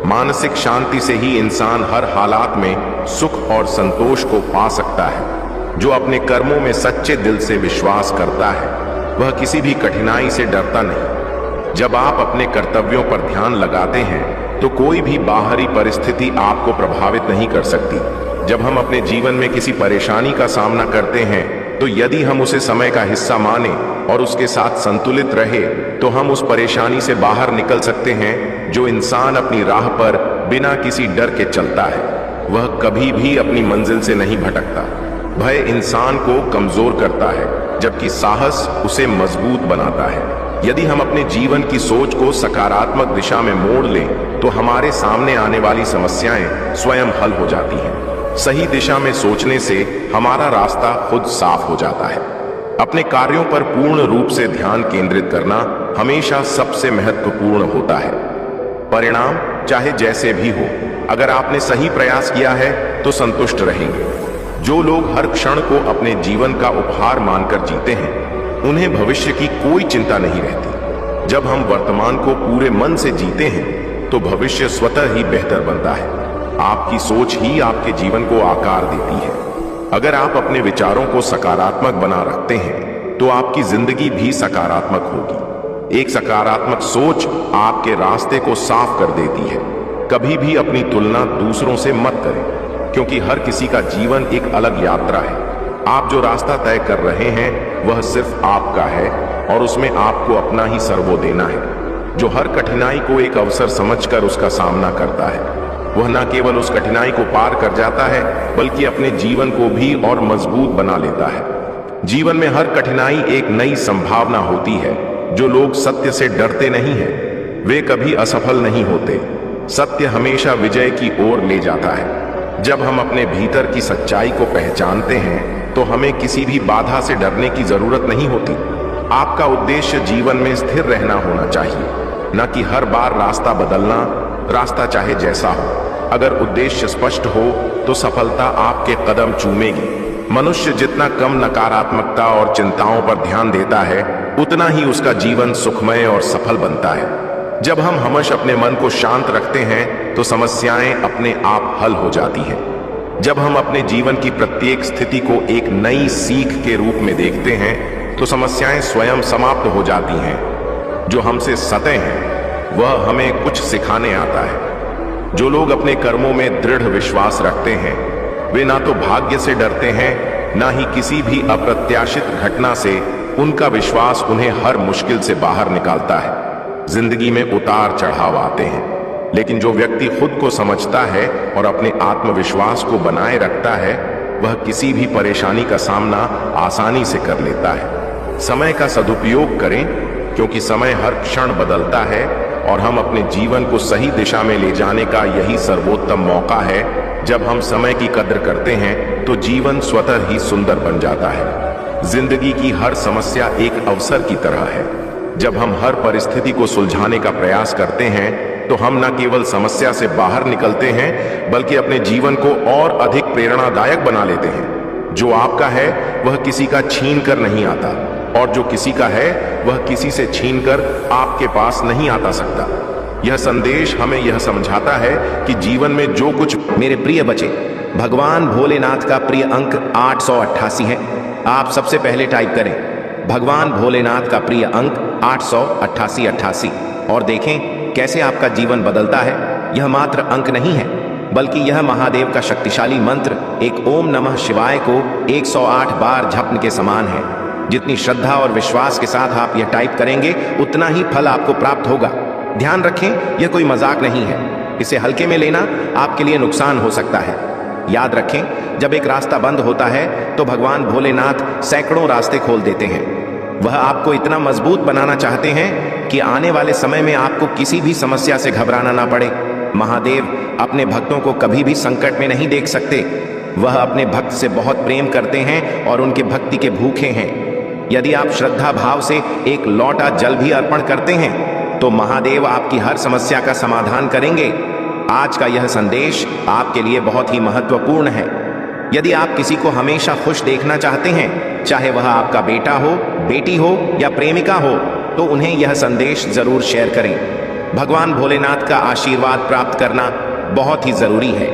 मानसिक शांति से ही इंसान हर हालात में सुख और संतोष को पा सकता है। जो अपने कर्मों में सच्चे दिल से विश्वास करता है वह किसी भी कठिनाई से डरता नहीं। जब आप अपने कर्तव्यों पर ध्यान लगाते हैं तो कोई भी बाहरी परिस्थिति आपको प्रभावित नहीं कर सकती। जब हम अपने जीवन में किसी परेशानी का सामना करते हैं तो यदि हम उसे समय का हिस्सा माने और उसके साथ संतुलित रहे तो हम उस परेशानी से बाहर निकल सकते हैं। जो इंसान अपनी राह पर बिना किसी डर के चलता है वह कभी भी अपनी मंजिल से नहीं भटकता। भय इंसान को कमजोर करता है, जबकि साहस उसे मजबूत बनाता है। यदि हम अपने जीवन की सोच को सकारात्मक दिशा में मोड़ लें तो हमारे सामने आने वाली समस्याएं स्वयं हल हो जाती हैं। सही दिशा में सोचने से हमारा रास्ता खुद साफ हो जाता है। अपने कार्यों पर पूर्ण रूप से ध्यान केंद्रित करना हमेशा सबसे महत्वपूर्ण होता है। परिणाम चाहे जैसे भी हो, अगर आपने सही प्रयास किया है तो संतुष्ट रहेंगे। जो लोग हर क्षण को अपने जीवन का उपहार मानकर जीते हैं, उन्हें भविष्य की कोई चिंता नहीं रहती। जब हम वर्तमान को पूरे मन से जीते हैं तो भविष्य स्वतः ही बेहतर बनता है। आपकी सोच ही आपके जीवन को आकार देती है। अगर आप अपने विचारों को सकारात्मक बना रखते हैं तो आपकी जिंदगी भी सकारात्मक होगी। एक सकारात्मक सोच आपके रास्ते को साफ कर देती है। कभी भी अपनी तुलना दूसरों से मत करें, क्योंकि हर किसी का जीवन एक अलग यात्रा है। आप जो रास्ता तय कर रहे हैं वह सिर्फ आपका है और उसमें आपको अपना ही सर्वो देना है। जो हर कठिनाई को एक अवसर समझकर उसका सामना करता है, वह न केवल उस कठिनाई को पार कर जाता है बल्कि अपने जीवन को भी और मजबूत बना लेता है। जीवन में हर कठिनाई एक नई संभावना होती है। जो लोग सत्य से डरते नहीं हैं, वे कभी असफल नहीं होते। सत्य हमेशा विजय की ओर ले जाता है। जब हम अपने भीतर की सच्चाई को पहचानते हैं तो हमें किसी भी बाधा से डरने की जरूरत नहीं होती। आपका उद्देश्य जीवन में स्थिर रहना होना चाहिए, न कि हर बार रास्ता बदलना। रास्ता चाहे जैसा हो, अगर उद्देश्य स्पष्ट हो तो सफलता आपके कदम चूमेगी। मनुष्य जितना कम नकारात्मकता और चिंताओं पर ध्यान देता है, उतना ही उसका जीवन सुखमय और सफल बनता है। जब हम हमेशा अपने मन को शांत रखते हैं तो समस्याएं अपने आप हल हो जाती हैं। जब हम अपने जीवन की प्रत्येक स्थिति को एक नई सीख के रूप में देखते हैं तो समस्याएं स्वयं समाप्त हो जाती हैं। जो हमसे सते हैं वह हमें कुछ सिखाने आता है। जो लोग अपने कर्मों में दृढ़ विश्वास रखते हैं, वे ना तो भाग्य से डरते हैं, ना ही किसी भी अप्रत्याशित घटना से। उनका विश्वास उन्हें हर मुश्किल से बाहर निकालता है। जिंदगी में उतार चढ़ाव आते हैं, लेकिन जो व्यक्ति खुद को समझता है और अपने आत्मविश्वास को बनाए रखता है, वह किसी भी परेशानी का सामना आसानी से कर लेता है। समय का सदुपयोग करें, क्योंकि समय हर क्षण बदलता है और हम अपने जीवन को सही दिशा में ले जाने का यही सर्वोत्तम मौका है। जब हम समय की कद्र करते हैं तो जीवन स्वतः ही सुंदर बन जाता है। जिंदगी की हर समस्या एक अवसर की तरह है। जब हम हर परिस्थिति को सुलझाने का प्रयास करते हैं तो हम न केवल समस्या से बाहर निकलते हैं बल्कि अपने जीवन को और अधिक प्रेरणादायक बना लेते हैं। जो आपका है वह किसी का छीन कर नहीं आता, और जो किसी का है वह किसी से छीनकर आपके पास नहीं आता सकता। यह संदेश हमें यह समझाता है कि जीवन में जो कुछ। मेरे प्रिय बच्चे, भगवान भोलेनाथ का प्रिय अंक 888 है। आप सबसे पहले टाइप करें भगवान भोलेनाथ का प्रिय अंक 888 और देखें कैसे आपका जीवन बदलता है। यह मात्र अंक नहीं है, बल्कि यह महादेव का शक्तिशाली मंत्र एक ओम नमः शिवाय को 108 बार जपने के समान है। जितनी श्रद्धा और विश्वास के साथ आप यह टाइप करेंगे, उतना ही फल आपको प्राप्त होगा। ध्यान रखें, यह कोई मजाक नहीं है। इसे हल्के में लेना आपके लिए नुकसान हो सकता है। याद रखें, जब एक रास्ता बंद होता है तो भगवान भोलेनाथ सैकड़ों रास्ते खोल देते हैं। वह आपको इतना मजबूत बनाना चाहते हैं कि आने वाले समय में आपको किसी भी समस्या से घबराना ना पड़े। महादेव अपने भक्तों को कभी भी संकट में नहीं देख सकते। वह अपने भक्त से बहुत प्रेम करते हैं और उनके भक्ति के भूखे हैं। यदि आप श्रद्धा भाव से एक लौटा जल भी अर्पण करते हैं तो महादेव आपकी हर समस्या का समाधान करेंगे। आज का यह संदेश आपके लिए बहुत ही महत्वपूर्ण है। यदि आप किसी को हमेशा खुश देखना चाहते हैं, चाहे वह आपका बेटा हो, बेटी हो या प्रेमिका हो, तो उन्हें यह संदेश जरूर शेयर करें। भगवान भोलेनाथ का आशीर्वाद प्राप्त करना बहुत ही जरूरी है,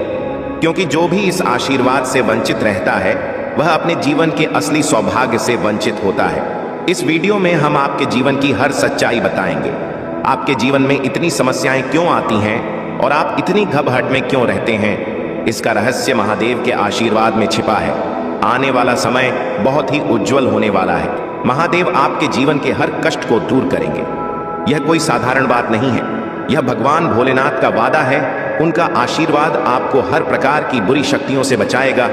क्योंकि जो भी इस आशीर्वाद से वंचित रहता है वह अपने जीवन के असली सौभाग्य से वंचित होता है। इस वीडियो में हम आपके जीवन की हर सच्चाई बताएंगे। आपके जीवन में इतनी समस्याएं क्यों आती हैं और आप इतनी घबराहट में क्यों रहते हैं, इसका रहस्य महादेव के आशीर्वाद में छिपा है। आने वाला समय बहुत ही उज्जवल होने वाला है। महादेव आपके जीवन के हर कष्ट को दूर करेंगे। यह कोई साधारण बात नहीं है, यह भगवान भोलेनाथ का वादा है। उनका आशीर्वाद आपको हर प्रकार की बुरी शक्तियों से बचाएगा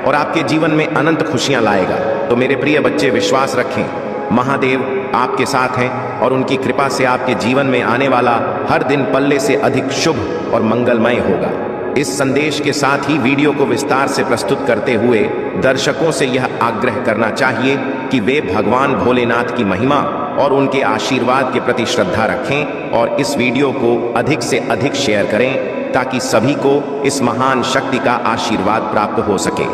और आपके जीवन में अनंत खुशियां लाएगा। तो मेरे प्रिय बच्चे, विश्वास रखें, महादेव आपके साथ हैं और उनकी कृपा से आपके जीवन में आने वाला हर दिन पल्ले से अधिक शुभ और मंगलमय होगा। इस संदेश के साथ ही वीडियो को विस्तार से प्रस्तुत करते हुए दर्शकों से यह आग्रह करना चाहिए कि वे भगवान भोलेनाथ की महिमा और उनके आशीर्वाद के प्रति श्रद्धा रखें और इस वीडियो को अधिक से अधिक शेयर करें ताकि सभी को इस महान शक्ति का आशीर्वाद प्राप्त हो सके।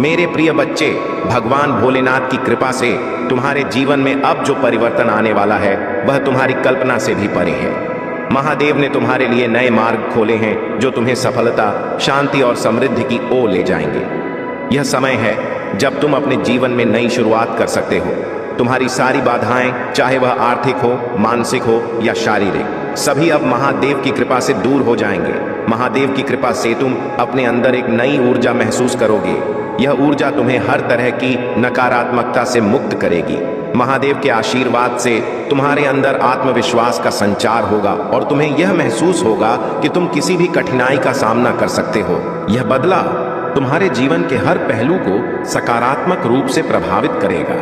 मेरे प्रिय बच्चे, भगवान भोलेनाथ की कृपा से तुम्हारे जीवन में अब जो परिवर्तन आने वाला है वह तुम्हारी कल्पना से भी परे है। महादेव ने तुम्हारे लिए नए मार्ग खोले हैं जो तुम्हें सफलता, शांति और समृद्धि की ओर ले जाएंगे। यह समय है जब तुम अपने जीवन में नई शुरुआत कर सकते हो। तुम्हारी सारी बाधाएं, चाहे वह आर्थिक हो, मानसिक हो या शारीरिक, सभी अब महादेव की कृपा से दूर हो जाएंगे। महादेव की कृपा से तुम अपने अंदर एक नई ऊर्जा महसूस करोगे। यह ऊर्जा तुम्हें हर तरह की नकारात्मकता से मुक्त करेगी। महादेव के आशीर्वाद से तुम्हारे अंदर आत्मविश्वास का संचार होगा और तुम्हें यह महसूस होगा कि तुम किसी भी कठिनाई का सामना कर सकते हो। यह बदलाव तुम्हारे जीवन के हर पहलू को सकारात्मक रूप से प्रभावित करेगा।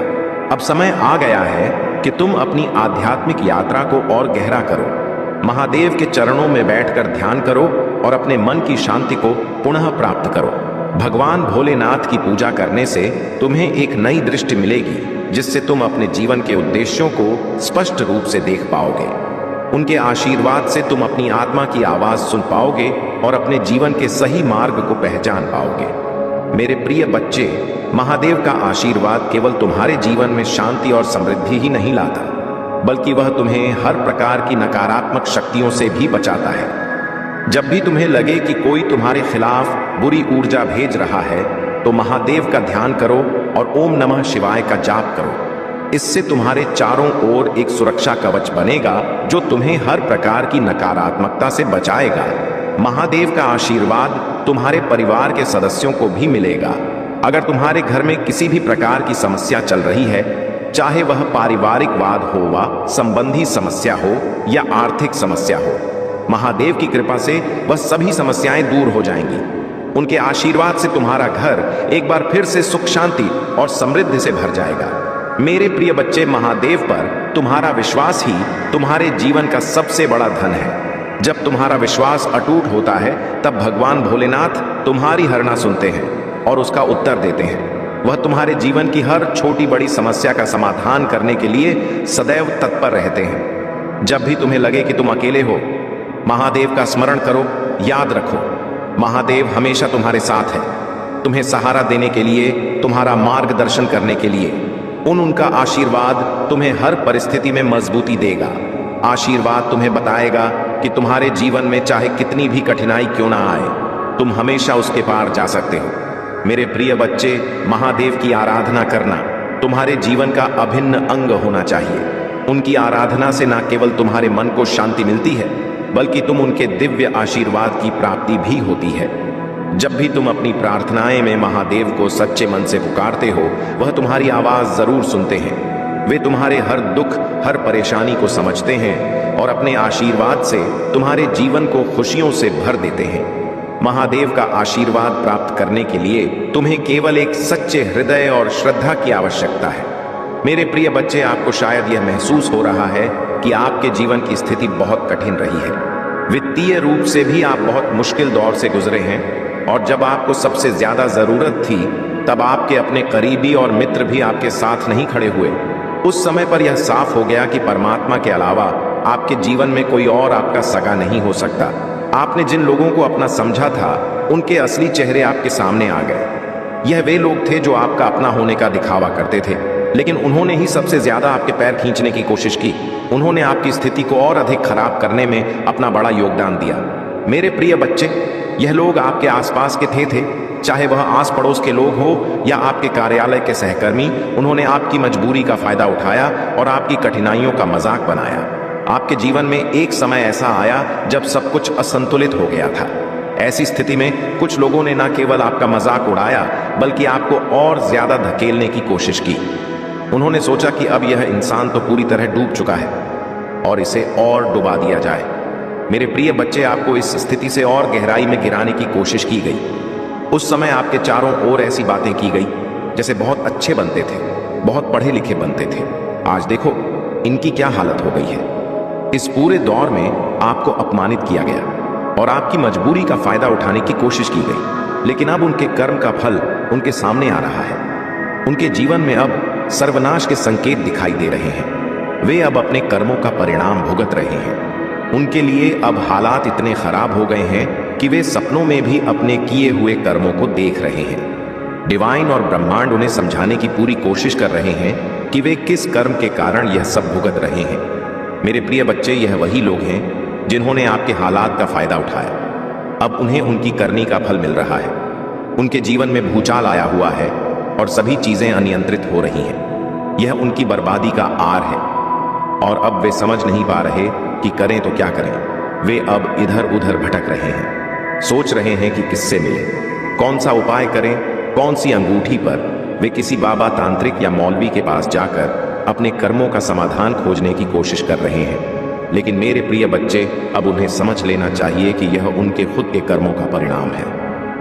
अब समय आ गया है कि तुम अपनी आध्यात्मिक यात्रा को और गहरा करो। महादेव के चरणों में बैठकर ध्यान करो और अपने मन की शांति को पुनः प्राप्त करो। भगवान भोलेनाथ की पूजा करने से तुम्हें एक नई दृष्टि मिलेगी जिससे तुम अपने जीवन के उद्देश्यों को स्पष्ट रूप से देख पाओगे। उनके आशीर्वाद से तुम अपनी आत्मा की आवाज सुन पाओगे और अपने जीवन के सही मार्ग को पहचान पाओगे। मेरे प्रिय बच्चे, महादेव का आशीर्वाद केवल तुम्हारे जीवन में शांति और समृद्धि ही नहीं लाता, बल्कि वह तुम्हें हर प्रकार की नकारात्मक शक्तियों से भी बचाता है। जब भी तुम्हें लगे कि कोई तुम्हारे खिलाफ बुरी ऊर्जा भेज रहा है तो महादेव का ध्यान करो और ओम नमः शिवाय का जाप करो। इससे तुम्हारे चारों ओर एक सुरक्षा कवच बनेगा जो तुम्हें हर प्रकार की नकारात्मकता से बचाएगा। महादेव का आशीर्वाद तुम्हारे परिवार के सदस्यों को भी मिलेगा। अगर तुम्हारे घर में किसी भी प्रकार की समस्या चल रही है, चाहे वह पारिवारिक वाद हो वा संबंधी समस्या हो या आर्थिक समस्या हो, महादेव की कृपा से वह सभी समस्याएं दूर हो जाएंगी। उनके आशीर्वाद से तुम्हारा घर एक बार फिर से सुख, शांति और समृद्धि से भर जाएगा। मेरे प्रिय बच्चे, महादेव पर तुम्हारा विश्वास ही तुम्हारे जीवन का सबसे बड़ा धन है। जब तुम्हारा विश्वास अटूट होता है तब भगवान भोलेनाथ तुम्हारी हरना सुनते हैं और उसका उत्तर देते हैं। वह तुम्हारे जीवन की हर छोटी बड़ी समस्या का समाधान करने के लिए सदैव तत्पर रहते हैं। जब भी तुम्हें लगे कि तुम अकेले हो, महादेव का स्मरण करो। याद रखो, महादेव हमेशा तुम्हारे साथ है, तुम्हें सहारा देने के लिए, तुम्हारा मार्गदर्शन करने के लिए। उनका आशीर्वाद तुम्हें हर परिस्थिति में मजबूती देगा। आशीर्वाद तुम्हें बताएगा कि तुम्हारे जीवन में चाहे कितनी भी कठिनाई क्यों ना आए, तुम हमेशा उसके पार जा सकते हो। मेरे प्रिय बच्चे, महादेव की आराधना करना तुम्हारे जीवन का अभिन्न अंग होना चाहिए। उनकी आराधना से न केवल तुम्हारे मन को शांति मिलती है, बल्कि तुम उनके दिव्य आशीर्वाद की प्राप्ति भी होती है। जब भी तुम अपनी प्रार्थनाएं में महादेव को सच्चे मन से पुकारते हो, वह तुम्हारी आवाज जरूर सुनते हैं। वे तुम्हारे हर दुख, हर परेशानी को समझते हैं और अपने आशीर्वाद से तुम्हारे जीवन को खुशियों से भर देते हैं। महादेव का आशीर्वाद प्राप्त करने के लिए तुम्हें केवल एक सच्चे हृदय और श्रद्धा की आवश्यकता है। मेरे प्रिय बच्चे, आपको शायद यह महसूस हो रहा है कि आपके जीवन की स्थिति बहुत कठिन रही है। वित्तीय रूप से भी आप बहुत मुश्किल दौर से गुजरे हैं और जब आपको सबसे ज्यादा जरूरत थी तब आपके अपने करीबी और मित्र भी आपके साथ नहीं खड़े हुए। उस समय पर यह साफ हो गया कि परमात्मा के अलावा आपके जीवन में कोई और आपका सगा नहीं हो सकता। आपने जिन लोगों को अपना समझा था, उनके असली चेहरे आपके सामने आ गए। यह वे लोग थे जो आपका अपना होने का दिखावा करते थे, लेकिन उन्होंने ही सबसे ज्यादा आपके पैर खींचने की कोशिश की। उन्होंने आपकी स्थिति को और अधिक खराब करने में अपना बड़ा योगदान दिया। मेरे प्रिय बच्चे, यह लोग आपके आसपास के थे, चाहे वह आस पड़ोस के लोग हो या आपके कार्यालय के सहकर्मी। उन्होंने आपकी मजबूरी का फायदा उठाया और आपकी कठिनाइयों का मजाक बनाया। आपके जीवन में एक समय ऐसा आया जब सब कुछ असंतुलित हो गया था। ऐसी स्थिति में कुछ लोगों ने न केवल आपका मजाक उड़ाया, बल्कि आपको और ज्यादा धकेलने की कोशिश की। उन्होंने सोचा कि अब यह इंसान तो पूरी तरह डूब चुका है और इसे और डुबा दिया जाए। मेरे प्रिय बच्चे, आपको इस स्थिति से और गहराई में गिराने की कोशिश की गई। उस समय आपके चारों ओर ऐसी बातें की गई जैसे बहुत अच्छे बनते थे, बहुत पढ़े लिखे बनते थे, आज देखो इनकी क्या हालत हो गई है। इस पूरे दौर में आपको अपमानित किया गया और आपकी मजबूरी का फायदा उठाने की कोशिश की गई, लेकिन अब उनके कर्म का फल उनके सामने आ रहा है। उनके जीवन में अब सर्वनाश के संकेत दिखाई दे रहे हैं। वे अब अपने कर्मों का परिणाम भुगत रहे हैं। उनके लिए अब हालात इतने खराब हो गए हैं कि वे सपनों में भी अपने किए हुए कर्मों को देख रहे हैं। डिवाइन और ब्रह्मांड उन्हें समझाने की पूरी कोशिश कर रहे हैं कि वे किस कर्म के कारण यह सब भुगत रहे हैं। मेरे प्रिय बच्चे, यह वही लोग हैं जिन्होंने आपके हालात का फायदा उठाया। अब उन्हें उनकी करनी का फल मिल रहा है। उनके जीवन में भूचाल आया हुआ है और सभी चीजें अनियंत्रित हो रही हैं। यह उनकी बर्बादी का आर है और अब वे समझ नहीं पा रहे कि करें तो क्या करें। वे अब इधर उधर भटक रहे हैं, सोच रहे हैं कि किससे मिले, कौन सा उपाय करें, कौन सी अंगूठी पर। वे किसी बाबा, तांत्रिक या मौलवी के पास जाकर अपने कर्मों का समाधान खोजने की कोशिश कर रहे हैं। लेकिन मेरे प्रिय बच्चे, अब उन्हें समझ लेना चाहिए कि यह उनके खुद के कर्मों का परिणाम है।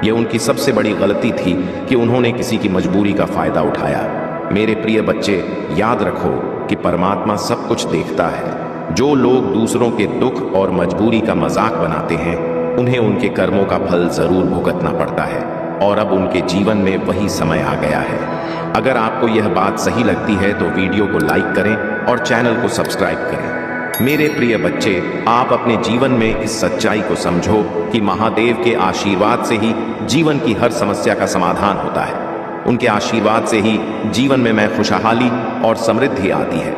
यह उनकी सबसे बड़ी गलती थी कि उन्होंने किसी की मजबूरी का फायदा उठाया। मेरे प्रिय बच्चे, याद रखो कि परमात्मा सब कुछ देखता है। जो लोग दूसरों के दुख और मजबूरी का मजाक बनाते हैं, उन्हें उनके कर्मों का फल जरूर भुगतना पड़ता है और अब उनके जीवन में वही समय आ गया है। अगर आपको यह बात सही लगती है तो वीडियो को लाइक करें और चैनल को सब्सक्राइब करें। मेरे प्रिय बच्चे, आप अपने जीवन में इस सच्चाई को समझो कि महादेव के आशीर्वाद से ही जीवन की हर समस्या का समाधान होता है। उनके आशीर्वाद से ही जीवन में मैं खुशहाली और समृद्धि आती है।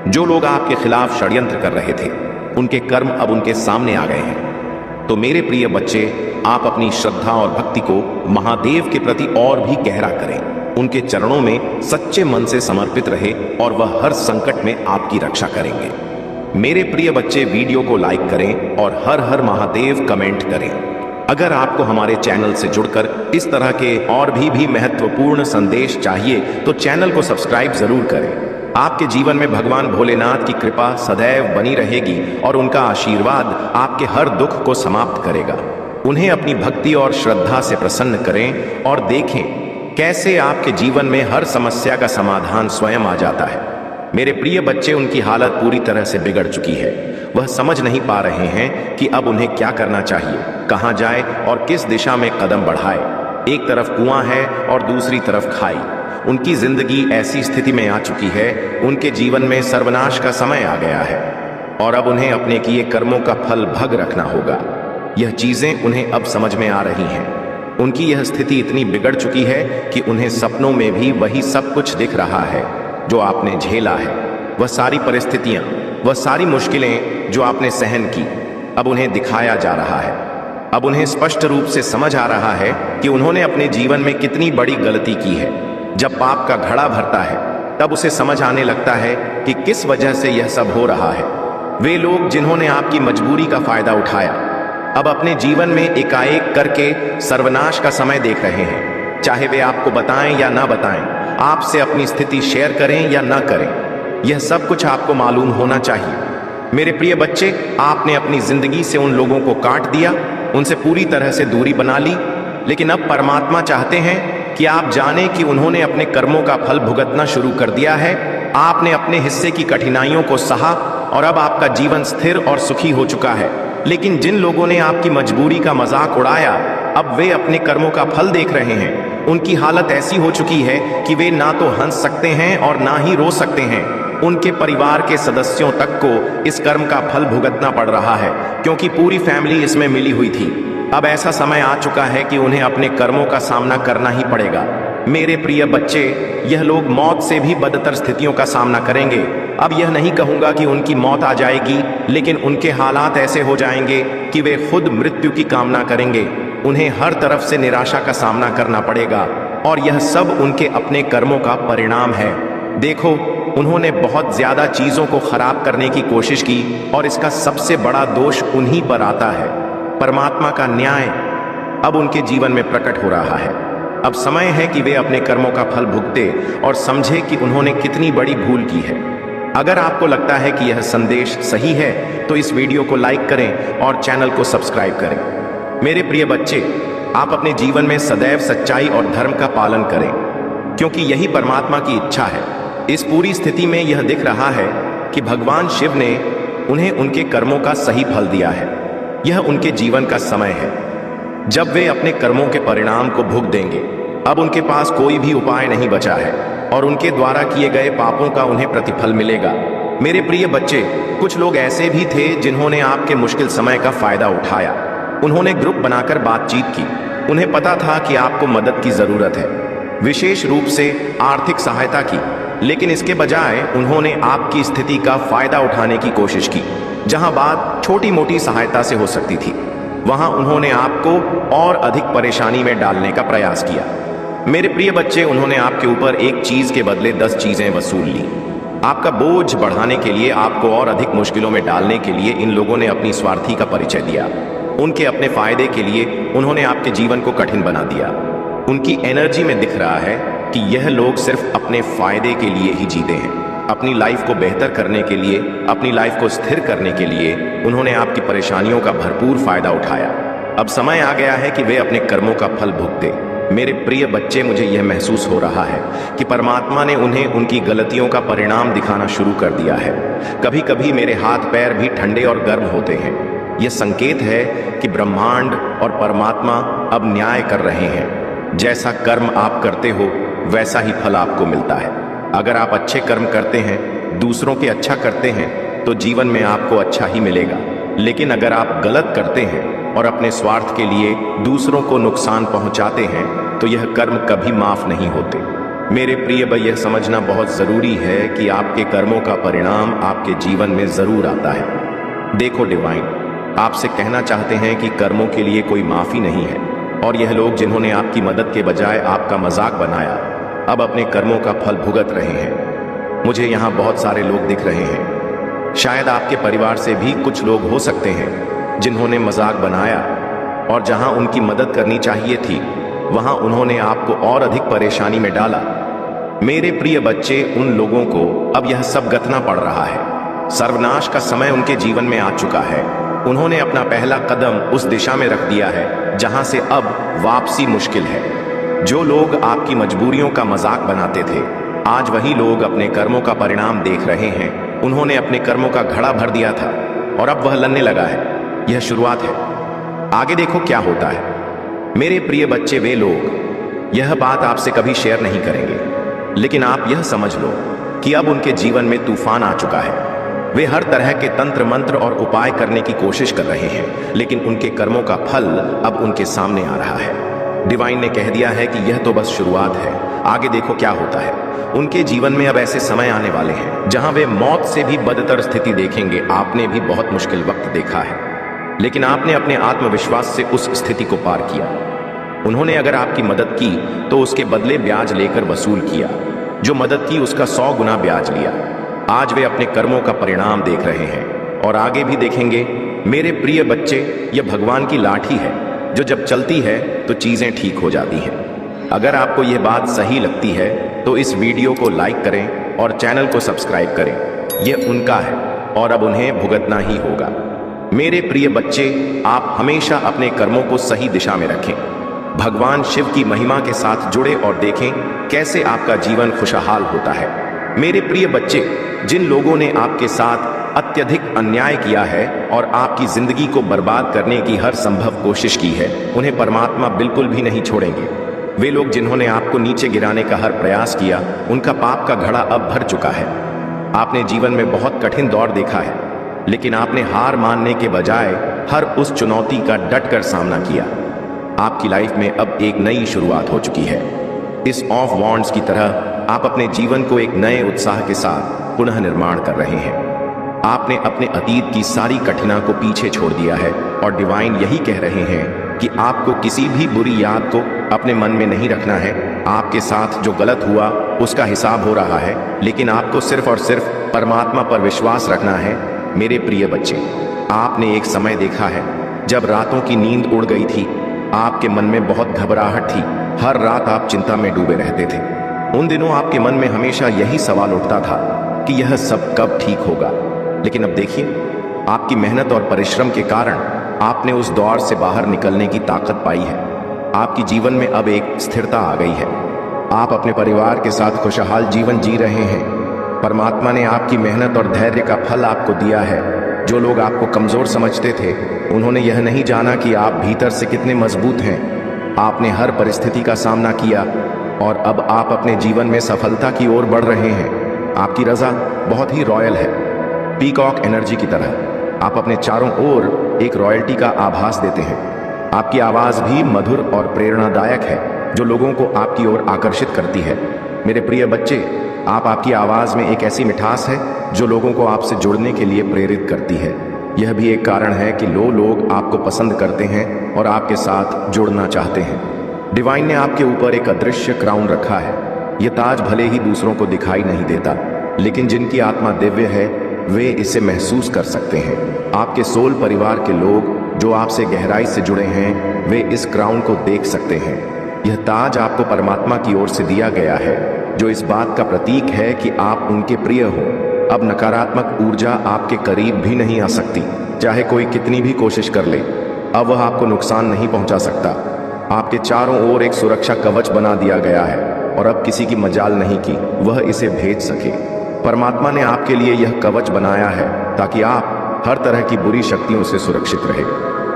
जो लोग आपके खिलाफ षड्यंत्र कर रहे थे, उनके कर्म अब उनके सामने आ गए हैं। तो मेरे प्रिय बच्चे, आप अपनी श्रद्धा और भक्ति को महादेव के प्रति और भी गहरा करें। उनके चरणों में सच्चे मन से समर्पित रहे और वह हर संकट में आपकी रक्षा करेंगे। मेरे प्रिय बच्चे, वीडियो को लाइक करें और हर हर महादेव कमेंट करें। अगर आपको हमारे चैनल से जुड़कर इस तरह के और भी महत्वपूर्ण संदेश चाहिए तो चैनल को सब्सक्राइब जरूर करें। आपके जीवन में भगवान भोलेनाथ की कृपा सदैव बनी रहेगी और उनका आशीर्वाद आपके हर दुख को समाप्त करेगा। उन्हें अपनी भक्ति और श्रद्धा से प्रसन्न करें और देखें कैसे आपके जीवन में हर समस्या का समाधान स्वयं आ जाता है। मेरे प्रिय बच्चे, उनकी हालत पूरी तरह से बिगड़ चुकी है। वह समझ नहीं पा रहे हैं कि अब उन्हें क्या करना चाहिए, कहां जाए और किस दिशा में कदम बढ़ाए। एक तरफ कुआं है और दूसरी तरफ खाई। उनकी जिंदगी ऐसी स्थिति में आ चुकी है, उनके जीवन में सर्वनाश का समय आ गया है और अब उन्हें अपने किए कर्मों का फल भग रखना होगा। यह चीजें उन्हें अब समझ में आ रही हैं। उनकी यह स्थिति इतनी बिगड़ चुकी है कि उन्हें सपनों में भी वही सब कुछ दिख रहा है जो आपने झेला है। वह सारी परिस्थितियां, वह सारी मुश्किलें जो आपने सहन की, अब उन्हें दिखाया जा रहा है। अब उन्हें स्पष्ट रूप से समझ आ रहा है कि उन्होंने अपने जीवन में कितनी बड़ी गलती की है। जब पाप का घड़ा भरता है, तब उसे समझ आने लगता है कि किस वजह से यह सब हो रहा है। वे लोग जिन्होंने आपकी मजबूरी का फायदा उठाया, अब अपने जीवन में एकाएक करके सर्वनाश का समय देख रहे हैं। चाहे वे आपको बताएं या ना बताएं, आपसे अपनी स्थिति शेयर करें या ना करें, यह सब कुछ आपको मालूम होना चाहिए। मेरे प्रिय बच्चे, आपने अपनी जिंदगी से उन लोगों को काट दिया, उनसे पूरी तरह से दूरी बना ली, लेकिन अब परमात्मा चाहते हैं कि आप जानें कि उन्होंने अपने कर्मों का फल भुगतना शुरू कर दिया है। आपने अपने हिस्से की कठिनाइयों को सहा और अब आपका जीवन स्थिर और सुखी हो चुका है। लेकिन जिन लोगों ने आपकी मजबूरी का मजाक उड़ाया, अब वे अपने कर्मों का फल देख रहे हैं। उनकी हालत ऐसी हो चुकी है कि वे ना तो हंस सकते हैं और ना ही रो सकते हैं। उनके परिवार के सदस्यों तक को इस कर्म का फल भुगतना पड़ रहा है, क्योंकि पूरी फैमिली इसमें मिली हुई थी। अब ऐसा समय आ चुका है कि उन्हें अपने कर्मों का सामना करना ही पड़ेगा। मेरे प्रिय बच्चे, यह लोग मौत से भी बदतर स्थितियों का सामना करेंगे। अब यह नहीं कहूंगा कि उनकी मौत आ जाएगी, लेकिन उनके हालात ऐसे हो जाएंगे कि वे खुद मृत्यु की कामना करेंगे। उन्हें हर तरफ से निराशा का सामना करना पड़ेगा और यह सब उनके अपने कर्मों का परिणाम है। देखो, उन्होंने बहुत ज्यादा चीजों को खराब करने की कोशिश की और इसका सबसे बड़ा दोष उन्हीं पर आता है। परमात्मा का न्याय अब उनके जीवन में प्रकट हो रहा है। अब समय है कि वे अपने कर्मों का फल भुगते और समझे कि उन्होंने कितनी बड़ी भूल की है। अगर आपको लगता है कि यह संदेश सही है तो इस वीडियो को लाइक करें और चैनल को सब्सक्राइब करें। मेरे प्रिय बच्चे, आप अपने जीवन में सदैव सच्चाई और धर्म का पालन करें, क्योंकि यही परमात्मा की इच्छा है। इस पूरी स्थिति में यह दिख रहा है कि भगवान शिव ने उन्हें उनके कर्मों का सही फल दिया है। यह उनके जीवन का समय है जब वे अपने कर्मों के परिणाम को भुग देंगे। अब उनके पास कोई भी उपाय नहीं बचा है और उनके द्वारा किए गए पापों का उन्हें प्रतिफल मिलेगा। मेरे प्रिय बच्चे, कुछ लोग ऐसे भी थे जिन्होंने आपके मुश्किल समय का फायदा उठाया। उन्होंने ग्रुप बनाकर बातचीत की। उन्हें पता था कि आपको मदद की जरूरत है, विशेष रूप से आर्थिक सहायता की, लेकिन इसके बजाय उन्होंने आपकी स्थिति का फायदा उठाने की कोशिश की। जहां बात छोटी मोटी सहायता से हो सकती थी, वहां उन्होंने आपको और अधिक परेशानी में डालने का प्रयास किया। मेरे प्रिय बच्चे, उन्होंने आपके ऊपर एक चीज के बदले 10 चीजें वसूल ली। आपका बोझ बढ़ाने के लिए, आपको और अधिक मुश्किलों में डालने के लिए इन लोगों ने अपनी स्वार्थी का परिचय दिया। उनके अपने फायदे के लिए उन्होंने आपके जीवन को कठिन बना दिया। उनकी एनर्जी में दिख रहा है कि यह लोग सिर्फ अपने फायदे के लिए ही जीते हैं। अपनी लाइफ को बेहतर करने के लिए, अपनी लाइफ को स्थिर करने के लिए उन्होंने आपकी परेशानियों का भरपूर फायदा उठाया। अब समय आ गया है कि वे अपने कर्मों का फल भुगते। मेरे प्रिय बच्चे, मुझे यह महसूस हो रहा है कि परमात्मा ने उन्हें उनकी गलतियों का परिणाम दिखाना शुरू कर दिया है। कभी कभी मेरे हाथ पैर भी ठंडे और गर्म होते हैं। यह संकेत है कि ब्रह्मांड और परमात्मा अब न्याय कर रहे हैं। जैसा कर्म आप करते हो वैसा ही फल आपको मिलता है। अगर आप अच्छे कर्म करते हैं, दूसरों के अच्छा करते हैं, तो जीवन में आपको अच्छा ही मिलेगा। लेकिन अगर आप गलत करते हैं और अपने स्वार्थ के लिए दूसरों को नुकसान पहुंचाते हैं, तो यह कर्म कभी माफ नहीं होते। मेरे प्रिय भाई, यह समझना बहुत जरूरी है कि आपके कर्मों का परिणाम आपके जीवन में जरूर आता है। देखो डिवाइन आपसे कहना चाहते हैं कि कर्मों के लिए कोई माफी नहीं है, और यह लोग जिन्होंने आपकी मदद के बजाय आपका मजाक बनाया, अब अपने कर्मों का फल भुगत रहे हैं। मुझे यहाँ बहुत सारे लोग दिख रहे हैं। शायद आपके परिवार से भी कुछ लोग हो सकते हैं जिन्होंने मजाक बनाया, और जहां उनकी मदद करनी चाहिए थी, वहां उन्होंने आपको और अधिक परेशानी में डाला। मेरे प्रिय बच्चे, उन लोगों को अब यह सब गतना पड़ रहा है। सर्वनाश का समय उनके जीवन में आ चुका है। उन्होंने अपना पहला कदम उस दिशा में रख दिया है जहां से अब वापसी मुश्किल है। जो लोग आपकी मजबूरियों का मजाक बनाते थे, आज वही लोग अपने कर्मों का परिणाम देख रहे हैं। उन्होंने अपने कर्मों का घड़ा भर दिया था और अब वह लड़ने लगा है। यह शुरुआत है, आगे देखो क्या होता है। मेरे प्रिय बच्चे, वे लोग यह बात आपसे कभी शेयर नहीं करेंगे, लेकिन आप यह समझ लो कि अब उनके जीवन में तूफान आ चुका है। वे हर तरह के तंत्र मंत्र और उपाय करने की कोशिश कर रहे हैं, लेकिन उनके कर्मों का फल अब उनके सामने आ रहा है। डिवाइन ने कह दिया है कि यह तो बस शुरुआत है, आगे देखो क्या होता है। उनके जीवन में अब ऐसे समय आने वाले हैं जहां वे मौत से भी बदतर स्थिति देखेंगे। आपने भी बहुत मुश्किल वक्त देखा है, लेकिन आपने अपने आत्मविश्वास से उस स्थिति को पार किया। उन्होंने अगर आपकी मदद की तो उसके बदले ब्याज लेकर वसूल किया। जो मदद की उसका 100 गुना ब्याज लिया। आज वे अपने कर्मों का परिणाम देख रहे हैं और आगे भी देखेंगे। मेरे प्रिय बच्चे, यह भगवान की लाठी है जो जब चलती है तो चीजें ठीक हो जाती हैं। अगर आपको यह बात सही लगती है तो इस वीडियो को लाइक करें और चैनल को सब्सक्राइब करें। यह उनका है और अब उन्हें भुगतना ही होगा। मेरे प्रिय बच्चे, आप हमेशा अपने कर्मों को सही दिशा में रखें। भगवान शिव की महिमा के साथ जुड़े और देखें कैसे आपका जीवन खुशहाल होता है। मेरे प्रिय बच्चे, जिन लोगों ने आपके साथ अत्यधिक अन्याय किया है और आपकी जिंदगी को बर्बाद करने की हर संभव कोशिश की है, उन्हें परमात्मा बिल्कुल भी नहीं छोड़ेंगे। वे लोग जिन्होंने आपको नीचे गिराने का हर प्रयास किया, उनका पाप का घड़ा अब भर चुका है। आपने जीवन में बहुत कठिन दौर देखा है, लेकिन आपने हार मानने के बजाय हर उस चुनौती का डटकर सामना किया। आपकी लाइफ में अब एक नई शुरुआत हो चुकी है। इस ऑफ वॉन्ड्स की तरह आप अपने जीवन को एक नए उत्साह के साथ पुनः निर्माण कर रहे हैं। आपने अपने अतीत की सारी कठिना को पीछे छोड़ दिया है और डिवाइन यही कह रहे हैं कि आपको किसी भी बुरी याद को अपने मन में नहीं रखना है। आपके साथ जो गलत हुआ उसका हिसाब हो रहा है, लेकिन आपको सिर्फ और सिर्फ परमात्मा पर विश्वास रखना है। मेरे प्रिय बच्चे, आपने एक समय देखा है जब रातों की नींद उड़ गई थी। आपके मन में बहुत घबराहट थी। हर रात आप चिंता में डूबे रहते थे। उन दिनों आपके मन में हमेशा यही सवाल उठता था कि यह सब कब ठीक होगा। लेकिन अब देखिए, आपकी मेहनत और परिश्रम के कारण आपने उस दौर से बाहर निकलने की ताकत पाई है। आपकी जीवन में अब एक स्थिरता आ गई है। आप अपने परिवार के साथ खुशहाल जीवन जी रहे हैं। परमात्मा ने आपकी मेहनत और धैर्य का फल आपको दिया है। जो लोग आपको कमजोर समझते थे, उन्होंने यह नहीं जाना कि आप भीतर से कितने मजबूत हैं। आपने हर परिस्थिति का सामना किया और अब आप अपने जीवन में सफलता की ओर बढ़ रहे हैं। आपकी रजा बहुत ही रॉयल है, पीकॉक एनर्जी की तरह। आप अपने चारों ओर एक रॉयल्टी का आभास देते हैं। आपकी आवाज भी मधुर और प्रेरणादायक है, जो लोगों को आपकी ओर आकर्षित करती है। मेरे प्रिय बच्चे, आपकी आवाज में एक ऐसी मिठास है जो लोगों को आपसे जुड़ने के लिए प्रेरित करती है। यह भी एक कारण है कि लोग आपको पसंद करते हैं और आपके साथ जुड़ना चाहते हैं। डिवाइन ने आपके ऊपर एक अदृश्य क्राउन रखा है। यह ताज भले ही दूसरों को दिखाई नहीं देता, लेकिन जिनकी आत्मा दिव्य है वे इसे महसूस कर सकते हैं। आपके सोल परिवार के लोग जो आपसे गहराई से जुड़े हैं, वे इस क्राउन को देख सकते हैं। यह ताज आपको परमात्मा की ओर से दिया गया है, जो इस बात का प्रतीक है कि आप उनके प्रिय हो। अब नकारात्मक ऊर्जा आपके करीब भी नहीं आ सकती, चाहे कोई कितनी भी कोशिश कर ले। अब वह आपको नुकसान नहीं पहुंचा सकता। आपके चारों ओर एक सुरक्षा कवच बना दिया गया है और अब किसी की मजाल नहीं कि वह इसे भेज सके। परमात्मा ने आपके लिए यह कवच बनाया है ताकि आप हर तरह की बुरी शक्तियों से सुरक्षित रहे।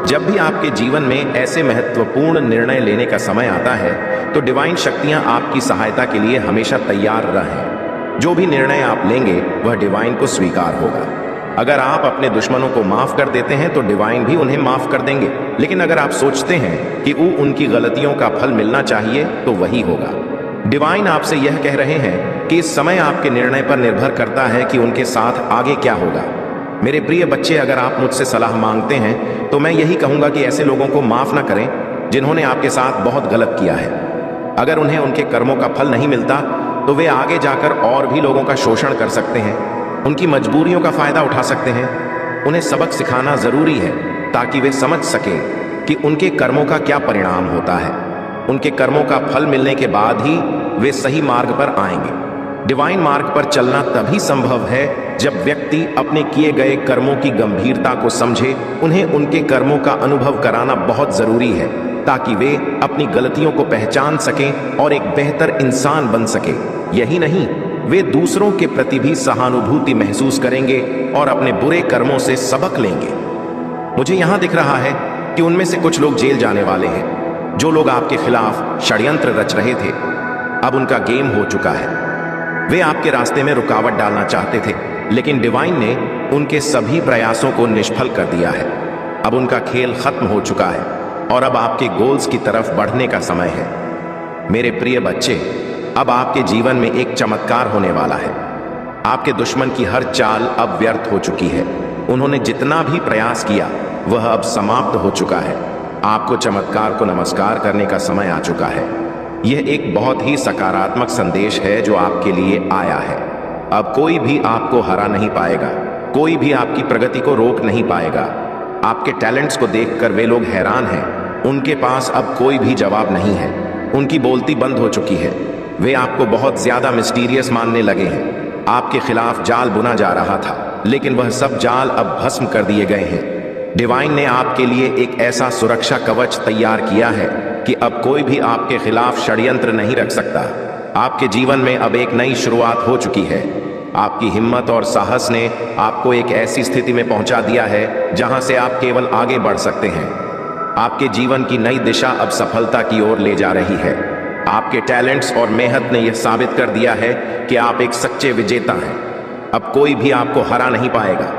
जब भी आपके जीवन में ऐसे महत्वपूर्ण निर्णय लेने का समय आता है, तो डिवाइन शक्तियां आपकी सहायता के लिए हमेशा तैयार रहें। जो भी निर्णय आप लेंगे वह डिवाइन को स्वीकार होगा। अगर आप अपने दुश्मनों को माफ कर देते हैं तो डिवाइन भी उन्हें माफ कर देंगे। लेकिन अगर आप सोचते हैं कि वो उनकी गलतियों का फल मिलना चाहिए, तो वही होगा। डिवाइन आपसे यह कह रहे हैं कि इस समय आपके निर्णय पर निर्भर करता है कि उनके साथ आगे क्या होगा। मेरे प्रिय बच्चे, अगर आप मुझसे सलाह मांगते हैं तो मैं यही कहूंगा कि ऐसे लोगों को माफ ना करें जिन्होंने आपके साथ बहुत गलत किया है। अगर उन्हें उनके कर्मों का फल नहीं मिलता तो वे आगे जाकर और भी लोगों का शोषण कर सकते हैं, उनकी मजबूरियों का फायदा उठा सकते हैं। उन्हें सबक सिखाना जरूरी है ताकि वे समझ सकें कि उनके कर्मों का क्या परिणाम होता है। उनके कर्मों का फल मिलने के बाद ही वे सही मार्ग पर आएंगे। डिवाइन मार्ग पर चलना तभी संभव है जब व्यक्ति अपने किए गए कर्मों की गंभीरता को समझे। उन्हें उनके कर्मों का अनुभव कराना बहुत जरूरी है ताकि वे अपनी गलतियों को पहचान सकें और एक बेहतर इंसान बन सके। यही नहीं, वे दूसरों के प्रति भी सहानुभूति महसूस करेंगे और अपने बुरे कर्मों से सबक लेंगे। मुझे यहां दिख रहा है कि उनमें से कुछ लोग जेल जाने वाले हैं। जो लोग आपके खिलाफ षड्यंत्र रच रहे थे, अब उनका गेम हो चुका है। वे आपके रास्ते में रुकावट डालना चाहते थे, लेकिन डिवाइन ने उनके सभी प्रयासों को निष्फल कर दिया है। अब उनका खेल खत्म हो चुका है और अब आपके गोल्स की तरफ बढ़ने का समय है। मेरे प्रिय बच्चे, अब आपके जीवन में एक चमत्कार होने वाला है। आपके दुश्मन की हर चाल अब व्यर्थ हो चुकी है। उन्होंने जितना भी प्रयास किया वह अब समाप्त हो चुका है। आपको चमत्कार को नमस्कार करने का समय आ चुका है। यह एक बहुत ही सकारात्मक संदेश है जो आपके लिए आया है। अब कोई भी आपको हरा नहीं पाएगा, कोई भी आपकी प्रगति को रोक नहीं पाएगा। आपके टैलेंट्स को देखकर वे लोग हैरान हैं। उनके पास अब कोई भी जवाब नहीं है। उनकी बोलती बंद हो चुकी है। वे आपको बहुत ज्यादा मिस्टीरियस मानने लगे हैं। आपके खिलाफ जाल बुना जा रहा था, लेकिन वह सब जाल अब भस्म कर दिए गए हैं। डिवाइन ने आपके लिए एक ऐसा सुरक्षा कवच तैयार किया है कि अब कोई भी आपके खिलाफ षड्यंत्र नहीं रख सकता। आपके जीवन में अब एक नई शुरुआत हो चुकी है। आपकी हिम्मत और साहस ने आपको एक ऐसी स्थिति में पहुंचा दिया है जहां से आप केवल आगे बढ़ सकते हैं। आपके जीवन की नई दिशा अब सफलता की ओर ले जा रही है। आपके टैलेंट्स और मेहनत ने यह साबित कर दिया है कि आप एक सच्चे विजेता हैं। अब कोई भी आपको हरा नहीं पाएगा।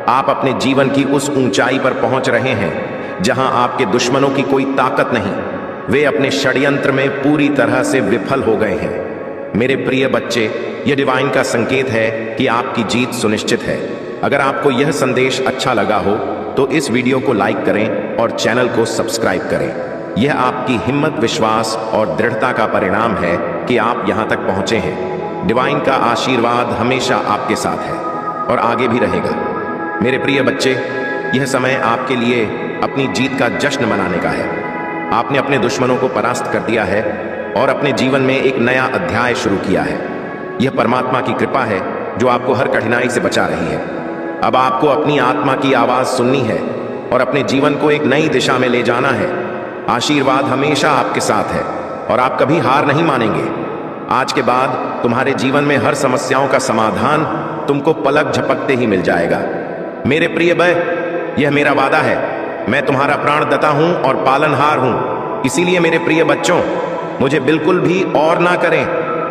आप अपने जीवन की उस ऊंचाई पर पहुंच रहे हैं जहां आपके दुश्मनों की कोई ताकत नहीं। वे अपने षड्यंत्र में पूरी तरह से विफल हो गए हैं। मेरे प्रिय बच्चे, यह डिवाइन का संकेत है कि आपकी जीत सुनिश्चित है। अगर आपको यह संदेश अच्छा लगा हो तो इस वीडियो को लाइक करें और चैनल को सब्सक्राइब करें। यह आपकी हिम्मत, विश्वास और दृढ़ता का परिणाम है कि आप यहां तक पहुंचे हैं। डिवाइन का आशीर्वाद हमेशा आपके साथ है और आगे भी रहेगा। मेरे प्रिय बच्चे, यह समय आपके लिए अपनी जीत का जश्न मनाने का है। आपने अपने दुश्मनों को परास्त कर दिया है और अपने जीवन में एक नया अध्याय शुरू किया है। यह परमात्मा की कृपा है जो आपको हर कठिनाई से बचा रही है। अब आपको अपनी आत्मा की आवाज सुननी है और अपने जीवन को एक नई दिशा में ले जाना है। आशीर्वाद हमेशा आपके साथ है और आप कभी हार नहीं मानेंगे। आज के बाद तुम्हारे जीवन में हर समस्याओं का समाधान तुमको पलक झपकते ही मिल जाएगा। मेरे प्रिय भाई, यह मेरा वादा है। मैं तुम्हारा प्राणदाता हूं और पालनहार हूं। इसीलिए मेरे प्रिय बच्चों, मुझे बिल्कुल भी और ना करें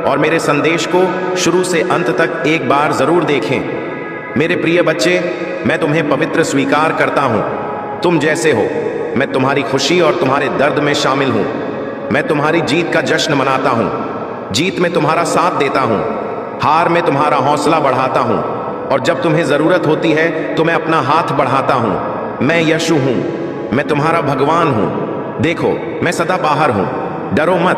और मेरे संदेश को शुरू से अंत तक एक बार जरूर देखें। मेरे प्रिय बच्चे, मैं तुम्हें पवित्र स्वीकार करता हूं। तुम जैसे हो, मैं तुम्हारी खुशी और तुम्हारे दर्द में शामिल हूं। मैं तुम्हारी जीत का जश्न मनाता हूं। जीत में तुम्हारा साथ देता हूं, हार में तुम्हारा हौसला बढ़ाता हूं, और जब तुम्हें जरूरत होती है तो मैं अपना हाथ बढ़ाता हूं। मैं यीशु हूं, मैं तुम्हारा भगवान हूं। देखो, मैं सदा बाहर हूं। डरो मत।